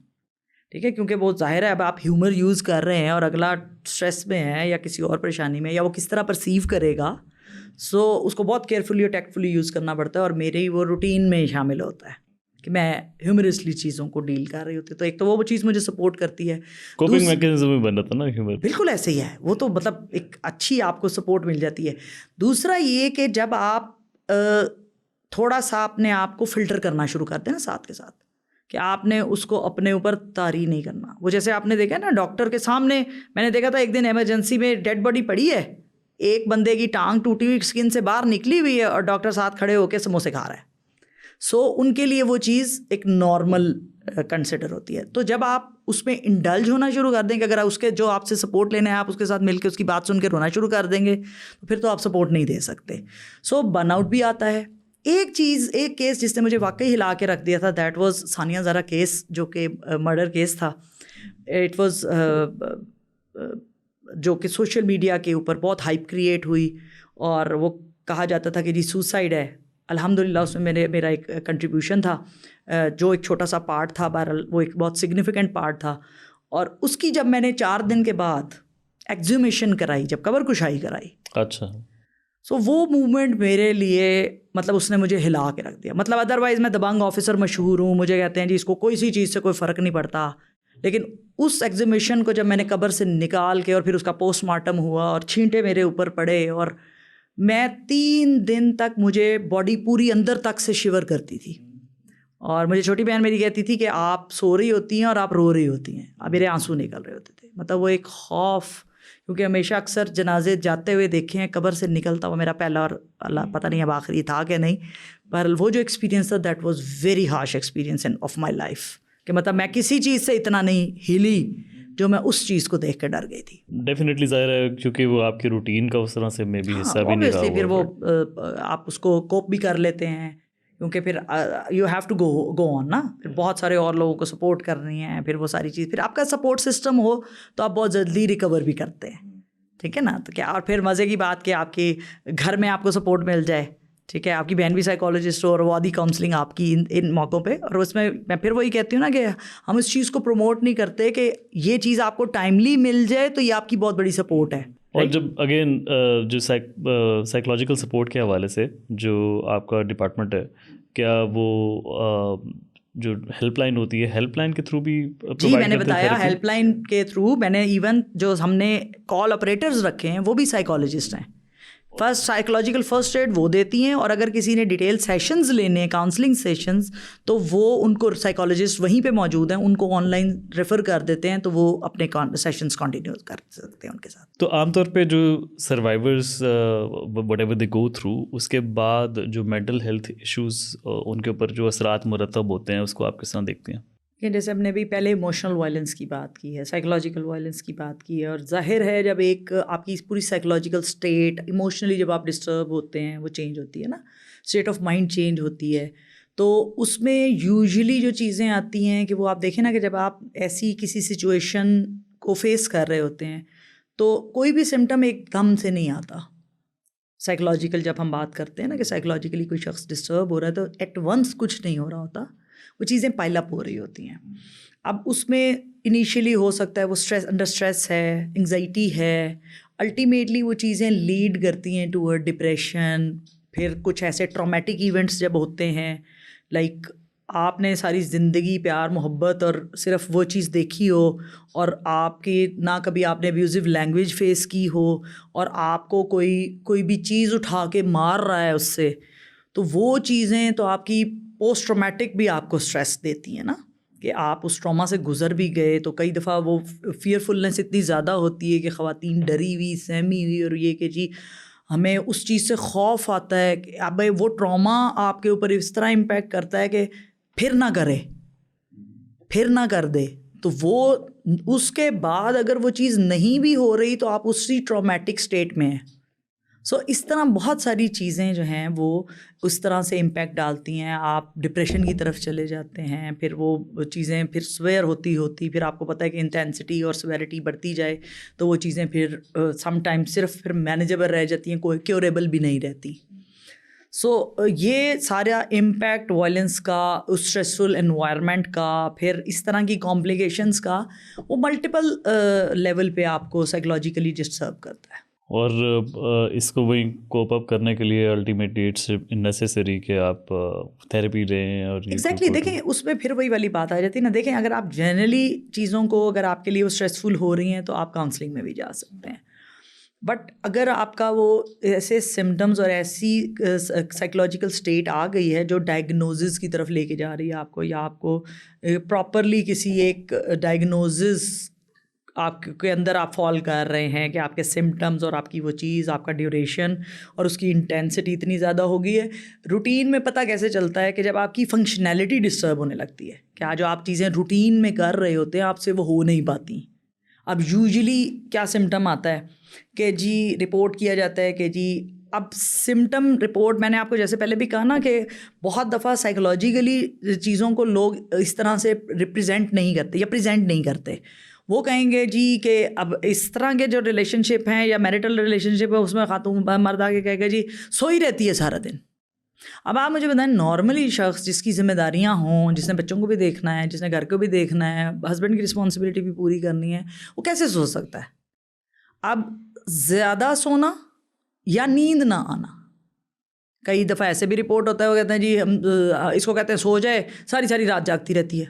ٹھیک ہے, کیونکہ وہ ظاہر ہے اب آپ ہیومر یوز کر رہے ہیں اور اگلا اسٹریس میں ہے یا کسی اور پریشانی میں, یا وہ کس طرح پرسیو کرے گا, سو اس کو بہت کیئرفلی اور ٹیکٹفلی یوز کرنا پڑتا ہے. اور میری وہ روٹین میں شامل ہوتا ہے کہ میں ہیومرسلی چیزوں کو ڈیل کر رہی ہوتی ہوں, تو ایک تو وہ چیز مجھے سپورٹ کرتی ہے. کوپنگ میکینزم بھی بن رہا نا ہیومر. بالکل ایسے ہی ہے, وہ تو مطلب ایک اچھی آپ کو سپورٹ مل جاتی ہے. دوسرا یہ کہ جب آپ تھوڑا سا اپنے آپ کو فلٹر کرنا شروع کرتے ہیں نا ساتھ کے ساتھ, کہ آپ نے اس کو اپنے اوپر طاری نہیں کرنا. وہ جیسے آپ نے دیکھا نا ڈاکٹر کے سامنے, میں نے دیکھا تھا ایک دن ایمرجنسی میں ڈیڈ باڈی پڑی ہے, ایک بندے کی ٹانگ ٹوٹی ہوئی اسکن سے باہر نکلی ہوئی ہے اور ڈاکٹر ساتھ کھڑے ہو کے سموسے کھا رہا ہے. سو ان کے لیے وہ چیز ایک نارمل کنسیڈر ہوتی ہے. تو جب آپ اس میں انڈلج ہونا شروع کر دیں کہ اگر اس کے جو آپ سے سپورٹ لینا ہے آپ اس کے ساتھ مل کے اس کی بات سن کے رونا شروع کر دیں گے تو پھر تو آپ سپورٹ نہیں دے سکتے. سو برن آؤٹ بھی آتا ہے. ایک کیس جس نے مجھے واقعی ہلا کے رکھ دیا تھا, that was Sania Zahra case, جو کہ مرڈر کیس تھا. اٹ واز جو کہ سوشل میڈیا کے اوپر بہت ہائپ کریٹ ہوئی اور وہ کہا جاتا تھا کہ جی سوسائڈ ہے. الحمدللہ اس میں میرا ایک کنٹریبیوشن تھا, جو ایک چھوٹا سا پارٹ تھا, بہرحال وہ ایک بہت سگنیفیکنٹ پارٹ تھا. اور اس کی جب میں نے 4 دن کے بعد ایگزیومیشن کرائی, جب قبر کشائی کرائی, اچھا, سو وہ موومنٹ میرے لیے مطلب اس نے مجھے ہلا کے رکھ دیا. مطلب ادروائز میں دبنگ آفیسر مشہور ہوں, مجھے کہتے ہیں جی اس کو کوئی سی چیز سے کوئی فرق نہیں پڑتا, لیکن اس ایگزیبیشن کو جب میں نے قبر سے نکال کے اور پھر اس کا پوسٹ مارٹم ہوا اور چھینٹے میرے اوپر پڑے اور میں 3 دن تک مجھے باڈی پوری اندر تک سے شیور کرتی تھی. اور مجھے چھوٹی بہن میری کہتی تھی کہ آپ سو رہی ہوتی ہیں اور آپ رو رہی ہوتی ہیں, اب میرے آنسو نکل رہے ہوتے تھے. مطلب وہ ایک خوف, کیونکہ ہمیشہ اکثر جنازے جاتے ہوئے دیکھے ہیں, قبر سے نکلتا وہ میرا پہلا اور اللہ پتہ نہیں اب آخری تھا کہ نہیں, پر وہ جو ایکسپیرینس تھا that was very harsh experience of my life, کہ مطلب میں کسی چیز سے اتنا نہیں ہلی جو میں اس چیز کو دیکھ کے ڈر گئی تھی. ڈیفینیٹلی ظاہر ہے کیونکہ وہ آپ کی روٹین کا اس طرح سے میں بھی حصہ بھی نہیں رہا. پھر وہ آپ اس کو کوپ بھی کر لیتے ہیں کیونکہ پھر یو ہیو ٹو گو آن نا, پھر بہت سارے اور لوگوں کو سپورٹ کرنی ہے, پھر وہ ساری چیز, پھر آپ کا سپورٹ سسٹم ہو تو آپ بہت جلدی ریکور بھی کرتے ہیں, ٹھیک ہے نا. تو کیا, اور پھر مزے کی بات کہ آپ کے گھر میں آپ کو سپورٹ مل جائے, ٹھیک ہے, آپ کی بہن بھی سائیکالوجسٹ ہو اور وہ آدھی کاؤنسلنگ آپ کی ان موقعوں پہ. اور اس میں پھر وہی کہتی ہوں نا کہ ہم اس چیز کو پروموٹ نہیں کرتے کہ یہ چیز آپ کو ٹائملی مل جائے تو یہ آپ کی بہت بڑی سپورٹ ہے. اور جب اگین جو سائیکولوجیکل سپورٹ کے حوالے سے جو آپ کا ڈپارٹمنٹ ہے, کیا وہ جو ہیلپ لائن ہوتی ہے, ہیلپ لائن کے تھرو بھی جی میں نے بتایا, ہیلپ لائن کے تھرو میں نے ایون جو ہم نے کال آپریٹرز رکھے ہیں وہ بھی سائیکالوجسٹ ہیں. فرسٹ سائیکولوجیکل فرسٹ ایڈ وہ دیتی ہیں, اور اگر کسی نے ڈیٹیل سیشنز لینے ہیں, کاؤنسلنگ سیشنز, تو وہ ان کو سائیکالوجسٹ وہیں پہ موجود ہیں, ان کو آن لائن ریفر کر دیتے ہیں, تو وہ اپنے سیشنز کنٹینیو کر سکتے ہیں ان کے ساتھ. تو عام طور پہ جو survivors whatever they go through, اس کے بعد جو مینٹل ہیلتھ ایشوز ان کے اوپر جو اثرات مرتب ہوتے ہیں, اس کو آپ کس طرح دیکھتے ہیں؟ کہ جیسے ہم نے بھی پہلے ایموشنل وائلنس کی بات کی ہے, سائیکولوجیکل وائلنس کی بات کی ہے, اور ظاہر ہے جب ایک آپ کی پوری سائیکولوجیکل اسٹیٹ ایموشنلی جب آپ ڈسٹرب ہوتے ہیں, وہ چینج ہوتی ہے نا, اسٹیٹ آف مائنڈ چینج ہوتی ہے, تو اس میں یوزلی جو چیزیں آتی ہیں کہ وہ آپ دیکھیں نا کہ جب آپ ایسی کسی سچویشن کو فیس کر رہے ہوتے ہیں تو کوئی بھی سمٹم ایک دم سے نہیں آتا. سائیکولوجیکل جب ہم بات کرتے ہیں نا کہ سائیکولوجیکلی کوئی شخص ڈسٹرب ہو رہا ہے تو ایٹ ونس کچھ نہیں ہو رہا ہوتا, وہ چیزیں پائل اپ ہو رہی ہوتی ہیں. اب اس میں انیشیلی ہو سکتا ہے وہ اسٹریس, انڈر اسٹریس ہے, انگزائٹی ہے, الٹیمیٹلی وہ چیزیں لیڈ کرتی ہیں ٹورڈ ڈپریشن. پھر کچھ ایسے ٹرامیٹک ایونٹس جب ہوتے ہیں, لائک آپ نے ساری زندگی پیار محبت اور صرف وہ چیز دیکھی ہو, اور آپ کی نہ کبھی آپ نے ابیوزو لینگویج فیس کی ہو, اور آپ کو کوئی بھی چیز اٹھا کے مار رہا ہے اس سے, تو وہ چیزیں تو آپ کی پوسٹ ٹرامیٹک بھی آپ کو اسٹریس دیتی ہیں نا, کہ آپ اس ٹراما سے گزر بھی گئے. تو کئی دفعہ وہ فیئرفلنس اتنی زیادہ ہوتی ہے کہ خواتین ڈری ہوئی, سہمی ہوئی, اور یہ کہ جی ہمیں اس چیز سے خوف آتا ہے کہ اب وہ ٹراما آپ کے اوپر اس طرح امپیکٹ کرتا ہے کہ پھر نہ کرے, پھر نہ کر دے. تو وہ اس کے بعد اگر وہ چیز نہیں بھی ہو رہی تو آپ اسی ٹرامیٹک اسٹیٹ میں ہیں. سو اس طرح بہت ساری چیزیں جو ہیں وہ اس طرح سے امپیکٹ ڈالتی ہیں, آپ ڈپریشن کی طرف چلے جاتے ہیں. پھر وہ چیزیں پھر سویئر ہوتی پھر آپ کو پتہ ہے کہ انٹینسٹی اور سویئرٹی بڑھتی جائے تو وہ چیزیں پھر سم ٹائم صرف پھر مینیجیبل رہ جاتی ہیں, کوئی کیوریبل بھی نہیں رہتی. سو یہ سارا امپیکٹ وائلنس کا, اس اسٹریسفل انوائرمنٹ کا, پھر اس طرح کی کمپلیکیشنس کا, وہ ملٹیپل لیول پہ آپ کو سائیکولوجیکلی ڈسٹرب کرتا ہے. اور اس کو وہی کوپ اپ کرنے کے لیے الٹیمیٹلی اٹس نیسیسری کہ آپ تھیراپی لیں. اور ایگزیکٹلی دیکھیں اس میں پھر وہی والی بات آ جاتی ہے نا. دیکھیں اگر آپ جنرلی چیزوں کو اگر آپ کے لیے وہ اسٹریسفل ہو رہی ہیں تو آپ کاؤنسلنگ میں بھی جا سکتے ہیں. بٹ اگر آپ کا وہ ایسے سمٹمز اور ایسی سائیکولوجیکل اسٹیٹ آ گئی ہے جو ڈائگنوزز کی طرف لے کے جا رہی ہے آپ کو, یا آپ کو پراپرلی کسی ایک ڈائگنوزز آپ کے اندر آپ فال کر رہے ہیں کہ آپ کے سمٹمز اور آپ کی وہ چیز، آپ کا ڈیوریشن اور اس کی انٹینسٹی اتنی زیادہ ہو گئی ہے. روٹین میں پتہ کیسے چلتا ہے کہ جب آپ کی فنکشنالٹی ڈسٹرب ہونے لگتی ہے کہ جو آپ چیزیں روٹین میں کر رہے ہوتے ہیں آپ سے وہ ہو نہیں پاتی. اب یوزلی کیا سمٹم آتا ہے کہ جی رپورٹ کیا جاتا ہے کہ جی اب سمٹم رپورٹ میں نے آپ کو جیسے پہلے بھی کہا نا کہ بہت دفعہ سائیکولوجیکلی چیزوں کو لوگ اس طرح سے ریپرزینٹ نہیں کرتے یا پریزینٹ نہیں کرتے. وہ کہیں گے جی کہ اب اس طرح کے جو ریلیشن شپ ہیں یا میرٹل ریلیشن شپ ہے اس میں خاتون مرد آ کے کہے گا جی سوئی رہتی ہے سارا دن. اب آپ مجھے بتائیں نارملی شخص جس کی ذمہ داریاں ہوں، جس نے بچوں کو بھی دیکھنا ہے، جس نے گھر کو بھی دیکھنا ہے، ہسبینڈ کی رسپانسبلٹی بھی پوری کرنی ہے، وہ کیسے سو سکتا ہے؟ اب زیادہ سونا یا نیند نہ آنا، کئی دفعہ ایسے بھی رپورٹ ہوتا ہے، وہ کہتے ہیں جی ہم اس کو کہتے ہیں سو جائے، ساری ساری رات جاگتی رہتی ہے،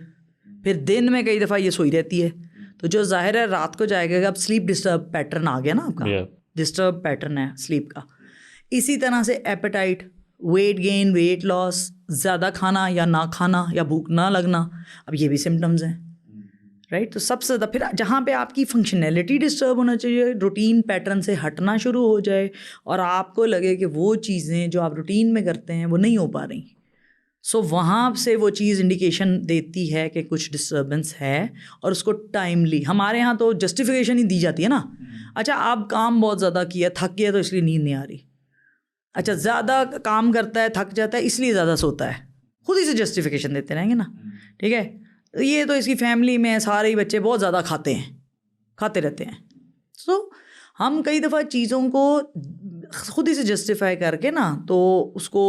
پھر دن میں کئی دفعہ یہ سوئی رہتی ہے. تو جو ظاہر ہے رات کو جائے گا، اب سلیپ ڈسٹرب پیٹرن آ گیا نا آپ کا، ڈسٹرب پیٹرن ہے سلیپ کا. اسی طرح سے appetite, weight gain, weight loss, زیادہ کھانا یا نہ کھانا یا بھوک نہ لگنا، اب یہ بھی سمٹمز ہیں رائٹ. تو سب سے زیادہ پھر جہاں پہ آپ کی فنکشنالٹی ڈسٹرب ہونا چاہیے، روٹین پیٹرن سے ہٹنا شروع ہو جائے اور آپ کو لگے کہ وہ چیزیں جو آپ روٹین میں کرتے ہیں وہ نہیں ہو پا رہی، سو وہاں سے وہ چیز انڈیکیشن دیتی ہے کہ کچھ ڈسٹربنس ہے اور اس کو ٹائملی. ہمارے یہاں تو جسٹیفیکیشن ہی دی جاتی ہے نا، اچھا آپ کام بہت زیادہ کیا، تھک گیا تو اس لیے نیند نہیں آ رہی. اچھا زیادہ کام کرتا ہے، تھک جاتا ہے اس لیے زیادہ سوتا ہے، خود ہی سے جسٹیفیکیشن دیتے رہیں گے نا. ٹھیک ہے، یہ تو اس کی فیملی میں سارے ہی بچے بہت زیادہ کھاتے رہتے ہیں. سو ہم کئی دفعہ چیزوں کو خود ہی سے جسٹیفائی کر کے نا تو اس کو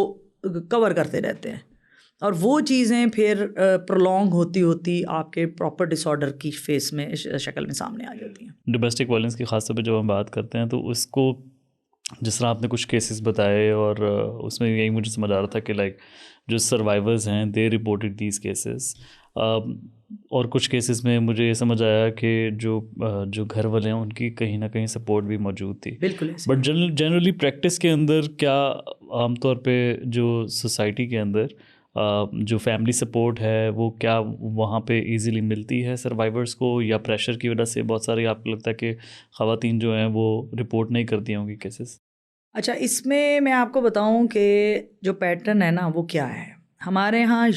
کور کرتے رہتے ہیں اور وہ چیزیں پھر پرولونگ ہوتی آپ کے پراپر ڈس آرڈر کی فیس میں شکل میں سامنے آ جاتی ہیں. ڈومیسٹک وائلنس کی خاص طور پہ جب ہم بات کرتے ہیں تو اس کو جس طرح آپ نے کچھ کیسز بتائے اور اس میں یہی مجھے سمجھ آ رہا تھا کہ لائک جو سروائیورز ہیں دے رپورٹڈ دیز کیسز، اور کچھ کیسز میں مجھے یہ سمجھ آیا کہ جو گھر والے ہیں ان کی کہیں نہ کہیں سپورٹ بھی موجود تھی. بالکل. بٹ جنرلی پریکٹس کے اندر کیا عام طور پہ جو سوسائٹی کے اندر جو فیملی سپورٹ ہے وہ کیا وہاں پہ ایزیلی ملتی ہے سروائیورس کو، یا پریشر کی وجہ سے بہت سارے آپ کو لگتا ہے کہ خواتین جو ہیں وہ رپورٹ نہیں کرتی ہوں گی کیسز؟ اچھا اس میں آپ کو بتاؤں کہ جو پیٹرن ہے نا وہ کیا ہے. ہمارے یہاں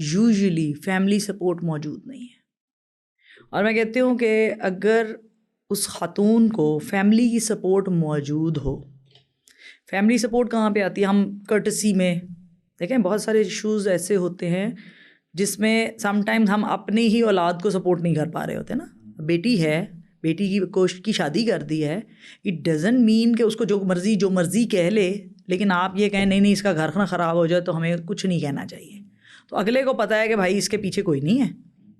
یوزلی فیملی سپورٹ موجود نہیں ہے، اور میں کہتی ہوں کہ اگر اس خاتون کو فیملی کی سپورٹ موجود ہو، فیملی سپورٹ کہاں پہ آتی ہے؟ ہم کرٹسی میں دیکھیں بہت سارے ایشوز ایسے ہوتے ہیں جس میں سم ٹائمز ہم اپنی ہی اولاد کو سپورٹ نہیں کر پا رہے ہوتے نا. بیٹی ہے، بیٹی کی شادی کر دی ہے، اٹ ڈزنٹ مین کہ اس کو جو مرضی کہہ لے، لیکن آپ یہ کہیں نہیں اس کا گھر نہ خراب ہو جائے تو ہمیں کچھ نہیں کہنا چاہیے. تو اگلے کو پتہ ہے کہ بھائی اس کے پیچھے کوئی نہیں ہے،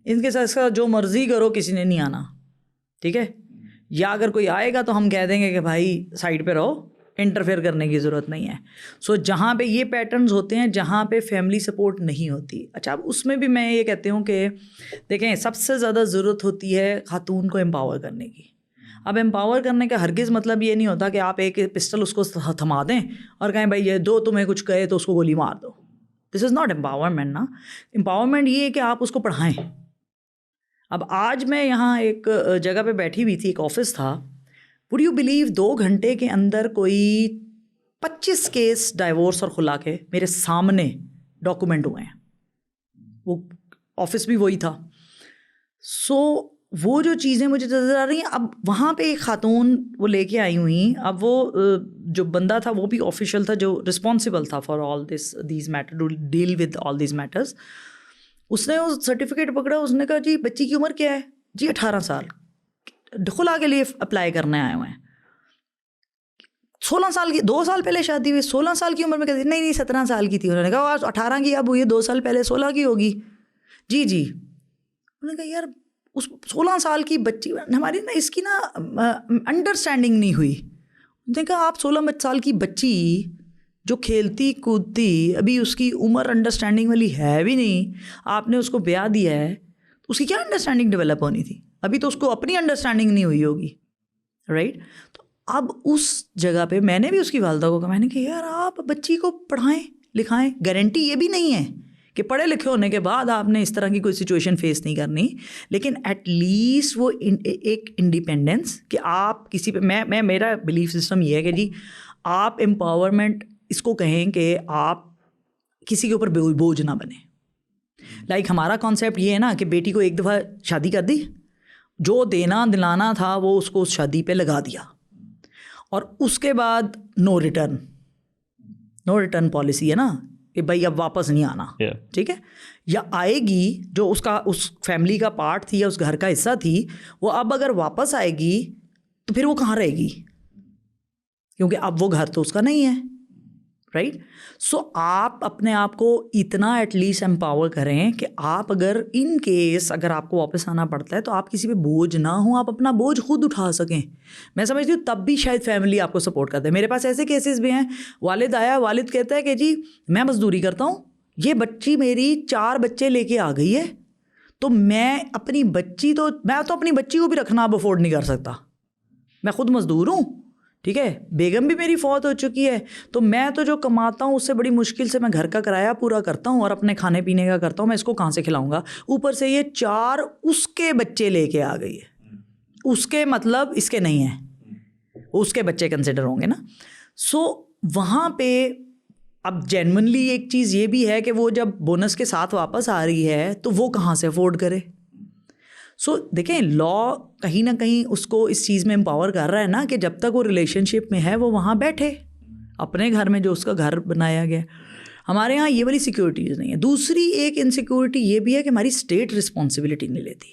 ان کے ساتھ اس کا جو مرضی کرو کسی نے نہیں آنا. ٹھیک ہے، یا اگر کوئی آئے گا تو ہم کہہ دیں گے کہ بھائی سائڈ پہ رہو، انٹرفیئر کرنے کی ضرورت نہیں ہے. سو جہاں پہ یہ پیٹرنز ہوتے ہیں جہاں پہ فیملی سپورٹ نہیں ہوتی. اچھا اب اس میں بھی میں یہ کہتی ہوں کہ دیکھیں سب سے زیادہ ضرورت ہوتی ہے خاتون کو امپاور کرنے کی. اب امپاور کرنے کا ہرگز مطلب یہ نہیں ہوتا کہ آپ ایک پسٹل اس کو تھما دیں اور کہیں بھائی یہ دو تمہیں کچھ کہے تو اس کو گولی مار دو. دس از ناٹ امپاورمنٹ نا. امپاورمنٹ یہ ہے کہ آپ اس کو پڑھائیں. اب آج میں یہاں ایک جگہ پہ بیٹھی ہوئی تھی، ایک آفس تھا، وڈ یو بلیو 2 گھنٹے کے اندر کوئی 25 کیس ڈائیورس اور خلا کے میرے سامنے ڈاکومنٹ ہوئے ہیں. وہ آفس بھی وہی تھا. سو وہ جو چیزیں مجھے نظر آ رہی ہیں، اب وہاں پہ ایک خاتون وہ لے کے آئی ہوئی. اب وہ جو بندہ تھا وہ بھی آفیشیل تھا جو رسپانسبل تھا for all these matter, to deal with all these matters. اس نے وہ سرٹیفکیٹ پکڑا، اس نے کہا جی بچی کی عمر کیا ہے؟ جی 18 سال. خلا کے لیے اپلائی کرنے آئے ہوئے ہیں. 16 سال کی، 2 سال پہلے شادی ہوئی، 16 سال کی عمر میں کہتی نہیں 17 سال کی تھی. انہوں نے کہا 18 کی اب ہوئی ہے، 2 سال پہلے 16 کی ہوگی. جی انہوں نے کہا یار اس 16 سال کی بچی ہماری نا اس کی نا انڈرسٹینڈنگ نہیں ہوئی. انہوں نے کہا آپ 16 سال کی بچی جو کھیلتی کودتی، ابھی اس کی عمر انڈرسٹینڈنگ والی ہے بھی نہیں، آپ نے اس کو بیاہ دیا ہے، اس کی کیا انڈرسٹینڈنگ ڈیولپ ہونی تھی؟ ابھی تو اس کو اپنی انڈرسٹینڈنگ نہیں ہوئی ہوگی رائٹ. تو اب اس جگہ پہ میں نے بھی اس کی والدہ کو کہا، میں نے کہا یار آپ بچی کو پڑھائیں لکھائیں. گارنٹی یہ بھی نہیں ہے کہ پڑھے لکھے ہونے کے بعد آپ نے اس طرح کی کوئی سچویشن فیس نہیں کرنی, لیکن ایٹ لیسٹ وہ ایک انڈیپینڈنس کہ آپ کسی پہ, میں میرا بلیف سسٹم یہ ہے کہ جی آپ امپاورمنٹ اس کو کہیں کہ آپ کسی کے اوپر بوجھ نہ بنے. لائک ہمارا کانسیپٹ یہ ہے نا کہ بیٹی کو ایک دفعہ شادی کر دی, جو دینا دلانا تھا وہ اس کو اس شادی پہ لگا دیا, اور اس کے بعد نو ریٹرن پالیسی ہے نا کہ بھائی اب واپس نہیں آنا, ٹھیک ہے, یا آئے گی جو اس فیملی کا پارٹ تھی یا اس گھر کا حصہ تھی, وہ اب اگر واپس آئے گی تو پھر وہ کہاں رہے گی, کیونکہ اب وہ گھر تو اس کا نہیں ہے, رائٹ. سو آپ اپنے آپ کو اتنا ایٹ لیسٹ امپاور کریں کہ آپ اگر ان کیس اگر آپ کو واپس آنا پڑتا ہے تو آپ کسی پہ بوجھ نہ ہوں, آپ اپنا بوجھ خود اٹھا سکیں. میں سمجھتی ہوں تب بھی شاید فیملی آپ کو سپورٹ کرتے ہیں. میرے پاس ایسے کیسز بھی ہیں, والد آیا, والد کہتا ہے کہ جی میں مزدوری کرتا ہوں, یہ بچی میری 4 بچے لے کے آ گئی ہے, تو میں اپنی بچی کو بھی رکھنا اب افورڈ نہیں کر سکتا, میں خود مزدور ہوں, ٹھیک ہے, بیگم بھی میری فوت ہو چکی ہے, تو میں تو جو کماتا ہوں اس سے بڑی مشکل سے میں گھر کا کرایہ پورا کرتا ہوں اور اپنے کھانے پینے کا کرتا ہوں, میں اس کو کہاں سے کھلاؤں گا. اوپر سے یہ 4 اس کے بچے لے کے آ گئی ہے, اس کے مطلب اس کے نہیں ہیں, اس کے بچے کنسیڈر ہوں گے نا. سو وہاں پہ اب جینونلی ایک چیز یہ بھی ہے کہ وہ جب بونس کے ساتھ واپس آ رہی ہے تو وہ کہاں سے افورڈ کرے. سو دیکھیں لا کہیں نہ کہیں اس کو اس چیز میں امپاور کر رہا ہے نا کہ جب تک وہ ریلیشن شپ میں ہے وہ وہاں بیٹھے اپنے گھر میں جو اس کا گھر بنایا گیا. ہمارے یہاں یہ والی سیکورٹیز نہیں ہے. دوسری ایک انسیکیورٹی یہ بھی ہے کہ ہماری اسٹیٹ رسپانسبلٹی نہیں لیتی.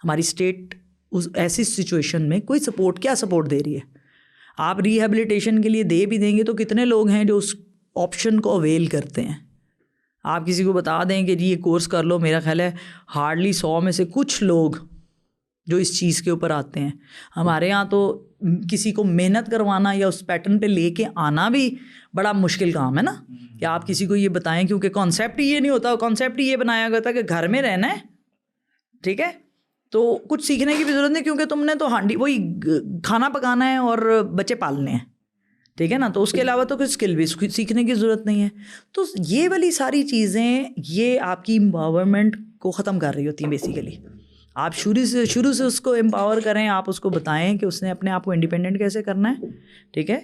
ہماری اسٹیٹ اس ایسی سچویشن میں کوئی کیا سپورٹ دے رہی ہے. آپ ریہیبلیٹیشن کے لیے دے بھی دیں گے تو کتنے لوگ ہیں جو اس آپشن کو اویل کرتے ہیں. آپ کسی کو بتا دیں کہ جی یہ کورس کر لو, میرا خیال ہے ہارڈلی 100 میں سے کچھ لوگ جو اس چیز کے اوپر آتے ہیں. ہمارے یہاں تو کسی کو محنت کروانا یا اس پیٹرن پہ لے کے آنا بھی بڑا مشکل کام ہے نا, کہ آپ کسی کو یہ بتائیں, کیونکہ کانسیپٹ ہی یہ نہیں ہوتا. کانسیپٹ ہی یہ بنایا گیا تھا کہ گھر میں رہنا ہے, ٹھیک ہے, تو کچھ سیکھنے کی بھی ضرورت نہیں, کیونکہ تم نے تو ہانڈی وہی کھانا پکانا ہے اور بچے پالنے ہیں, ٹھیک ہے نا, تو اس کے علاوہ تو کوئی اسکل بھی سیکھنے کی ضرورت نہیں ہے. تو یہ والی ساری چیزیں یہ آپ کی امپاورمنٹ کو ختم کر رہی ہوتی ہیں بیسیکلی. آپ شروع سے اس کو امپاور کریں, آپ اس کو بتائیں کہ اس نے اپنے آپ کو انڈیپینڈنٹ کیسے کرنا ہے, ٹھیک ہے.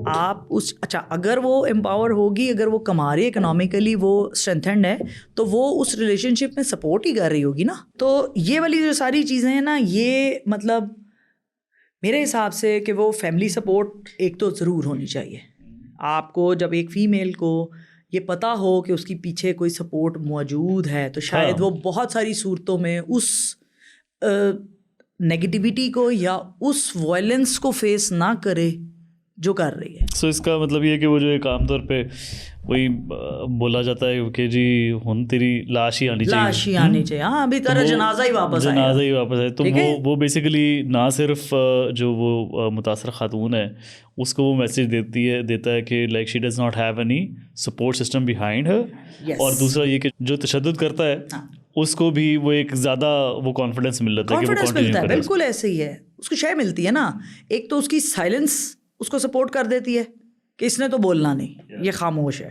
آپ اچھا اگر وہ امپاور ہوگی, اگر وہ کما رہی ہے اکنامیکلی, وہ اسٹرینتھنڈ ہے, تو وہ اس ریلیشن شپ میں سپورٹ ہی کر رہی ہوگی نا. تو یہ والی جو ساری چیزیں ہیں نا, یہ مطلب میرے حساب سے کہ وہ فیملی سپورٹ ایک تو ضرور ہونی چاہیے. آپ کو جب ایک فیمیل کو یہ پتہ ہو کہ اس کی پیچھے کوئی سپورٹ موجود ہے, تو شاید وہ بہت ساری صورتوں میں اس نیگیٹیوٹی کو یا اس وائلنس کو فیس نہ کرے جو کر رہی ہے. سو اس کا مطلب یہ کہ وہ جو ایک عام طور پہ وہی بولا جاتا ہے کہ جی ہن تیری لاش ہی آنی چاہیے, ہاں ابھی تیرا جنازہ ہی واپس آئے. تو وہ بیسیکلی نہ صرف جو وہ متاثرہ خاتون ہے اس کو وہ میسیج دیتا ہے کہ like she does not have any support system behind her, اور دوسرا یہ کہ جو تشدد کرتا ہے اس کو بھی وہ ایک زیادہ وہ کانفیڈنس مل جاتا ہے کہ وہ کنٹینیو کرے. بالکل ایسے ہی ہے, اس کو شے ملتی ہے نا. ایک تو اس کی سائلنس اس کو سپورٹ کر دیتی ہے کہ اس نے تو بولنا نہیں, یہ خاموش ہے,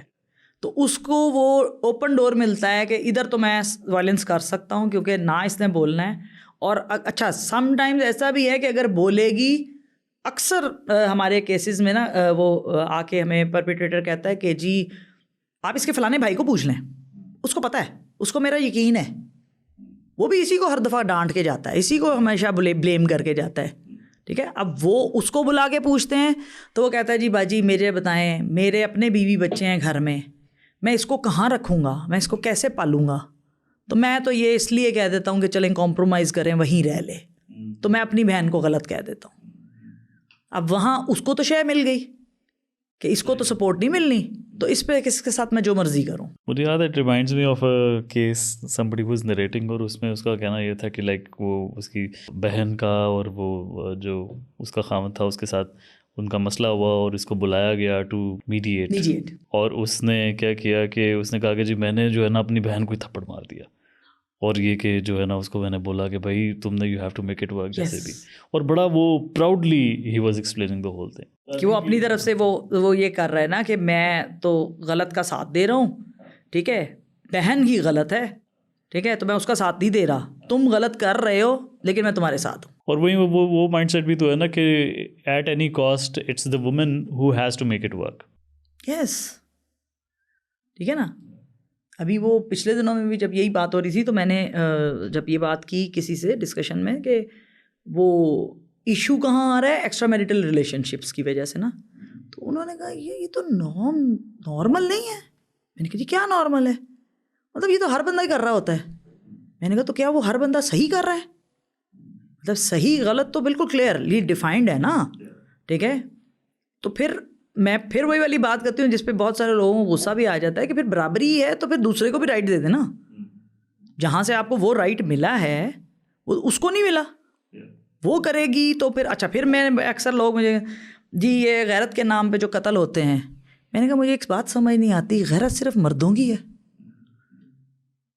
تو اس کو وہ اوپن ڈور ملتا ہے کہ ادھر تو میں وائلنس کر سکتا ہوں کیونکہ نہ اس نے بولنا ہے. اور اچھا سم ٹائمز ایسا بھی ہے کہ اگر بولے گی, اکثر ہمارے کیسز میں نا وہ آ کے ہمیں پرپیٹریٹر کہتا ہے کہ جی آپ اس کے فلانے بھائی کو پوچھ لیں, اس کو پتہ ہے, اس کو میرا یقین ہے, وہ بھی اسی کو ہر دفعہ ڈانٹ کے جاتا ہے, اسی کو ہمیشہ بلیم کر کے جاتا ہے, ٹھیک ہے. اب وہ اس کو بلا کے پوچھتے ہیں تو وہ کہتا ہے جی باجی مجھے بتائیں, میرے اپنے بیوی بچے ہیں گھر میں اس کو کہاں رکھوں گا, میں اس کو کیسے پالوں گا. تو میں تو یہ اس لیے کہہ دیتا ہوں کہ چلیں کمپرومائز کریں, وہیں رہ لے. تو میں اپنی بہن کو غلط کہہ دیتا ہوں. اب وہاں اس کو تو شے مل گئی کہ اس کو تو سپورٹ نہیں ملنی, تو اس پہ کس کے ساتھ میں جو مرضی کروں. مجھے یاد ہے, it reminds me of a case somebody was narrating, اور اس میں اس کا کہنا یہ تھا کہ لائک وہ اس کی بہن کا اور وہ جو اس کا خاوند تھا اس کے ساتھ ان کا مسئلہ ہوا اور اس کو بلایا گیا ٹو میڈیٹ, اور اس نے کیا کیا کہ اس نے کہا کہ جی میں نے جو ہے نا اپنی بہن کو ہی تھپڑ مار دیا, اور یہ کہ جو ہے نا اس کو میں نے بولا کہ بھائی تم نے you have to make it work جیسے بھی, اور بڑا وہ proudly he was explaining the whole thing کہ وہ اپنی طرف سے وہ یہ کر رہا ہے نا کہ میں تو غلط کا ساتھ دے رہا ہوں, ٹھیک ہے, بہن ہی غلط ہے, ٹھیک ہے, تو میں اس کا ساتھ نہیں دے رہا, تم غلط کر رہے ہو لیکن میں تمہارے ساتھ ہوں. اور وہی وہ مائنڈ سیٹ بھی تو ہے نا کہ at any cost it's the woman who has to make it work. Yes, ٹھیک ہے نا. ابھی وہ پچھلے دنوں میں بھی جب یہی بات ہو رہی تھی تو میں نے جب یہ بات کی کسی سے ڈسکشن میں کہ وہ ایشو کہاں آ رہا ہے, ایکسٹرا میریٹل ریلیشن شپس کی وجہ سے نا, تو انہوں نے کہا یہ تو نارمل نہیں ہے. میں نے کہا جی کیا نارمل ہے, مطلب یہ تو ہر بندہ ہی کر رہا ہوتا ہے. میں نے کہا تو کیا وہ ہر بندہ صحیح کر رہا ہے؟ مطلب صحیح غلط تو بالکل کلیئرلی ڈیفائنڈ ہے نا, ٹھیک ہے. تو پھر وہی والی بات کرتی ہوں جس پہ بہت سارے لوگوں کو غصہ بھی آ جاتا ہے کہ پھر برابری ہے تو پھر دوسرے کو بھی رائٹ دے دے نا. جہاں سے آپ کو وہ رائٹ ملا ہے وہ اس کو نہیں ملا, وہ کرے گی تو پھر اچھا. پھر میں اکثر لوگ مجھے جی یہ غیرت کے نام پہ جو قتل ہوتے ہیں, میں نے کہا مجھے ایک بات سمجھ نہیں آتی, غیرت صرف مردوں کی ہے,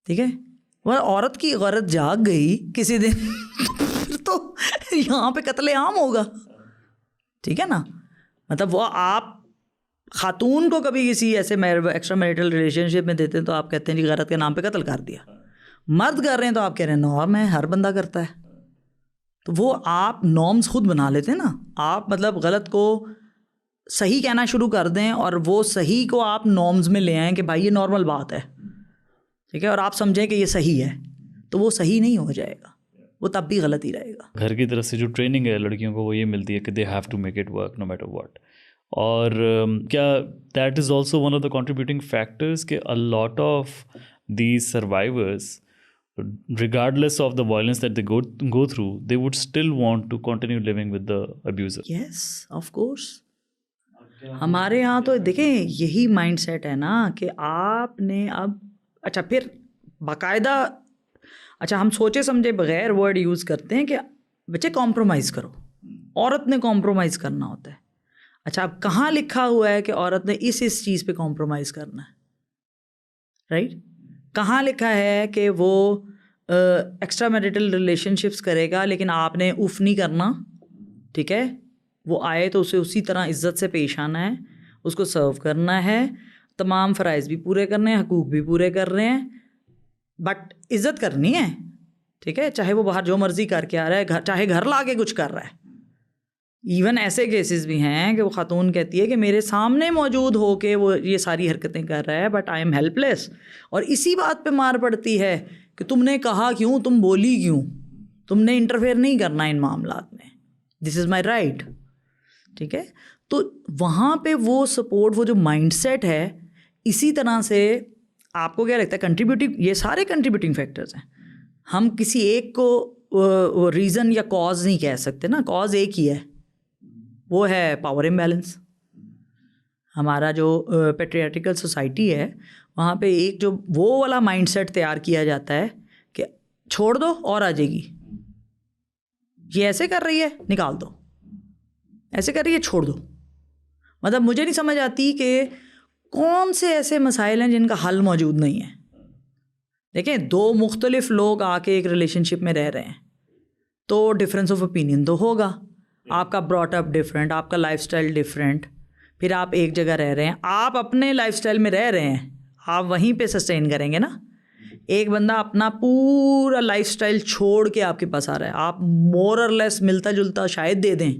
ٹھیک ہے, وہ عورت کی غیرت جاگ گئی کسی دن پھر تو یہاں پہ قتل عام ہوگا, ٹھیک ہے نا. مطلب وہ آپ خاتون کو کبھی کسی ایسے ایکسٹرا میریٹل ریلیشن شپ میں دیتے ہیں تو آپ کہتے ہیں جی غیرت کے نام پہ قتل کر دیا. مرد کر رہے ہیں تو آپ کہہ رہے ہیں نارم ہے, ہر بندہ کرتا ہے. تو وہ آپ نارمز خود بنا لیتے ہیں نا. آپ مطلب غلط کو صحیح کہنا شروع کر دیں اور وہ صحیح کو آپ نارمز میں لے آئیں کہ بھائی یہ نارمل بات ہے, ٹھیک ہے, اور آپ سمجھیں کہ یہ صحیح ہے, تو وہ صحیح نہیں ہو جائے گا, وہ تب بھی غلط ہی رہے گا. گھر کی طرف سے جو ٹریننگ ہے لڑکیوں کو وہ یہ ملتی ہے کہ they have to make it work no matter what. اور کیا that is also one of the contributing factors کہ a lot of these survivors regardless of the violence that they go through they would still want to continue living with the abuser. Yes, of course. ہمارے یہاں تو دیکھیں یہی مائنڈ سیٹ ہے نا کہ آپ نے اب اچھا پھر باقاعدہ اچھا ہم سوچے سمجھے بغیر ورڈ یوز کرتے ہیں کہ بچے کمپرومائز کرو, عورت نے کمپرومائز کرنا ہوتا ہے. اچھا اب کہاں لکھا ہوا ہے کہ عورت نے اس چیز پہ کمپرومائز کرنا ہے, رائٹ؟ کہاں لکھا ہے کہ وہ ایکسٹرا میریٹل ریلیشن شپس کرے گا لیکن آپ نے اوف نہیں کرنا, ٹھیک ہے, وہ آئے تو اسے اسی طرح عزت سے پیش آنا ہے, اس کو سرو کرنا ہے, تمام فرائض بھی پورے کرنے ہیں, حقوق بھی پورے کر رہے ہیں, بٹ عزت کرنی ہے, ٹھیک ہے, چاہے وہ باہر جو مرضی کر کے آ رہا ہے, چاہے گھر لا کے کچھ کر رہا ہے. ایون ایسے کیسز بھی ہیں کہ وہ خاتون کہتی ہے کہ میرے سامنے موجود ہو کے وہ یہ ساری حرکتیں کر رہا ہے بٹ آئی ایم ہیلپ لیس, اور اسی بات پہ مار پڑتی ہے کہ تم نے کہا کیوں, تم بولی کیوں, تم نے انٹرفیئر نہیں کرنا ان معاملات میں, دس از مائی رائٹ, ٹھیک ہے. تو وہاں پہ وہ سپورٹ, وہ جو مائنڈ سیٹ ہے, اسی طرح سے آپ کو کیا لگتا ہے کنٹریبیوٹنگ, یہ سارے کنٹریبیوٹنگ فیکٹرز ہیں. ہم کسی ایک کو ریزن یا کاز نہیں کہہ سکتے نا, کاز ایک ہی ہے, وہ ہے پاور امبیلنس. ہمارا جو پیٹریارٹیکل سوسائٹی ہے وہاں پہ ایک جو وہ والا مائنڈ سیٹ تیار کیا جاتا ہے کہ چھوڑ دو اور آ جائے گی, یہ ایسے کر رہی ہے نکال دو, ایسے کر رہی ہے چھوڑ دو. مطلب مجھے نہیں سمجھ آتی کہ کون سے ایسے مسائل ہیں جن کا حل موجود نہیں ہے. دیکھیں دو مختلف لوگ آ کے ایک ریلیشن شپ میں رہ رہے ہیں تو ڈفرینس آف اوپینین تو ہوگا, آپ کا براٹ اپ ڈفرینٹ, آپ کا لائف اسٹائل ڈفرینٹ, پھر آپ ایک جگہ رہ رہے ہیں, آپ اپنے لائف اسٹائل میں رہ رہے ہیں, آپ وہیں پہ سسٹین کریں گے نا. ایک بندہ اپنا پورا لائف اسٹائل چھوڑ کے آپ کے پاس آ رہا ہے, آپ مور اور لیس ملتا جلتا شاید دے دیں,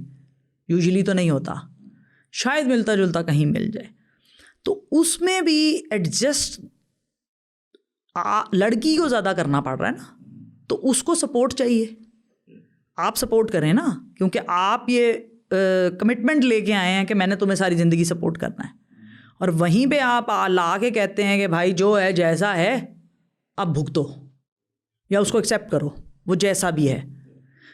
یوزلی تو نہیں ہوتا, شاید ملتا جلتا کہیں مل جائے, تو اس میں بھی ایڈجسٹ لڑکی کو زیادہ کرنا پڑ رہا ہے نا, تو اس کو سپورٹ چاہیے, آپ سپورٹ کریں نا, کیونکہ آپ یہ کمٹمنٹ لے کے آئے ہیں کہ میں نے تمہیں ساری زندگی سپورٹ کرنا ہے, اور وہیں پہ آپ لا کے کہتے ہیں کہ بھائی جو ہے جیسا ہے اب بھگتو یا اس کو ایکسیپٹ کرو وہ جیسا بھی ہے,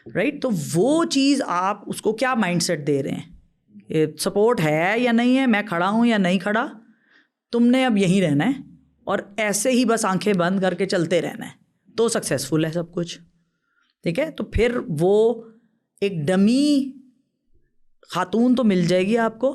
رائٹ؟ تو وہ چیز آپ اس کو کیا مائنڈ سیٹ دے رہے ہیں, سپورٹ ہے یا نہیں ہے, میں کھڑا ہوں یا نہیں کھڑا, تم نے اب یہیں رہنا ہے اور ایسے ہی بس آنکھیں بند کر کے چلتے رہنا ہے تو سکسیزفل ہے سب کچھ, ٹھیک ہے. تو پھر وہ ایک ڈمی خاتون تو مل جائے گی آپ کو,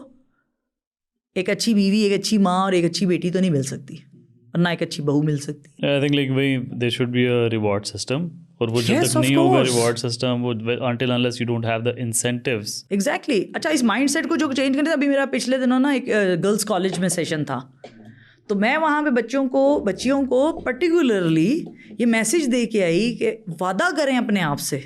ایک اچھی بیوی, ایک اچھی ماں اور ایک اچھی بیٹی تو نہیں مل سکتی, اور نہ ایک اچھی بہو مل سکتی. آئی تھنک لائک وہی there should be a reward system, اور وہ جب تک نہیں ہوگا ریوارڈ سسٹم, وہ until unless you don't have the incentives. Exactly. اچھا اس مائنڈ سیٹ کو جو چینج کرنے, ابھی میرا پچھلے دنوں نا ایک گرلس کالج میں سیشن تھا, تو میں وہاں پہ بچیوں کو پرٹیکولرلی یہ میسیج دے کے آئی کہ وعدہ کریں اپنے آپ سے،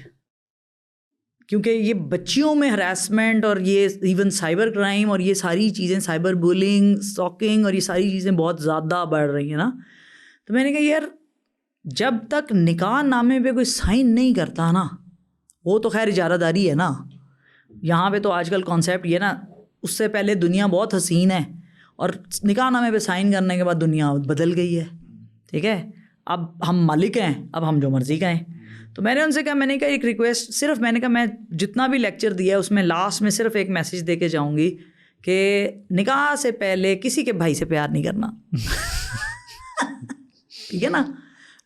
کیونکہ یہ بچیوں میں ہراسمنٹ اور یہ ایون سائبر کرائم اور یہ ساری چیزیں، سائبر بولنگ، اسٹاکنگ اور یہ ساری چیزیں بہت زیادہ بڑھ رہی ہیں نا. تو میں نے کہا یار جب تک نکاح نامے پہ کوئی سائن نہیں کرتا نا، وہ تو خیر اجارہ داری ہے نا، یہاں پہ تو آج کل کانسیپٹ یہ نا، اس سے پہلے دنیا بہت حسین ہے اور نکاح نامے پہ سائن کرنے کے بعد دنیا بدل گئی ہے. ٹھیک ہے، اب ہم مالک ہیں، اب ہم جو مرضی کہیں. تو میں نے ان سے کہا، میں نے کہا ایک ریکویسٹ، صرف میں نے کہا میں جتنا بھی لیکچر دیا ہے اس میں لاسٹ میں صرف ایک میسیج دے کے جاؤں گی کہ نکاح سے پہلے کسی کے بھائی سے پیار نہیں کرنا. ٹھیک ہے نا،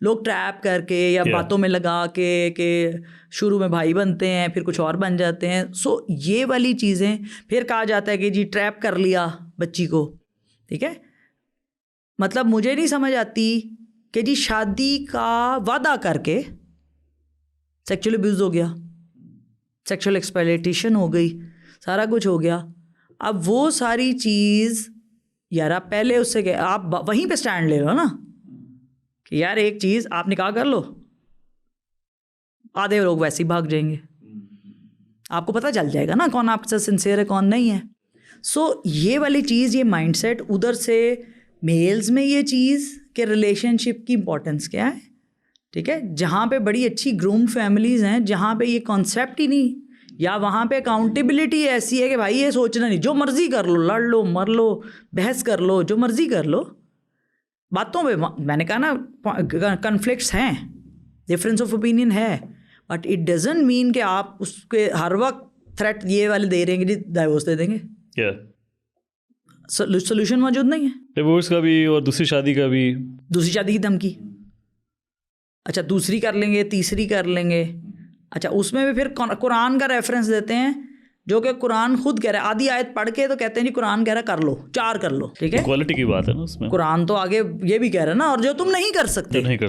لوگ ٹریپ کر کے یا باتوں میں لگا کے کہ شروع میں بھائی بنتے ہیں پھر کچھ اور بن جاتے ہیں. سو یہ والی چیزیں پھر کہا جاتا ہے کہ جی ٹریپ کر لیا بچی کو. ٹھیک ہے، مطلب مجھے نہیں سمجھ آتی کہ جی شادی کا وعدہ کر کے سیکچوئل ابیوز ہو گیا، سیکچوئل ایکسپلائٹیشن ہو گئی، سارا کچھ ہو گیا. اب وہ ساری چیز یار آپ پہلے اس سے کہ آپ وہیں پہ اسٹینڈ لے لو نا کہ یار ایک چیز آپ نکاح کر لو، آدھے لوگ ویسے ہی بھاگ جائیں گے، آپ کو پتہ چل جائے گا نا کون آپ سے سنسیئر ہے کون نہیں ہے. سو یہ والی چیز، یہ مائنڈ سیٹ ادھر سے میلز میں یہ چیز کہ ریلیشن شپ کی امپورٹنس کیا ہے. ٹھیک ہے، جہاں پہ بڑی اچھی گروم فیملیز ہیں، جہاں پہ یہ کانسیپٹ ہی نہیں، یا وہاں پہ اکاؤنٹیبلٹی ایسی ہے کہ بھائی یہ سوچنا نہیں، جو مرضی کر لو، لڑ لو، مر لو، بحث کر لو، جو مرضی کر لو. باتوں پہ میں نے کہا نا کنفلکٹس ہیں، ڈفرینس آف اوپینین ہے، بٹ اٹ ڈزنٹ مین کہ آپ اس کے ہر وقت تھریٹ یہ والے دے رہے ہیں کہ جی ڈائیورس دے دیں گے. سولوشن موجود نہیں ہے، ڈیورس کا بھی اور دوسری شادی کا بھی. دوسری شادی کی دھمکی، اچھا دوسری کر لیں گے، تیسری کر لیں گے. اچھا اس میں بھی پھر قرآن کا ریفرنس دیتے ہیں، جو کہ قرآن خود کہہ رہا ہے، آدھی آیت پڑھ کے تو کہتے ہیں جی قرآن کہہ رہا ہے کر لو، 4 کر لو. ٹھیک ہے، کوالٹی کی بات ہے نا اس میں. قرآن تو آگے یہ بھی کہہ رہا ہے نا، اور جو تم نہیں کر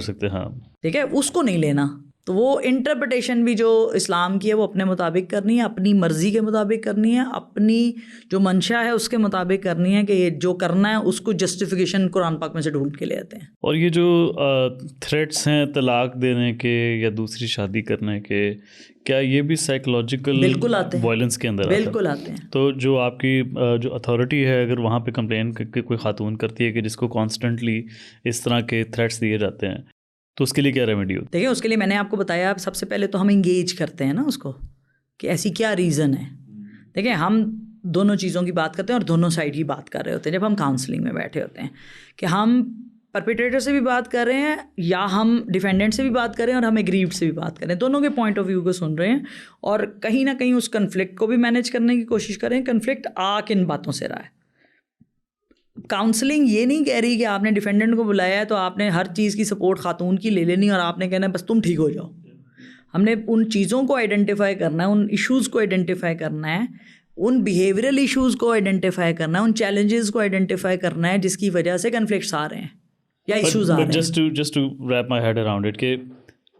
سکتے، ہاں ٹھیک ہے، اس کو نہیں لینا. تو وہ انٹرپریٹیشن بھی جو اسلام کی ہے وہ اپنے مطابق کرنی ہے، اپنی مرضی کے مطابق کرنی ہے، اپنی جو منشا ہے اس کے مطابق کرنی ہے کہ یہ جو کرنا ہے اس کو جسٹیفیکیشن قرآن پاک میں سے ڈھونڈ کے لے آتے ہیں. اور یہ جو تھریٹس ہیں طلاق دینے کے یا دوسری شادی کرنے کے، کیا یہ بھی سائیکولوجیکل بالکل آتے ہیں، وائلنس کے اندر بالکل آتے ہیں. تو جو آپ کی جو اتھارٹی ہے، اگر وہاں پہ کمپلین کوئی خاتون کرتی ہے کہ جس کو کانسٹنٹلی اس طرح کے تھریٹس دیے جاتے ہیں، تو اس کے لیے کیا ریمیڈی ہوتی ہے؟ دیکھیں اس کے لیے میں نے آپ کو بتایا، سب سے پہلے تو ہم انگیج کرتے ہیں نا اس کو کہ ایسی کیا ریزن ہے. دیکھیں ہم دونوں چیزوں کی بات کرتے ہیں اور دونوں سائڈ کی بات کر رہے ہوتے ہیں جب ہم کاؤنسلنگ میں بیٹھے ہوتے ہیں، کہ ہم پرپیٹریٹر سے بھی بات کر رہے ہیں یا ہم ڈیفینڈنٹ سے بھی بات کر رہے ہیں اور ہم ایگریوڈ سے بھی بات کر رہے ہیں، دونوں کے پوائنٹ آف ویو کو سن رہے ہیں اور کہیں نہ کہیں اس کنفلکٹ کو بھی مینیج کرنے کی کوشش کریں. کنفلکٹ آ کن باتوں سے رہا ہے. کاؤنسلنگ یہ نہیں کہہ رہی کہ آپ نے ڈیفینڈنٹ کو بلایا ہے تو آپ نے ہر چیز کی سپورٹ خاتون کی لے لینی اور آپ نے کہنا ہے بس تم ٹھیک ہو جاؤ. ہم نے ان چیزوں کو آئیڈینٹیفائی کرنا ہے، ان ایشوز کو آئیڈینٹیفائی کرنا ہے، ان بیہیویئرل ایشوز کو آئیڈینٹیفائی کرنا ہے، ان چیلنجز کو آئیڈینٹیفائی کرنا ہے جس کی وجہ سے کنفلکٹس آ رہے ہیں یا ایشوز آ رہے ہیں. Just to wrap my head around it, کہ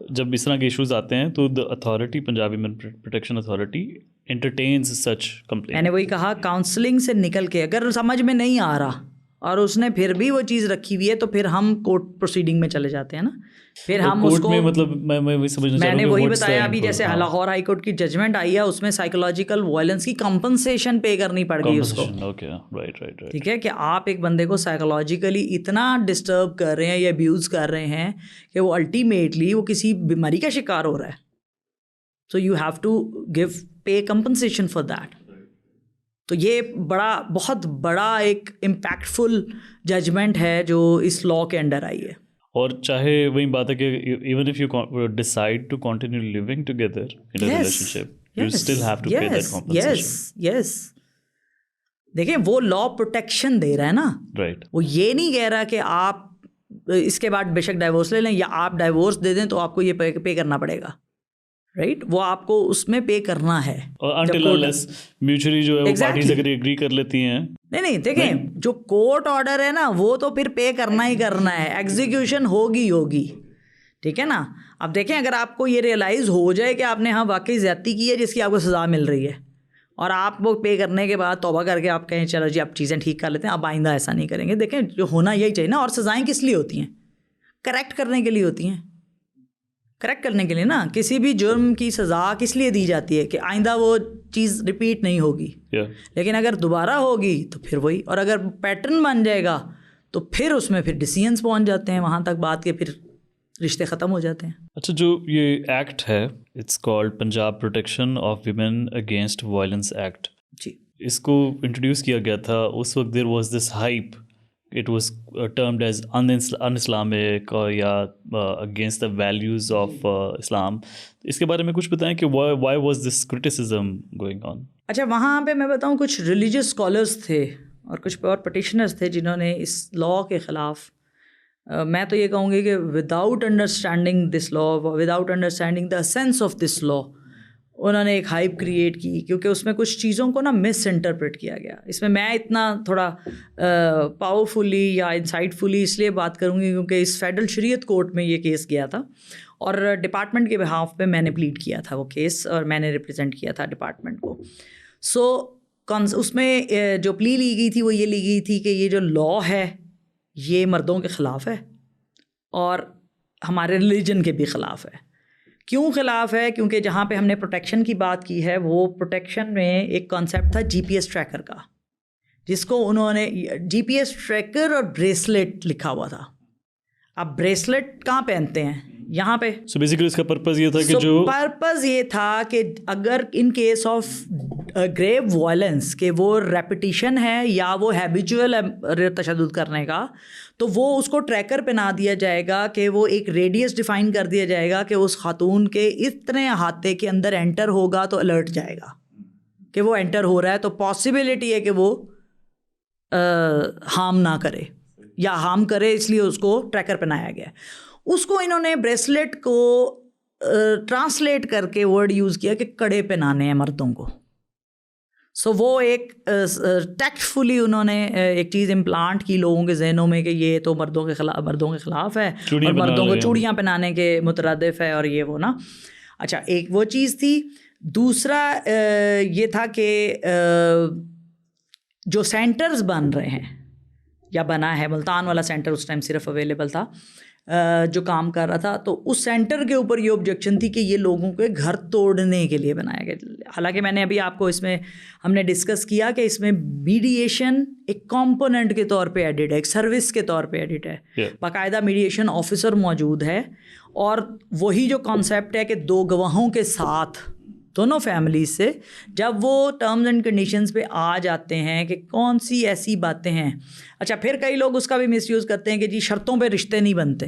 جب اس طرح کے ایشوز آتے ہیں تو دا اتھارٹی، پنجابی میں پروٹیکشن اتھارٹی انٹرٹینز سچ کمپلین. میں نے وہی کہا، کاؤنسلنگ سے نکل کے اگر سمجھ میں نہیں آ رہا اور اس نے پھر بھی وہ چیز رکھی ہوئی ہے تو پھر ہم کورٹ پروسیڈنگ میں چلے جاتے ہیں نا. پھر ہم اس کو، مطلب میں نے وہی بتایا ابھی، جیسے لاہور ہائی کورٹ کی ججمنٹ آئی ہے اس میں سائیکولوجیکل وائلنس کی کمپنسیشن پے کرنی پڑ گئی اس کو. ٹھیک ہے، کہ آپ ایک بندے کو سائیکولوجیکلی اتنا ڈسٹرب کر رہے ہیں یا ابیوز کر رہے ہیں کہ وہ الٹیمیٹلی وہ کسی بیماری کا شکار ہو رہا ہے. So you have to give pay compensation for that. تو یہ بہت بڑا ایک امپیکٹفل ججمنٹ ہے جو اس لا کے انڈر آئی ہے. اور چاہے وہی بات ہے کہ even if you decide to continue living together in a relationship, you still have to pay that compensation. Yes, دیکھیں وہ لا پروٹیکشن دے رہا ہے نا، رائٹ. وہ یہ نہیں کہہ رہا کہ آپ اس کے بعد بے شک ڈائیورس لے لیں یا آپ ڈائیورس دے دیں تو آپ کو یہ پے کرنا پڑے گا. رائٹ، وہ آپ کو اس میں پے کرنا ہے until unless mutually جو ہے وہ پارٹیز اگر ایگری کر لیتی ہیں. نہیں دیکھیں جو کورٹ آرڈر ہے نا وہ تو پھر پے کرنا ہی کرنا ہے، ایگزیکیوشن ہوگی. ٹھیک ہے نا. اب دیکھیں اگر آپ کو یہ ریئلائز ہو جائے کہ آپ نے ہاں واقعی زیادتی کی ہے جس کی آپ کو سزا مل رہی ہے اور آپ وہ پے کرنے کے بعد توبہ کر کے آپ کہیں چلو جی اب چیزیں ٹھیک کر لیتے ہیں, اب آئندہ ایسا نہیں کریں گے. دیکھیں جو ہونا یہی چاہیے نا. اور سزائیں کس لیے ہوتی ہیں؟ کریکٹ کرنے کے لیے ہوتی ہیں, کریکٹ کرنے کے لیے نا. کسی بھی جرم کی سزا کس لیے دی جاتی ہے کہ آئندہ وہ چیز ریپیٹ نہیں ہوگی. لیکن اگر دوبارہ ہوگی تو پھر وہی, اور اگر پیٹرن بن جائے گا تو پھر اس میں پھر ڈیسیژنس پہنچ جاتے ہیں وہاں تک بات کے, پھر رشتے ختم ہو جاتے ہیں. اچھا, جو یہ ایکٹ ہے it's called Punjab protection of women against violence act, جی, اس کو انٹروڈیوس کیا گیا تھا اس وقت. There was this hype, it was termed as un Islamic یا against the values of Islam. اس کے بارے میں کچھ بتائیں کہ why was this criticism going on? اچھا, وہاں پہ میں بتاؤں کچھ ریلیجیس اسکالرس تھے اور کچھ اور پٹیشنرس تھے جنہوں نے اس لاء کے خلاف, میں تو یہ کہوں گی کہ without understanding this law, without understanding the sense of this law, انہوں نے ایک ہائپ کریٹ کی, کیونکہ اس میں کچھ چیزوں کو نا مس انٹرپریٹ کیا گیا. اس میں اتنا تھوڑا پاورفلی یا انسائٹفلی اس لیے بات کروں گی کیونکہ اس فیڈرل شریعت کورٹ میں یہ کیس گیا تھا اور ڈپارٹمنٹ کے بہاف پہ میں نے پلیڈ کیا تھا وہ کیس, اور میں نے ریپرزینٹ کیا تھا ڈپارٹمنٹ کو. سو اس میں جو پلی لی گئی تھی وہ یہ لی گئی تھی کہ یہ جو لاء ہے یہ مردوں کے خلاف ہے اور ہمارے ریلیجن کے بھی خلاف ہے. کیوں خلاف ہے؟ کیونکہ جہاں پہ ہم نے پروٹیکشن کی بات کی ہے وہ پروٹیکشن میں ایک کانسیپٹ تھا جی پی ایس ٹریکر کا, جس کو انہوں نے جی پی ایس ٹریکر اور بریسلیٹ لکھا ہوا تھا. اب بریسلیٹ کہاں پہنتے ہیں؟ یہاں پہ. سو بیسیکلی اس کا پرپز یہ تھا کہ جو پرپز یہ تھا کہ اگر ان کیس آف گریو وائلنس کہ وہ ریپیٹیشن ہے یا وہ ہیبیچول تشدد کرنے کا, تو وہ اس کو ٹریکر پہنا دیا جائے گا کہ وہ ایک ریڈیس ڈیفائن کر دیا جائے گا کہ اس خاتون کے اتنے احاطے کے اندر انٹر ہوگا تو الرٹ جائے گا کہ وہ انٹر ہو رہا ہے, تو پاسبلٹی ہے کہ وہ ہارم نہ کرے یا ہارم کرے, اس لیے اس کو ٹریکر پہنایا گیا. اس کو انہوں نے بریسلیٹ کو ٹرانسلیٹ کر کے ورڈ یوز کیا کہ کڑے پہنانے ہیں مردوں کو. سو وہ ایک ٹیکٹفلی انہوں نے ایک چیز امپلانٹ کی لوگوں کے ذہنوں میں کہ یہ تو مردوں کے خلاف ہے اور مردوں کو چوڑیاں پہنانے کے مترادف ہے اور یہ وہ نا. اچھا, ایک وہ چیز تھی. دوسرا یہ تھا کہ جو سینٹرز بن رہے ہیں یا بنا ہے, ملتان والا سینٹر اس ٹائم صرف اویلیبل تھا جو کام کر رہا تھا, تو اس سینٹر کے اوپر یہ آبجیکشن تھی کہ یہ لوگوں کے گھر توڑنے کے لیے بنایا گیا. حالانکہ میں نے ابھی آپ کو اس میں ہم نے ڈسکس کیا کہ اس میں میڈیشن ایک کمپوننٹ کے طور پہ ایڈڈ ہے, ایک سروس کے طور پہ ایڈڈ ہے, باقاعدہ میڈیشن آفیسر موجود ہے, اور وہی جو کانسیپٹ ہے کہ دو گواہوں کے ساتھ دونوں فیملیز سے جب وہ ٹرمز اینڈ کنڈیشنز پہ آ جاتے ہیں کہ کون سی ایسی باتیں ہیں. اچھا, پھر کئی لوگ اس کا بھی مس یوز کرتے ہیں کہ جی شرطوں پہ رشتے نہیں بنتے.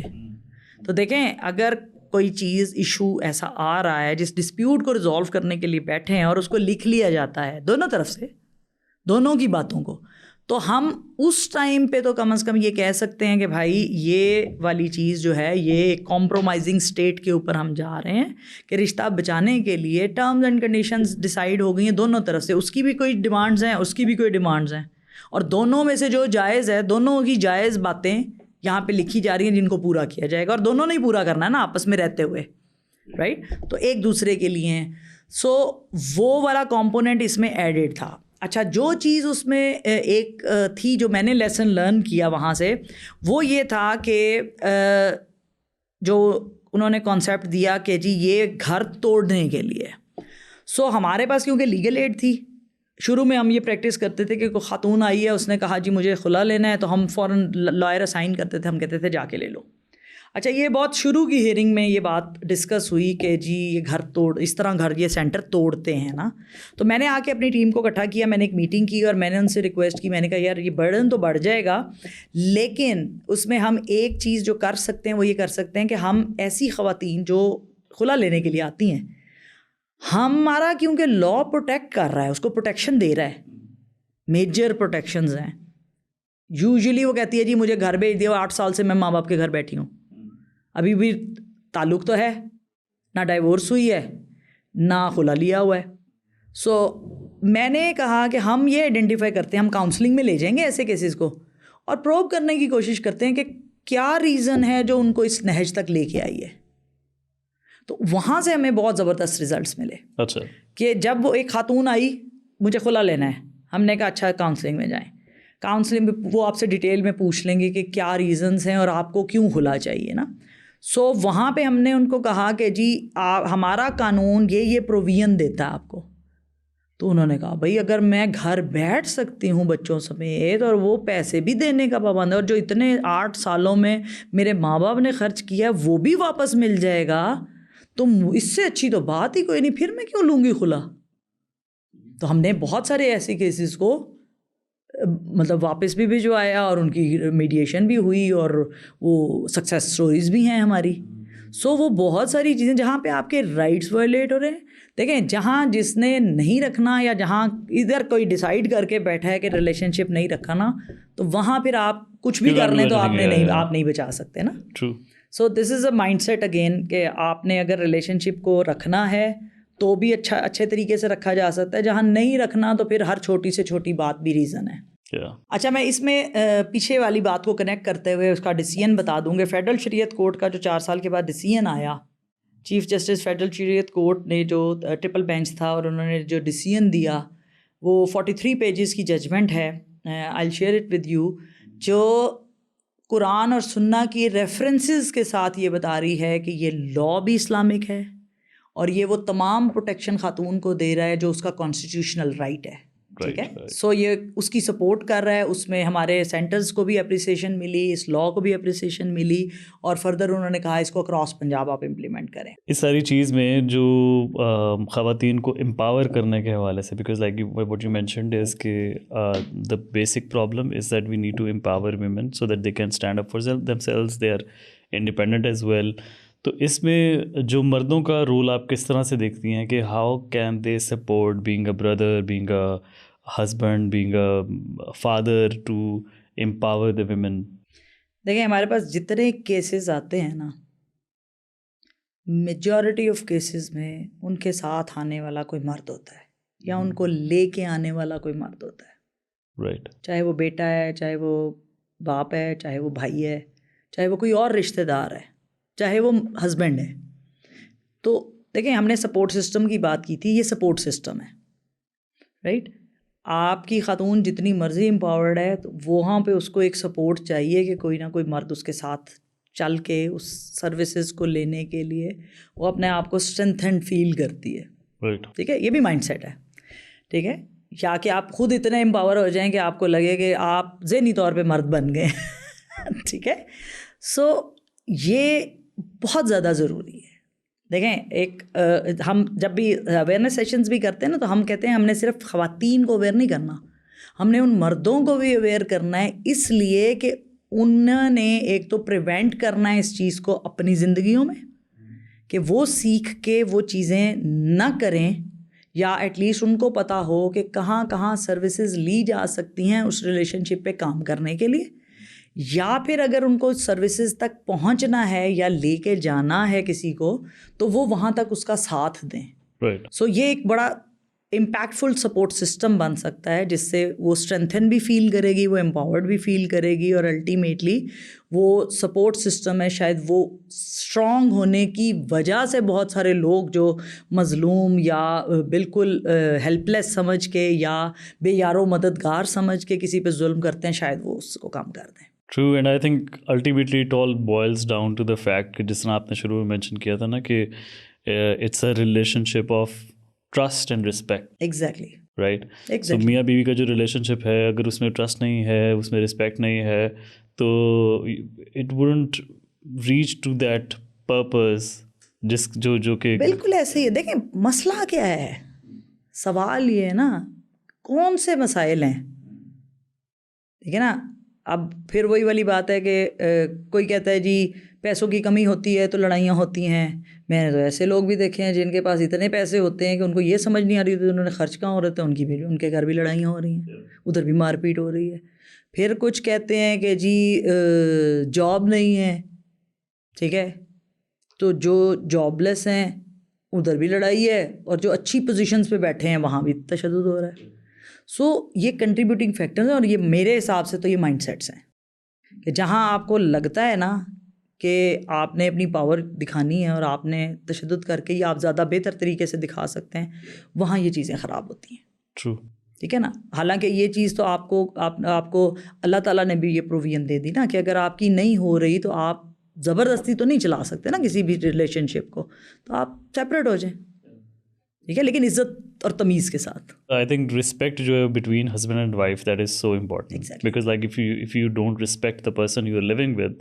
تو دیکھیں, اگر کوئی چیز ایشو ایسا آ رہا ہے جس ڈسپیوٹ کو ریزالو کرنے کے لیے بیٹھے ہیں اور اس کو لکھ لیا جاتا ہے دونوں طرف سے, دونوں کی باتوں کو, تو ہم اس ٹائم پہ تو کم از کم یہ کہہ سکتے ہیں کہ بھائی یہ والی چیز جو ہے یہ ایک کمپرومائزنگ اسٹیٹ کے اوپر ہم جا رہے ہیں کہ رشتہ بچانے کے لیے ٹرمز اینڈ کنڈیشنز ڈیسائیڈ ہو گئی ہیں دونوں طرف سے. اس کی بھی کوئی ڈیمانڈز ہیں, اس کی بھی کوئی ڈیمانڈز ہیں, اور دونوں میں سے جو جائز ہے, دونوں کی جائز باتیں یہاں پہ لکھی جا رہی ہیں جن کو پورا کیا جائے گا, اور دونوں نے ہی پورا کرنا ہے نا آپس میں رہتے ہوئے, رائٹ. تو ایک دوسرے کے لیے ہیں. سو وہ والا کمپوننٹ اس میں ایڈڈ تھا. اچھا, جو چیز اس میں ایک تھی جو میں نے لیسن لرن کیا وہاں سے, وہ یہ تھا کہ جو انہوں نے کانسیپٹ دیا کہ جی یہ گھر توڑنے کے لیے. سو ہمارے پاس کیونکہ لیگل ایڈ تھی, شروع میں ہم یہ پریکٹس کرتے تھے کہ کوئی خاتون آئی ہے, اس نے کہا جی مجھے خلا لینا ہے, تو ہم فوراً لائر اسائن کرتے تھے, ہم کہتے تھے جا کے لے لو. اچھا, یہ بہت شروع کی ہیئرنگ میں یہ بات ڈسکس ہوئی کہ جی یہ گھر اس طرح گھر یہ سینٹر توڑتے ہیں نا. تو میں نے آ کے اپنی ٹیم کو اکٹھا کیا, میں نے ایک میٹنگ کی اور میں نے ان سے ریکویسٹ کی, میں نے کہا یار یہ برڈن تو بڑھ جائے گا, لیکن اس میں ہم ایک چیز جو کر سکتے ہیں وہ یہ کر سکتے ہیں کہ ہم ایسی خواتین جو خلا لینے کے لیے آتی ہیں, ہمارا کیونکہ لاء پروٹیکٹ کر رہا ہے, اس کو پروٹیکشن دے رہا ہے, میجر پروٹیکشنز ہیں. یوزلی وہ کہتی ہے جی مجھے گھر بھیج دیو, 8 سال سے میں ماں باپ کے گھر بیٹھی ہوں, ابھی بھی تعلق تو ہے, نہ ڈائیورس ہوئی ہے نہ خلا لیا ہوا ہے. سو میں نے کہا کہ ہم یہ آئیڈینٹیفائی کرتے ہیں, ہم کاؤنسلنگ میں لے جائیں گے ایسے کیسز کو اور پروب کرنے کی کوشش کرتے ہیں کہ کیا ریزن ہے جو ان کو اس نہج تک لے کے آئی ہے. تو وہاں سے ہمیں بہت زبردست ریزلٹس ملے. اچھا, کہ جب وہ ایک خاتون آئی مجھے خلا لینا ہے. ہم نے کہا اچھا کاؤنسلنگ میں جائیں. کاؤنسلنگ میں وہ آپ سے ڈیٹیل میں پوچھ لیں گے کہ کیا ریزنز ہیں اور آپ کو کیوں خلا چاہیے نا. سو وہاں پہ ہم نے ان کو کہا کہ جی ہمارا قانون یہ پروویژن دیتا ہے آپ کو. تو انہوں نے کہا بھائی اگر میں گھر بیٹھ سکتی ہوں بچوں سمیت اور وہ پیسے بھی دینے کا پابند ہے اور جو اتنے 8 سالوں میں میرے ماں باپ نے خرچ کیا ہے وہ بھی واپس مل جائے گا, تو اس سے اچھی تو بات ہی کوئی نہیں, پھر میں کیوں لوں گی خلا. تو ہم نے بہت سارے ایسے کیسز کو مطلب واپس بھی بھجوایا اور ان کی میڈیشن بھی ہوئی اور وہ سکسیس سٹوریز بھی ہیں ہماری. سو وہ بہت ساری چیزیں جہاں پہ آپ کے رائٹس وائلیٹ ہو رہے ہیں. دیکھیں جہاں جس نے نہیں رکھنا یا جہاں ادھر کوئی ڈیسائیڈ کر کے بیٹھا ہے کہ ریلیشن شپ نہیں رکھا نا, تو وہاں پھر آپ کچھ بھی کر لیں تو آپ نہیں بچا سکتے نا. سو this is a mind set again کہ آپ نے اگر ریلیشن شپ کو رکھنا ہے تو بھی اچھے طریقے سے رکھا جا سکتا ہے, جہاں نہیں رکھنا تو پھر ہر چھوٹی سے چھوٹی بات بھی ریزن ہے. اچھا میں اس میں پیچھے والی بات کو کنیکٹ کرتے ہوئے اس کا ڈیسیژن بتا دوں گے. فیڈرل شریعت کورٹ کا جو 4 سال کے بعد ڈیسیژن آیا, چیف جسٹس فیڈرل شریعت کورٹ نے جو ٹرپل بینچ تھا اور انہوں نے جو ڈیسیژن دیا وہ 43 پیجز کی ججمنٹ ہے. I share it with you, جو قرآن اور سنہ کی ریفرنسز کے ساتھ یہ بتا رہی ہے کہ یہ لاء بھی اسلامک ہے اور یہ وہ تمام پروٹیکشن خاتون کو دے رہا ہے جو اس کا کانسٹیٹیوشنل رائٹ ہے. ٹھیک ہے, سو یہ اس کی سپورٹ کر رہا ہے. اس میں ہمارے سینٹرز کو بھی اپریسیشن ملی, اس لاء کو بھی اپریسیشن ملی, اور فردر انہوں نے کہا اس کو اکراس پنجاب آپ امپلیمنٹ کریں. اس ساری چیز میں جو خواتین کو امپاور کرنے کے حوالے سے, because like what you mentioned is کہ the basic problem is that we need to empower women so that they can stand up for themselves, they are independent as well. تو اس میں جو مردوں کا رول آپ کس طرح سے دیکھتی ہیں کہ how can they support being a brother, being a husband, being a father to empower the women? دیکھیں ہمارے پاس جتنے کیسز آتے ہیں نا, میجورٹی آف کیسز میں ان کے ساتھ آنے والا کوئی مرد ہوتا ہے یا ان کو لے کے آنے والا کوئی مرد ہوتا ہے. رائٹ, چاہے وہ بیٹا ہے, چاہے وہ باپ ہے, چاہے وہ بھائی ہے, چاہے وہ کوئی اور رشتہ دار ہے, چاہے وہ ہسبینڈ ہے. تو دیکھیں ہم نے سپورٹ سسٹم کی بات کی تھی, یہ سپورٹ سسٹم ہے. رائٹ, آپ کی خاتون جتنی مرضی امپاورڈ ہے تو وہاں پہ اس کو ایک سپورٹ چاہیے کہ کوئی نہ کوئی مرد اس کے ساتھ چل کے اس سروسز کو لینے کے لیے وہ اپنے آپ کو اسٹرینتھنڈ فیل کرتی ہے. ٹھیک ہے, یہ بھی مائنڈ سیٹ ہے. ٹھیک ہے, یا کہ آپ خود اتنے امپاور ہو جائیں کہ آپ کو لگے کہ آپ ذہنی طور پہ مرد بن گئے. ٹھیک ہے, سو یہ بہت زیادہ ضروری ہے. دیکھیں ایک ہم جب بھی اویئرنیس سیشنز بھی کرتے ہیں نا تو ہم کہتے ہیں ہم نے صرف خواتین کو اویئر نہیں کرنا, ہم نے ان مردوں کو بھی اویئر کرنا ہے, اس لیے کہ انہوں نے ایک تو پریونٹ کرنا ہے اس چیز کو اپنی زندگیوں میں کہ وہ سیکھ کے وہ چیزیں نہ کریں, یا ایٹ لیسٹ ان کو پتہ ہو کہ کہاں کہاں سروسز لی جا سکتی ہیں اس ریلیشن شپ پہ کام کرنے کے لیے, یا پھر اگر ان کو سروسز تک پہنچنا ہے یا لے کے جانا ہے کسی کو تو وہ وہاں تک اس کا ساتھ دیں. سو یہ ایک بڑا امپیکٹفل سپورٹ سسٹم بن سکتا ہے جس سے وہ اسٹرینتھن بھی فیل کرے گی, وہ امپاورڈ بھی فیل کرے گی, اور الٹیمیٹلی وہ سپورٹ سسٹم ہے شاید وہ اسٹرانگ ہونے کی وجہ سے بہت سارے لوگ جو مظلوم یا بالکل ہیلپ لیس سمجھ کے یا بے یارو مددگار سمجھ کے کسی پہ ظلم کرتے ہیں, شاید وہ اس کو کم کر دیں. True, and I think ultimately it all boils down to the fact کہ جس طرح آپ نے شروع میں مینشن کیا تھا نا کہ it's a relationship of trust and respect. Exactly. Right? Exactly. So میاں بیوی کا جو ریلیشن شپ ہے اگر اس میں ٹرسٹ نہیں ہے, اس میں رسپیکٹ نہیں ہے, تو it wouldn't reach to that purpose جس جو کہ بالکل ایسے ہی ہے. دیکھیں مسئلہ کیا ہے, سوال یہ ہے نا کون سے مسائل ہیں. ٹھیک ہے نا, اب پھر وہی والی بات ہے کہ کوئی کہتا ہے جی پیسوں کی کمی ہوتی ہے تو لڑائیاں ہوتی ہیں. میں نے تو ایسے لوگ بھی دیکھے ہیں جن کے پاس اتنے پیسے ہوتے ہیں کہ ان کو یہ سمجھ نہیں آ رہی ہوتی انہوں نے خرچ کہاں ہو رہے تھے, ان کے گھر بھی لڑائیاں ہو رہی ہیں, ادھر بھی مار پیٹ ہو رہی ہے. پھر کچھ کہتے ہیں کہ جی جاب نہیں ہے. ٹھیک ہے, تو جو جاب لیس ہیں ادھر بھی لڑائی ہے, اور جو اچھی پوزیشنز پہ بیٹھے ہیں وہاں بھی تشدد ہو رہا ہے. سو یہ کنٹریبیوٹنگ فیکٹرز ہیں, اور یہ میرے حساب سے تو یہ مائنڈ سیٹس ہیں کہ جہاں آپ کو لگتا ہے نا کہ آپ نے اپنی پاور دکھانی ہے اور آپ نے تشدد کر کے یا آپ زیادہ بہتر طریقے سے دکھا سکتے ہیں, وہاں یہ چیزیں خراب ہوتی ہیں. True. ٹھیک ہے نا. حالانکہ یہ چیز تو آپ کو اللہ تعالیٰ نے بھی یہ پروویژن دے دی نا کہ اگر آپ کی نہیں ہو رہی تو آپ زبردستی تو نہیں چلا سکتے نا کسی بھی ریلیشن شپ کو, تو آپ سیپریٹ ہو جائیں, ٹھیک ہے, لیکن عزت اور تمیز کے ساتھ. I think respect جو ہے between husband and wife, that is so important. Exactly. Because like if you don't respect the person you are living with,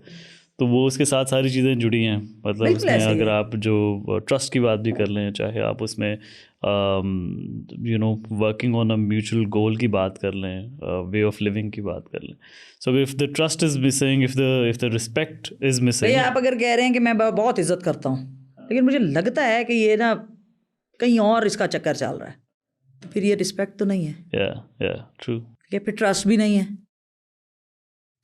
تو وہ اس کے ساتھ ساری چیزیں جڑی ہیں. مطلب اس میں اگر آپ جو ٹرسٹ کی بات بھی کر لیں, چاہے آپ اس میں ورکنگ آن اے میوچل گول کی بات کر لیں, وے آف لیونگ کی بات کر لیں. So if the trust is missing, if the respect is missing. آپ اگر کہہ رہے ہیں کہ میں بہت عزت کرتا ہوں لیکن مجھے لگتا ہے کہ یہ نا کہیں اور اس کا چکر چل رہا ہے, تو پھر یہ رسپیکٹ تو نہیں ہے. ٹرو. ٹھیک ہے, پھر ٹرسٹ بھی نہیں ہے.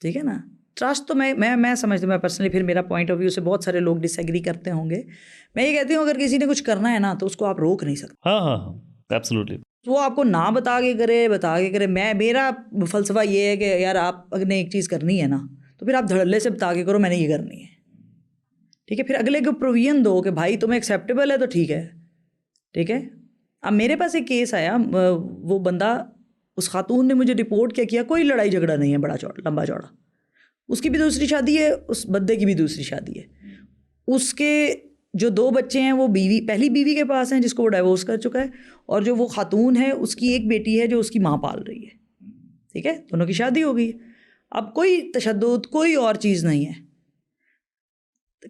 ٹھیک ہے نا. ٹرسٹ تو میں سمجھتی ہوں, میں پرسنلی, پھر میرا پوائنٹ آف ویو سے بہت سارے لوگ ڈس ایگری کرتے ہوں گے. میں یہ کہتی ہوں اگر کسی نے کچھ کرنا ہے نا تو اس کو آپ روک نہیں سکتے. ہاں ایبسلیوٹلی. وہ آپ کو نہ بتا کے کرے. میرا فلسفہ یہ ہے کہ یار آپ اگر نے ایک چیز کرنی ہے نا تو پھر آپ دھڑلے سے بتا کے کرو میں نے یہ کرنی ہے. ٹھیک ہے, پھر اگلے کو پروویژن دو کہ بھائی تمہیں ایکسیپٹیبل ہے تو ٹھیک ہے. ٹھیک ہے. اب میرے پاس ایک کیس آیا, وہ بندہ, اس خاتون نے مجھے رپورٹ کیا, کوئی لڑائی جھگڑا نہیں ہے بڑا لمبا چوڑا, اس کی بھی دوسری شادی ہے, اس بندے کی بھی دوسری شادی ہے. اس کے جو 2 بچے ہیں وہ پہلی بیوی کے پاس ہیں جس کو وہ ڈائیورس کر چکا ہے, اور جو وہ خاتون ہے اس کی ایک بیٹی ہے جو اس کی ماں پال رہی ہے. ٹھیک ہے, دونوں کی شادی ہو گئی. اب کوئی تشدد, کوئی اور چیز نہیں ہے.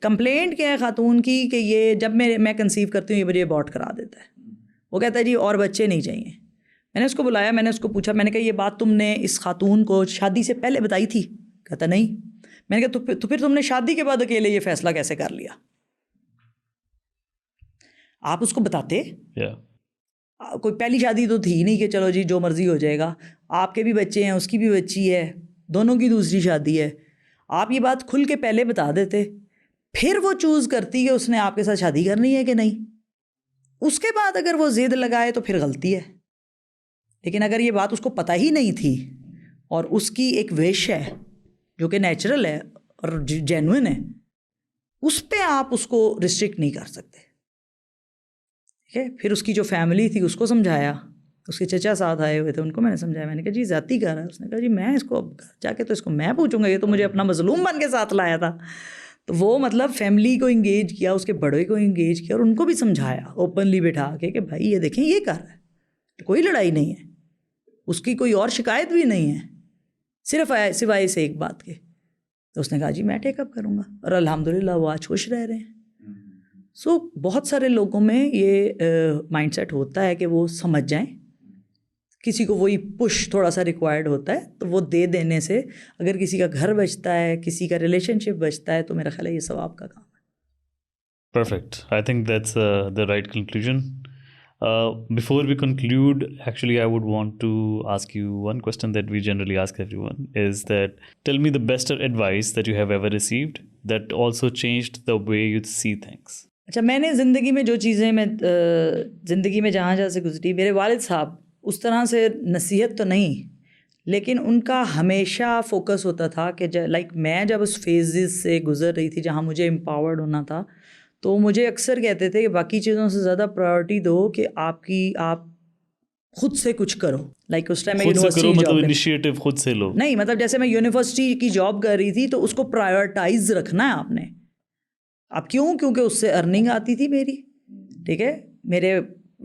کمپلینٹ کیا ہے خاتون کی کہ یہ جب میں کنسیو کرتی ہوں یہ مجھے ابارٹ کرا دیتا ہے. وہ کہتا ہے جی اور بچے نہیں چاہیے. میں نے اس کو بلایا, میں نے اس کو پوچھا, میں نے کہا یہ بات تم نے اس خاتون کو شادی سے پہلے بتائی تھی؟ کہتا نہیں. میں نے کہا تو پھر تم نے شادی کے بعد اکیلے یہ فیصلہ کیسے کر لیا؟ آپ اس کو بتاتے. کوئی پہلی شادی تو تھی نہیں کہ چلو جی جو مرضی ہو جائے گا. آپ کے بھی بچے ہیں, اس کی بھی بچی ہے, دونوں کی دوسری شادی ہے. آپ یہ بات کھل کے پہلے بتا دیتے, پھر وہ چوز کرتی کہ اس نے آپ کے ساتھ شادی کرنی ہے کہ نہیں. اس کے بعد اگر وہ ضد لگائے تو پھر غلطی ہے. لیکن اگر یہ بات اس کو پتہ ہی نہیں تھی اور اس کی ایک وش ہے جو کہ نیچرل ہے اور جینوئن ہے, اس پہ آپ اس کو ریسٹرکٹ نہیں کر سکتے. ٹھیک ہے. پھر اس کی جو فیملی تھی اس کو سمجھایا, اس کے چچا ساتھ آئے ہوئے تھے, ان کو میں نے سمجھایا. میں نے کہا جی زیادتی کر رہا ہے. اس نے کہا جی میں اس کو جا کے تو اس کو میں پوچھوں گا, یہ تو مجھے اپنا مظلوم بن کے ساتھ لایا تھا. تو وہ مطلب فیملی کو انگیج کیا, اس کے بڑے کو انگیج کیا, اور ان کو بھی سمجھایا اوپنلی بٹھا کے کہ بھائی یہ دیکھیں یہ کر رہا ہے, کوئی لڑائی نہیں ہے, اس کی کوئی اور شکایت بھی نہیں ہے, صرف سوائے سے ایک بات کے. تو اس نے کہا جی میں ٹیک اپ کروں گا, اور الحمدللہ وہ آج خوش رہ رہے ہیں. سو بہت سارے لوگوں میں یہ مائنڈ سیٹ ہوتا ہے کہ وہ سمجھ جائیں. کسی کو وہی پش تھوڑا سا ریکوائرڈ ہوتا ہے, تو وہ دے دینے سے اگر کسی کا گھر بچتا ہے, کسی کا ریلیشن شپ بچتا ہے, تو میرا خیال ہے یہ ثواب کا کام ہے. Perfect. I think that's the right conclusion. Before we conclude, actually I would want to ask you one question that we generally ask everyone, is that tell me the best advice that you have ever received that also changed the way you see things. اچھا, میں نے زندگی میں جو چیزیں زندگی میں جہاں سے گزری, میرے والد صاحب اس طرح سے نصیحت تو نہیں, لیکن ان کا ہمیشہ فوکس ہوتا تھا کہ لائک میں جب اس فیزز سے گزر رہی تھی جہاں مجھے امپاورڈ ہونا تھا, تو مجھے اکثر کہتے تھے کہ باقی چیزوں سے زیادہ پرائیورٹی دو کہ آپ خود سے کچھ کرو. لائک اس ٹائم میں یونیورسٹی مطلب انیشیٹو خود سے لو نہیں, مطلب جیسے میں یونیورسٹی کی جاب کر رہی تھی تو اس کو پرائیورٹائز رکھنا ہے آپ نے. اب کیوں؟ کیونکہ اس سے ارننگ آتی تھی میری. ٹھیک ہے. میرے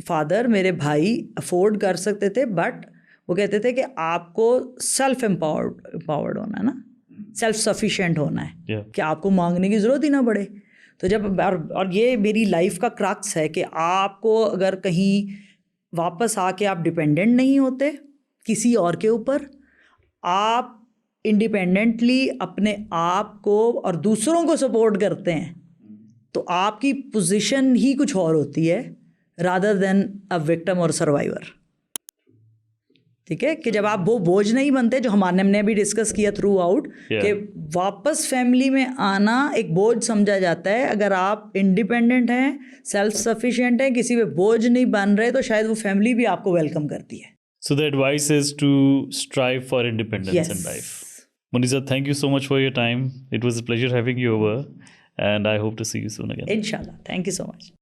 فادر, میرے بھائی افورڈ کر سکتے تھے, بٹ وہ کہتے تھے کہ آپ کو سیلف امپاورڈ ہونا ہے نا, سیلف سفیشینٹ ہونا ہے کہ آپ کو مانگنے کی ضرورت ہی نہ پڑے. تو جب اور یہ میری لائف کا کرکس ہے کہ آپ کو اگر کہیں واپس آ کے آپ ڈپینڈنٹ نہیں ہوتے کسی اور کے اوپر, آپ انڈیپینڈنٹلی اپنے آپ کو اور دوسروں کو سپورٹ کرتے ہیں, تو آپ کی پوزیشن ہی کچھ اور ہوتی ہے رادر دین اے وکٹم اور سروائیور. ٹھیک ہے. کہ جب آپ وہ بوجھ نہیں بنتے, جو ہم نے بھی ڈسکس کیا تھرو آؤٹ, کہ واپس فیملی میں آنا ایک بوجھ سمجھا جاتا ہے. اگر آپ انڈیپینڈنٹ ہیں, سیلف سفیشینٹ ہیں, کسی پہ بوجھ نہیں بن رہے, تو شاید وہ فیملی بھی آپ کو ویلکم کرتی ہے. So the advice is to strive for independence in life. Munisa, thank you so much for your time. It was a pleasure having you over, and I hope to see you soon again. Inshallah. Thank you so much.